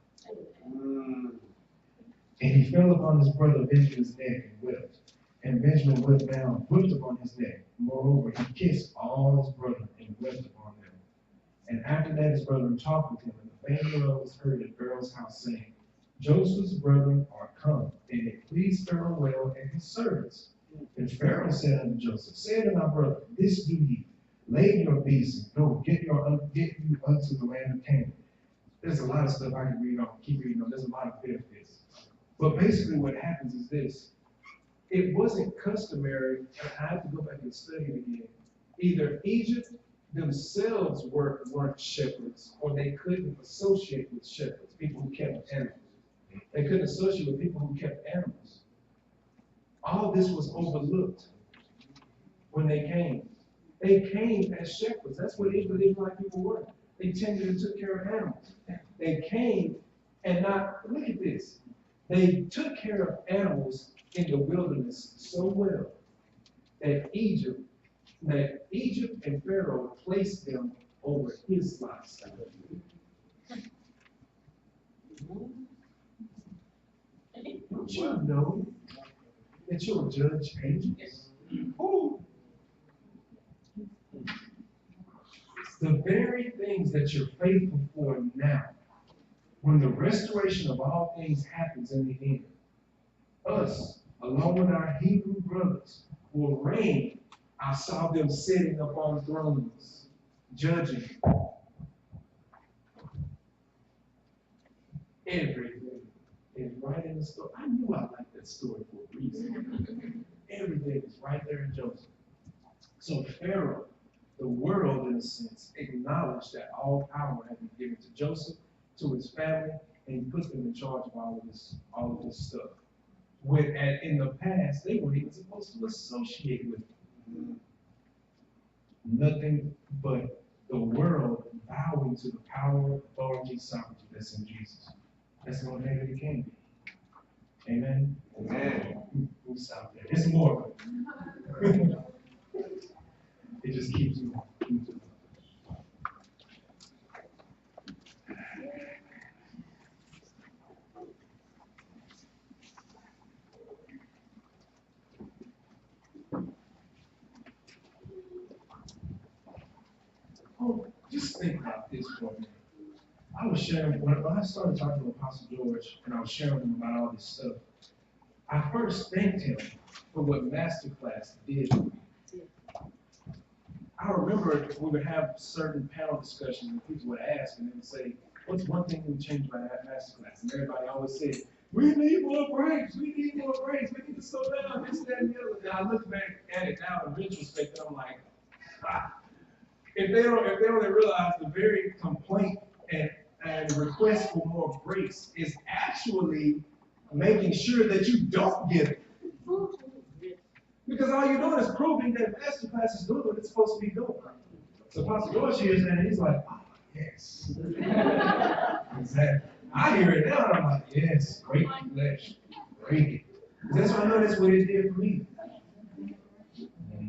And he fell upon his brother Benjamin's neck and wept. And Benjamin wept upon his neck. Moreover, he kissed all his brethren and wept upon them. And after that his brethren talked with him, and the fame thereof was heard in Pharaoh's house, saying, Joseph's brethren are come, and it pleased Pharaoh well and his servants. And Pharaoh said unto Joseph, say unto my brother, this do ye, lay your beasts, and go, get you unto the land of Canaan. There's a lot of stuff I can read on, keep reading on, there's a lot of benefits. But basically what happens is this. It wasn't customary, and I have to go back and study it again. Either Egypt themselves weren't shepherds, or they couldn't associate with shepherds, people who kept animals. They couldn't associate with people who kept animals. All this was overlooked when they came. They came as shepherds. That's what Israelite people were. They tended and took care of animals. They came and look at this. They took care of animals in the wilderness so well that Egypt and Pharaoh placed them over his lifestyle. Don't you know that you'll judge angels? Ooh. The very things that you're faithful for now, when the restoration of all things happens in the end, us, along with our Hebrew brothers, will reign. I saw them sitting upon thrones, judging everything. Is right in the story. I knew I liked that story for a reason. Everything is right there in Joseph. So Pharaoh, the world in a sense, acknowledged that all power had been given to Joseph, to his family, and he put them in charge of all of this stuff. In the past, they weren't even supposed to associate with him. Nothing but the world bowing to the power, authority, sovereignty that's in Jesus. That's the only thing that it can be. Amen? Amen. We'll stop there. It's more. It just keeps moving. Oh, just think about this for a minute. I was sharing, when I started talking to Apostle George, and I was sharing with him about all this stuff, I first thanked him for what Masterclass did for me. I remember we would have certain panel discussions and people would ask and they would say, what's one thing we changed by that Masterclass? And everybody always said, we need more breaks, we need more breaks, we need to slow down, this, that, and the other. And I look back at it now in retrospect and I'm like, if they only realize the very complaint and request for more breaks is actually making sure that you don't get it. Because all you're doing is proving that Masterclass is doing what it's supposed to be doing. So Apostle George hears that and he's like, oh, yes. Exactly. I hear it now and I'm like, yes, break the flesh. Break it. That's what I know that's what it did for me.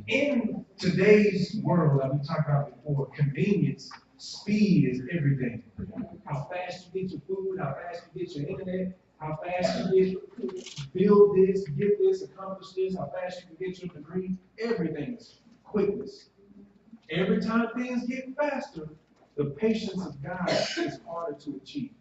In today's world, like we talked about before, convenience, speed is everything. How fast you get your food, how fast you get your internet, how fast you get build this, get this, accomplish this, how fast you can get your degree, everything is quickness. Every time things get faster, the patience of God is harder to achieve.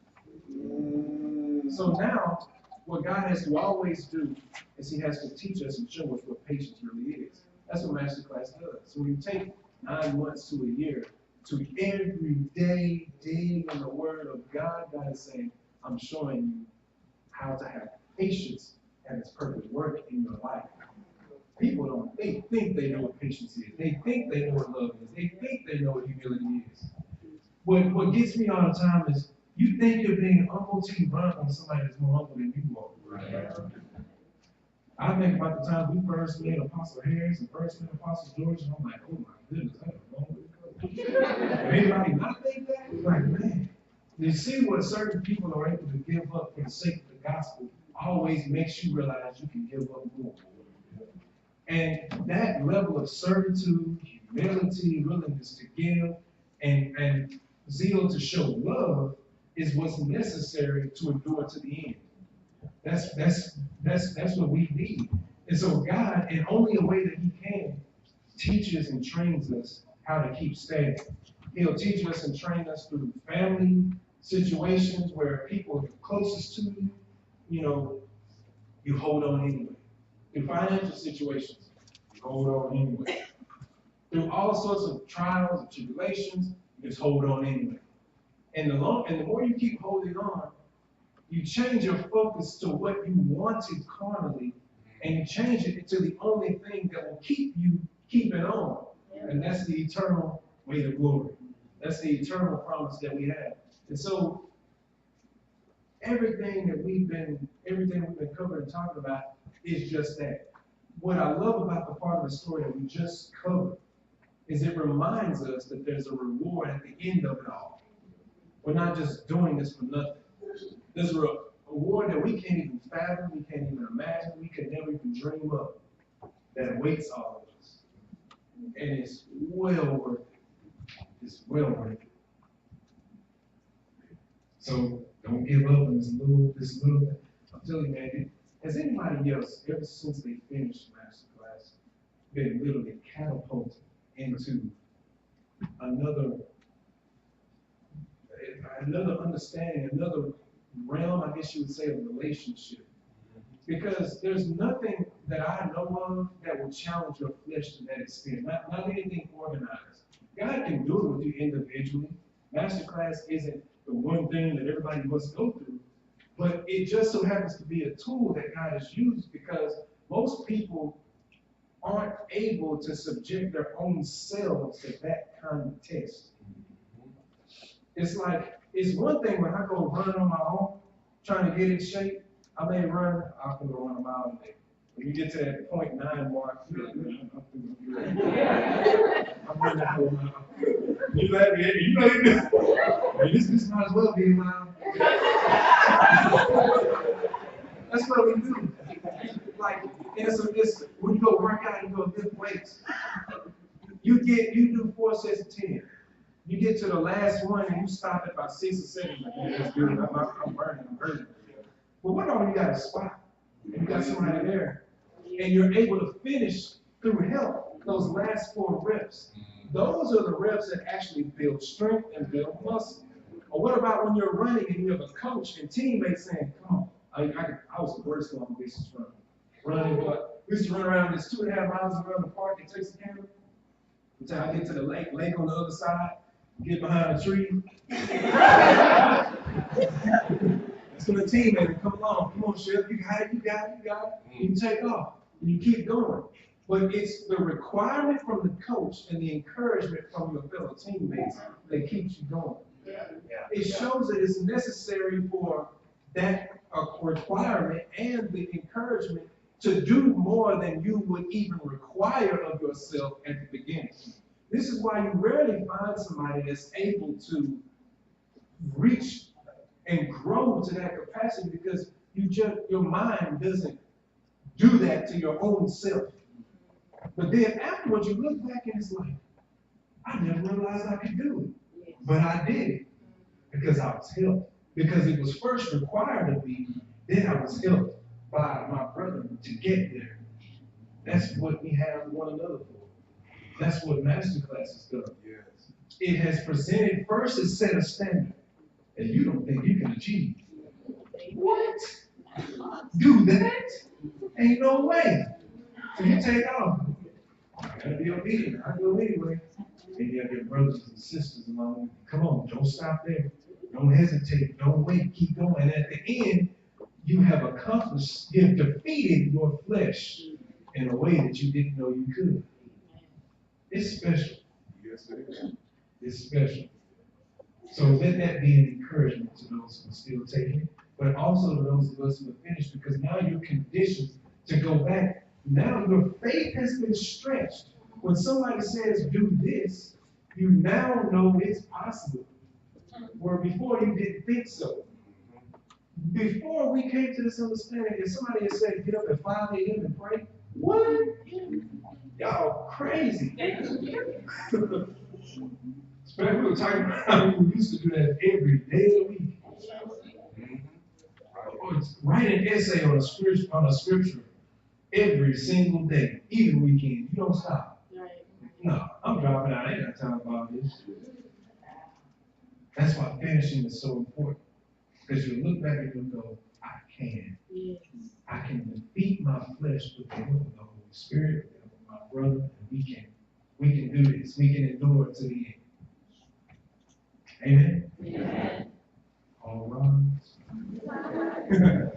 So now, what God has to always do is he has to teach us and show us what patience really is. That's what Masterclass does. So when you take 9 months to a year to every day dig in the Word of God, God is saying, I'm showing you how to have patience and its perfect work in your life. People don't, they think they know what patience is. They think they know what love is. They think they know what humility is. What gets me all the time is you think you're being humble till you run on somebody that's more humble than you are. Right. I think about the time we first met Apostle Harris and first met Apostle George, and I'm like, oh my goodness, I have a long way to go. Anybody not think that? Like, man, you see what certain people are able to give up for the sake of the gospel always makes you realize you can give up more. And that level of servitude, humility, willingness to give, and zeal to show love is what's necessary to endure to the end. That's what we need. And so God, in only a way that he can, teaches and trains us how to keep steady. He'll teach us and train us through family situations where people are closest to you, you hold on anyway. In financial situations, you hold on anyway. Through all sorts of trials and tribulations, you just hold on anyway. And the more you keep holding on, you change your focus to what you wanted carnally, and you change it to the only thing that will keep you keeping on. And that's the eternal way to glory. That's the eternal promise that we have. And so everything we've been covering and talking about is just that. What I love about the part of the story that we just covered is it reminds us that there's a reward at the end of it all. We're not just doing this for nothing. There's a reward that we can't even fathom, we can't even imagine, we could never even dream of that awaits all of us. And it's well worth it. It's well worth it. So don't give up on this little thing. I'm telling you, man, has anybody else, ever since they finished Masterclass, been literally catapulted into another understanding, another realm, I guess you would say, of relationship? Because there's nothing that I know of that will challenge your flesh to that extent. Not anything organized. God can do it with you individually. Masterclass isn't the one thing that everybody must go through, but it just so happens to be a tool that God has used because most people aren't able to subject their own selves to that kind of test. It's like, it's one thing when I go run on my own, trying to get in shape. I may run, I can go run a mile a day. When you get to that 0.9 mark, you're like, I'm running a whole mile. You let me, you know you do. This might as well be a mile. That's what we do. Like, it's when you go work out, you go lift weights. You do 4 sets of 10. You get to the last one and you stop at about 6 or 7. Like, yeah, that's good. I'm burning, I'm hurting. But what all you got a spot? You got somebody there, and you're able to finish through help those last 4 reps. Those are the reps that actually build strength and build muscle. Or what about when you're running and you have a coach and teammates saying, come on, I was the worst long distance runner. Running, but we used to run around this 2.5 miles around the park in Texas County. Until I get to the lake on the other side, get behind a tree. That's when the teammate will come along. Come on, Chef, you got it. You take off and you keep going. But it's the requirement from the coach and the encouragement from your fellow teammates that keeps you going. It shows that it's necessary for that requirement and the encouragement to do more than you would even require of yourself at the beginning. This is why you rarely find somebody that's able to reach and grow to that capacity, because your mind doesn't do that to your own self. But then afterwards you look back and it's like, I never realized I could do it. But I did it because I was helped. Because it was first required of me, then I was helped by my brother to get there. That's what we have one another for. That's what Masterclass has done. Yes. It has presented first a set of standard that you don't think you can achieve. What? Do that? Ain't no way. So you take off. I gotta be obedient. I go anyway. And you have your brothers and sisters along with you. Come on, don't stop there. Don't hesitate. Don't wait. Keep going. And at the end, you have accomplished, you have defeated your flesh in a way that you didn't know you could. It's special. Yes, it is. It's special. So let that be an encouragement to those who are still taking it, but also to those of us who have finished, because now you're conditioned to go back. Now your faith has been stretched. When somebody says, do this, you now know it's possible. Where before you didn't think so. Before we came to this understanding, if somebody had said, get up at 5 a.m. and pray, what? Y'all crazy. Especially we were talking about how we used to do that every day of the week. Write an essay on a scripture every single day, even weekend. You don't stop. No, I'm dropping out. I ain't got time about this. That's why finishing is so important. Because you look back and you go, I can. Yes. I can defeat my flesh with the help of the Holy Spirit, with the help of my brother, and we can do this. We can endure to the end. Amen? Amen. All right.